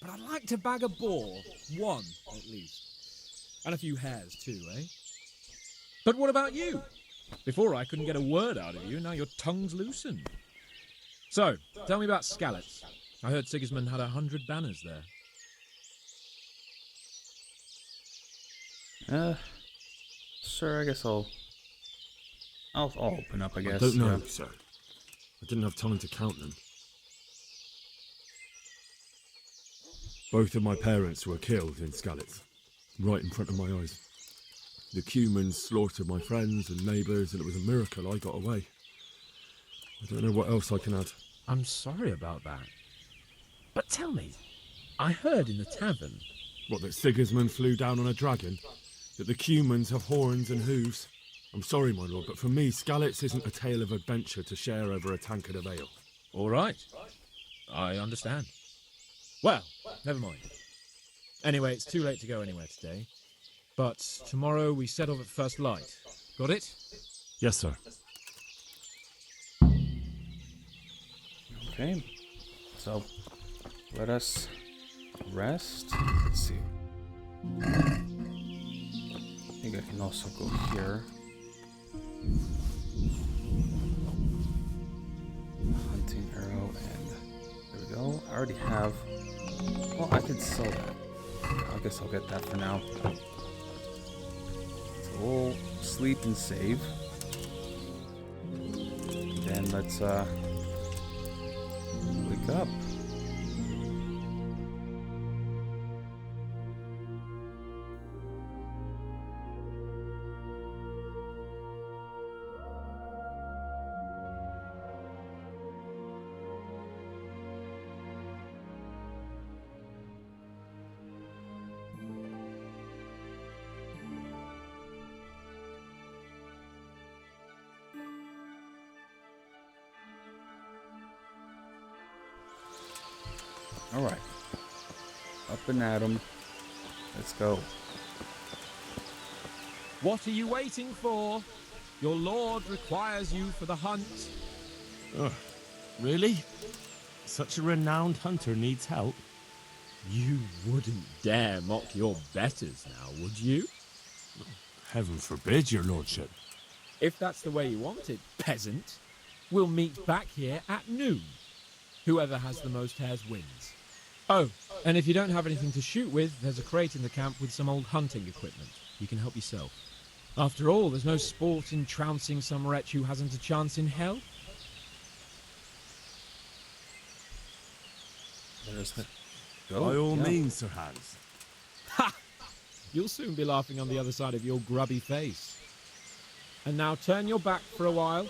But I'd like to bag a boar. One, at least. And a few hares too, eh? But what about you? Before I couldn't get a word out of you, now your tongue's loosened. So, tell me about Skalitz. I heard Sigismund had 100 banners there. Sure, I guess I'll open up, I guess. I don't know, yeah. sir. I didn't have time to count them. Both of my parents were killed in Skalitz, right in front of my eyes. The Cumans slaughtered my friends and neighbours, and it was a miracle I got away. I don't know what else I can add. I'm sorry about that. But tell me, I heard in the tavern... What, that Sigismund flew down on a dragon? That the Cumans have horns and hooves? I'm sorry, my lord, but for me, Skalitz isn't a tale of adventure to share over a tankard of ale. All right. I understand. Well, never mind. Anyway, it's too late to go anywhere today. But tomorrow we set off at first light. Got it? Yes, sir. Okay. So, let us rest. Let's see. I think I can also go here. Hunting arrow, and there we go. I already have... Well, I can sell that. I guess I'll get that for now. So we'll sleep and save. And then let's wake up. Alright. Up and at 'em. Let's go. What are you waiting for? Your lord requires you for the hunt. Ugh, really? Such a renowned hunter needs help? You wouldn't dare mock your betters now, would you? Heaven forbid, your lordship. If that's the way you want it, peasant, we'll meet back here at noon. Whoever has the most hares wins. Oh, and if you don't have anything to shoot with, there's a crate in the camp with some old hunting equipment. You can help yourself. After all, there's no sport in trouncing some wretch who hasn't a chance in hell. There's the... Go. By all Yeah. means, Sir Hans. Ha! You'll soon be laughing on the other side of your grubby face. And now turn your back for a while.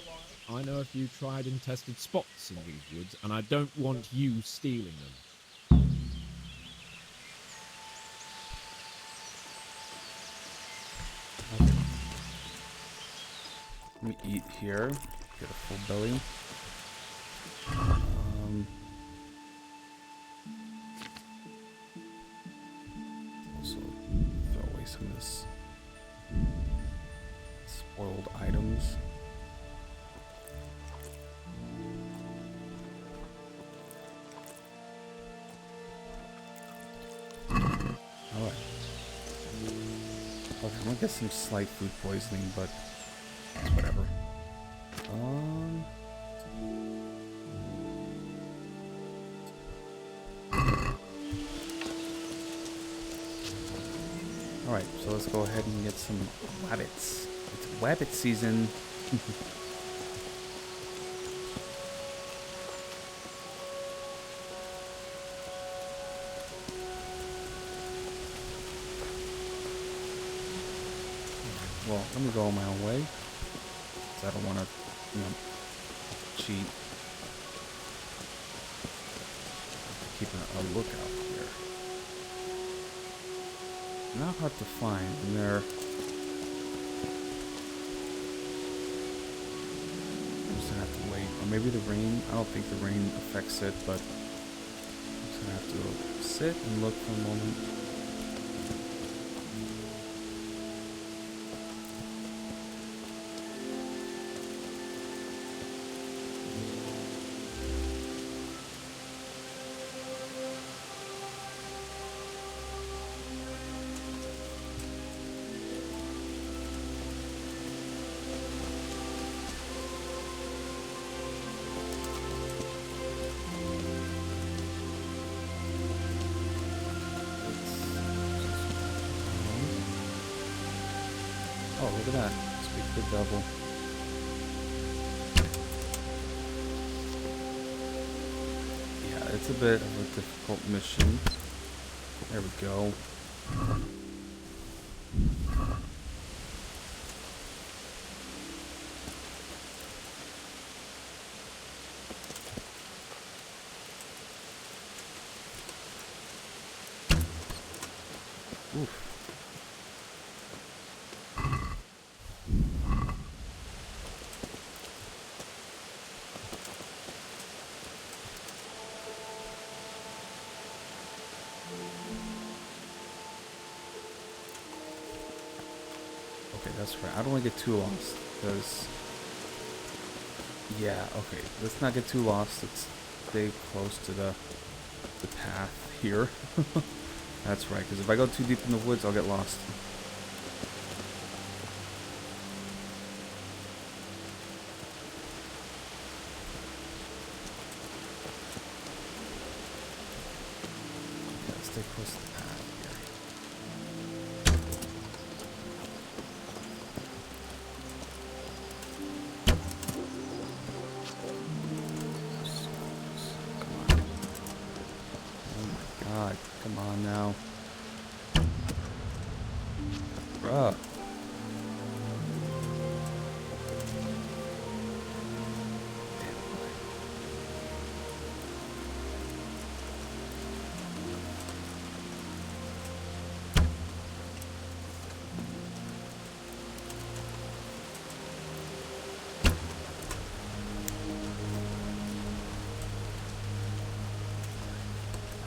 I know a few tried and tested spots in these woods, and I don't want you stealing them. Let me eat here. Get a full belly. Also throw away some of this spoiled items. Alright. Okay, I'm gonna get some slight food poisoning, but it's whatever. Alright, so let's go ahead and get some wabbits. It's wabbit season. Well, let me go my own way. 'Cause I don't want to, cheat. Keeping a lookout here. Not hard to find, and they're... I'm just gonna have to wait. Or maybe the rain. I don't think the rain affects it, but I'm just gonna have to sit and look for a moment. Oh, look at that. Speak the devil. Yeah, it's a bit of a difficult mission. There we go. Oof. Okay, that's right. I don't want to get too lost, because... Yeah, okay. Let's not get too lost. Let's stay close to the path here. That's right, because if I go too deep in the woods, I'll get lost. Yeah, stay close to the path here. God, come on now. Bruh.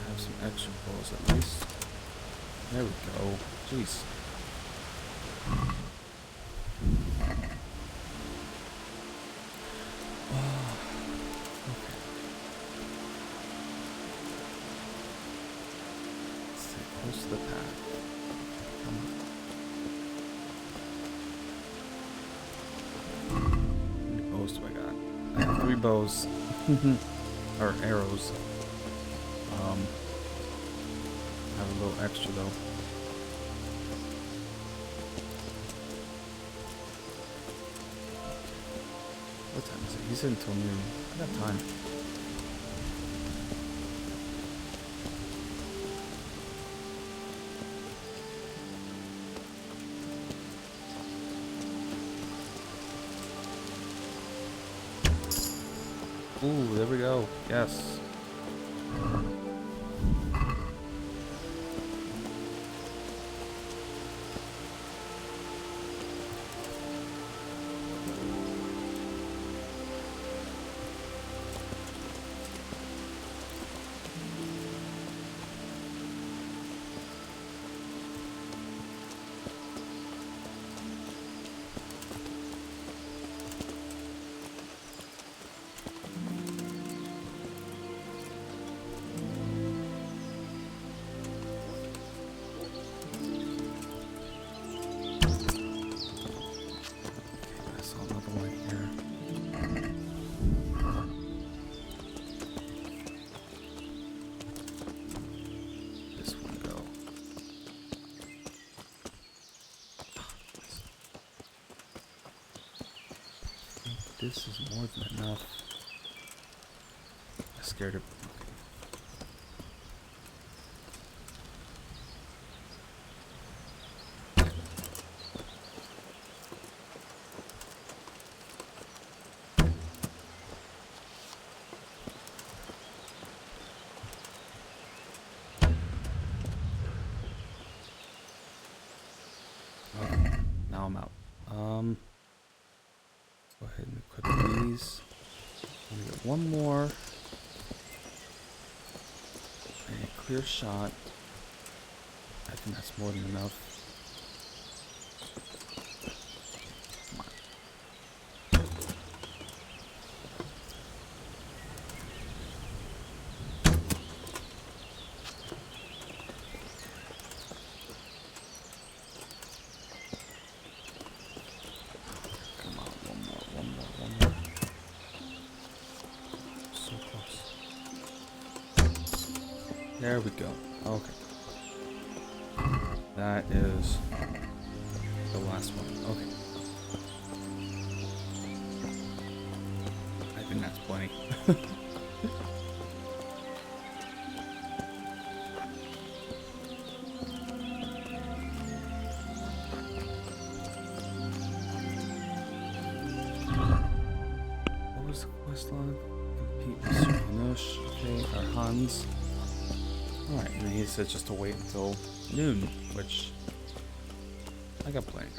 Have some extra balls at least. There we go. Jeez. Stay close to the path. Come on. How many bows do I got? I have 3 bows. Or arrows. I have a little extra though. What time is it? He said until noon. I got time. Ooh, there we go. Yes. This is more than enough. I'm scared of... Okay, now I'm out. Go ahead and equip these. I'm gonna get one more. And a clear shot. I think that's more than enough. Come on. Come on, one more. So close. There we go. Okay. That is the last one. Okay. I think that's plenty. Okay, our Hans. Alright, and he says just to wait until noon, which I got plenty.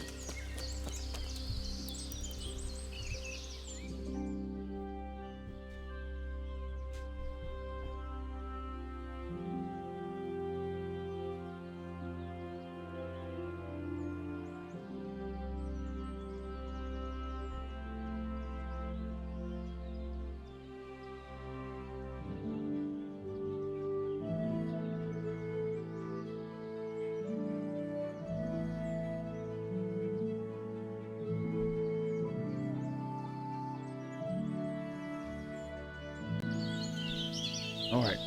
Alright.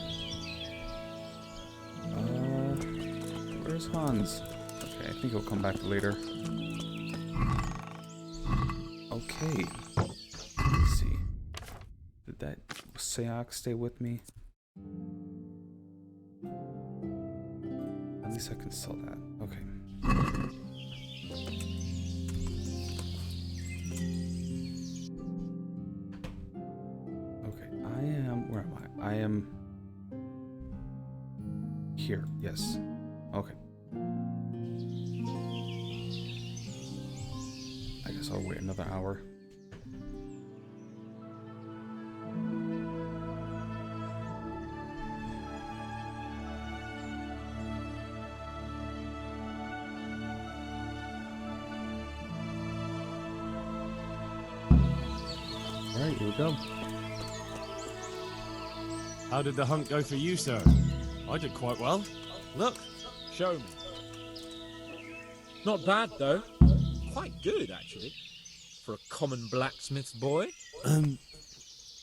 Where's Hans? Okay, I think he'll come back later. Okay. Let's see. Did that Seok stay with me? At least I can sell that. Okay. Okay, where am I? I am here, yes. Okay. I guess I'll wait another hour. Alright, here we go. How did the hunt go for you, sir? I did quite well. Look. Show me. Not bad, though. Quite good, actually. For a common blacksmith's boy.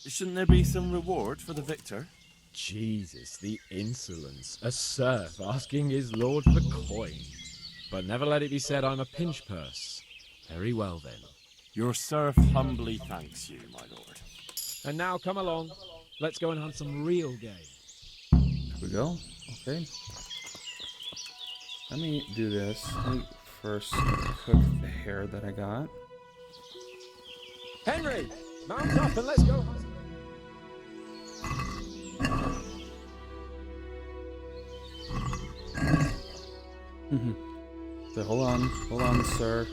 Shouldn't there be some reward for the victor? Jesus, the insolence. A serf asking his lord for coin. But never let it be said I'm a pinch purse. Very well, then. Your serf humbly thanks you, my lord. And now, come along. Let's go and hunt some real game. Here we go. Okay. Let me do this. Let me first cook the hare that I got. Henry! Mount up and let's go. So hold on, sir.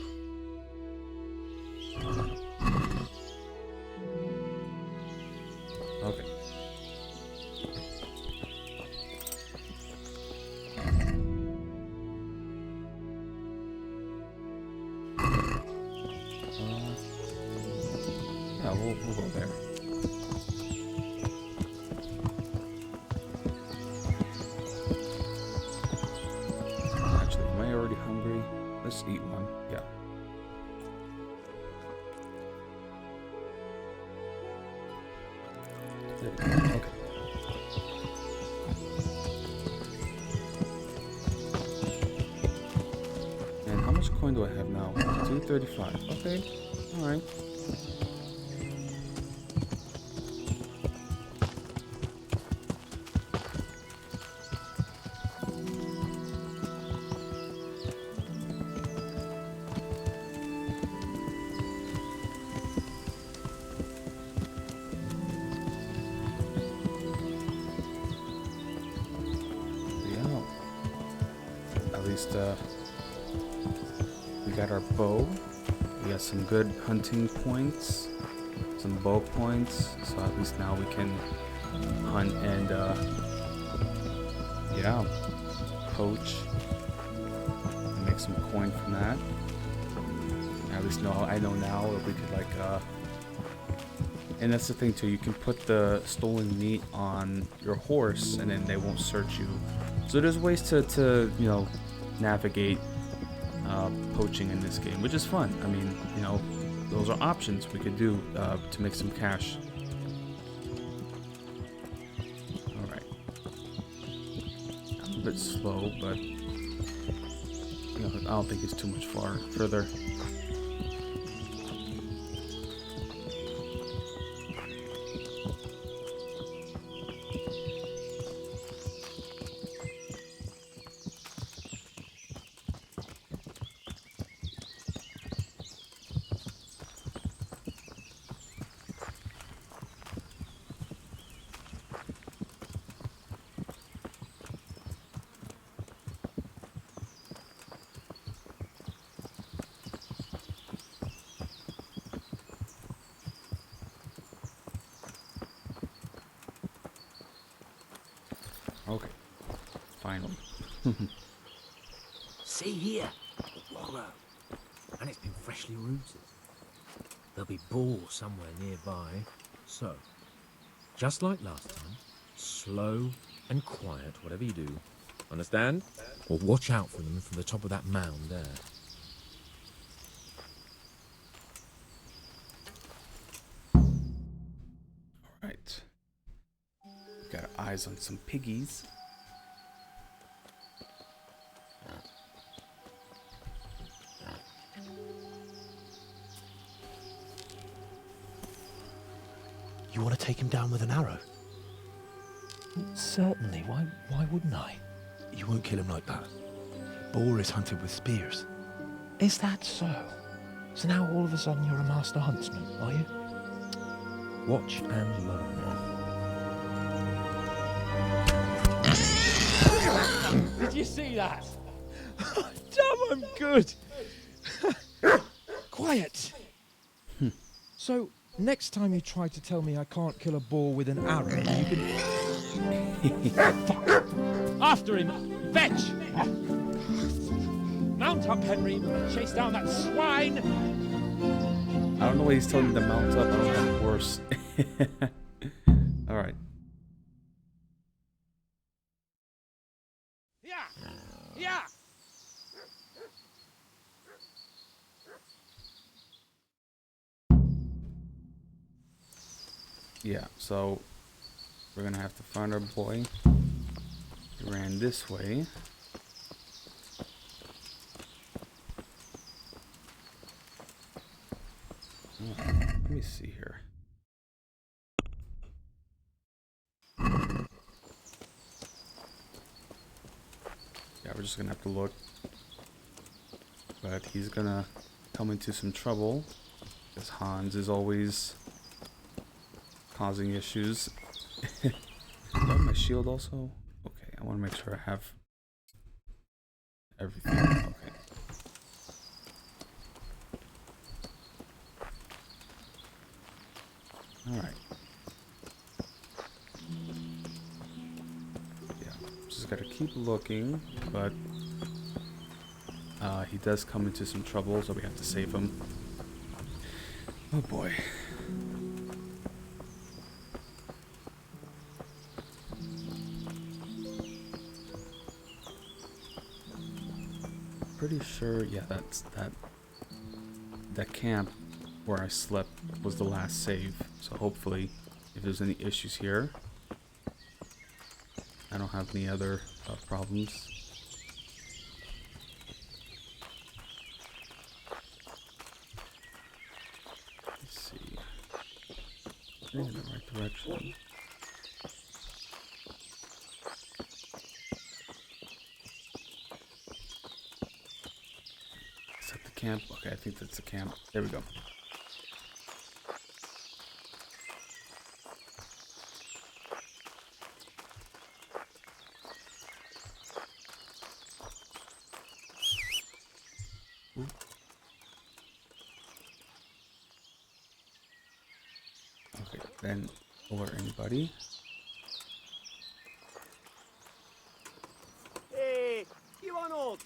Okay. Yeah, we'll go there. Actually, am I already hungry? Let's eat one. Yeah. Okay. And how much coin do I have now? 235. Okay. Alright. We got our bow. We got some good hunting points, some bow points. So at least now we can hunt and yeah, poach and make some coin from that. At least I know now that we could like and that's the thing too, you can put the stolen meat on your horse and then they won't search you. So there's ways to you know, navigate poaching in this game, which is fun. I mean, you know, those are options we could do to make some cash. Alright. I'm a bit slow, but you know, I don't think it's too much further. Okay. Finally. See here, a wallow. And it's been freshly rooted. There'll be boar somewhere nearby. So, just like last time, slow and quiet, whatever you do. Understand? Or watch out for them from the top of that mound there. Alright. Got our eyes on some piggies. You want to take him down with an arrow? Certainly, why wouldn't I? You won't kill him like that. Boar is hunted with spears. Is that so? So now all of a sudden you're a master huntsman, are you? Watch and learn. Did you see that? Damn, I'm good. Quiet. So, next time you try to tell me I can't kill a boar with an arrow, you can... Fuck. After him! Fetch! Mount up, Henry. Chase down that swine! I don't know why he's telling me to mount up. I don't have a horse. Alright. Yeah! Yeah, so we're gonna have to find our boy. He ran this way. Oh, let me see here. Yeah, we're just gonna have to look. But he's gonna come into some trouble, because Hans is always causing issues. Do I have my shield also? Okay, I want to make sure I have everything. Okay. Alright. Yeah, just gotta keep looking, but he does come into some trouble, so we have to save him. Oh boy. Pretty sure, yeah, that's that camp where I slept was the last save. So hopefully, if there's any issues here, I don't have any other problems. Let's see. I'm in the right direction. Is that the camp? Okay, I think that's the camp. There we go. Okay, then or anybody. Hey, you Arnold!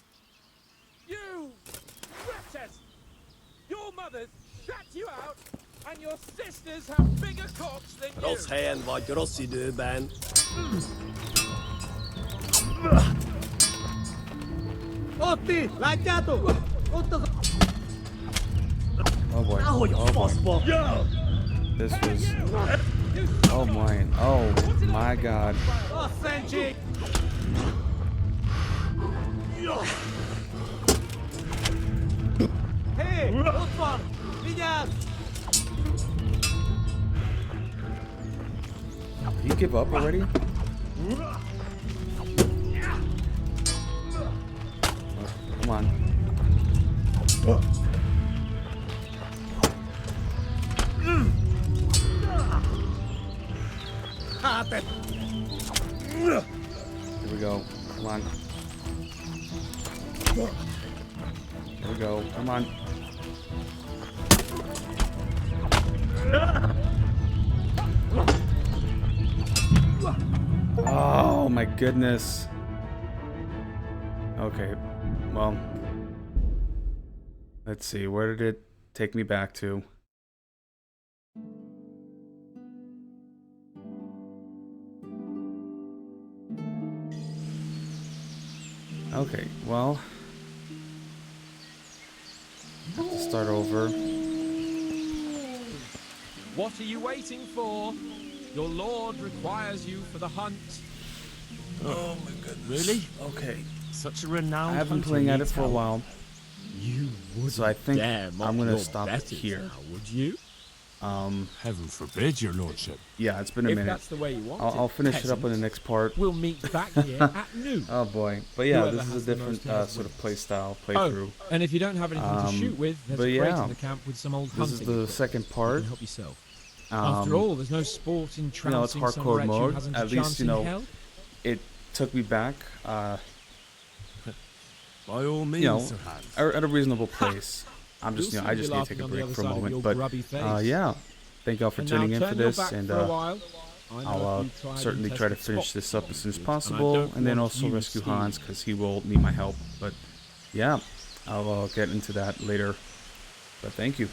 You wretches! Your mothers shut you out, and your sisters have bigger cocks than you! Rosshen var gross i dubben. Otti, lanciato! Oh boy. Oh boy. This was. Oh my. Oh my god. Hey, Otmar! Vigyázz! Did you give up already? Oh, come on. Here we go. Come on. Here we go. Come on. Oh my goodness. Okay, well, let's see, where did it take me back to? Okay, well, have to start over. What are you waiting for? Your lord requires you for the hunt. Oh my goodness. Really? Okay. Such a renowned I have been hunter playing at it needs for a help. while. You wouldn't So I think dare mock I'm gonna your stop betters here. now, would you? Heaven forbid, your lordship. Yeah, it's been a If minute. that's the way you want I'll it, finish it up in the peasant. next part. We'll meet back here at noon. Oh boy, but yeah, Whoever this is has a the different most sort of wins. playthrough. Oh, and if you don't have anything to shoot with, there's but a crate yeah, in the camp with some old this hunting is the equipment. second You part. can help yourself. After all, there's no sport in you know, it's trouncing some hardcore wretch who mode. hasn't At a least chance you in know hell. it took me back. By all means, You know, Sir Hans. at a reasonable place. I'm just, You'll I soon be just need to laughing take a on the break other for a side of moment. your But grubby face. yeah, thank y'all for And now tuning in turn for your this, back and for a while. I know I'll a few tried certainly and try to tested finish spots this up as soon as and I possible, don't and then want also you rescue stealing. Hans because he will need my help. But yeah, I'll get into that later. But thank you.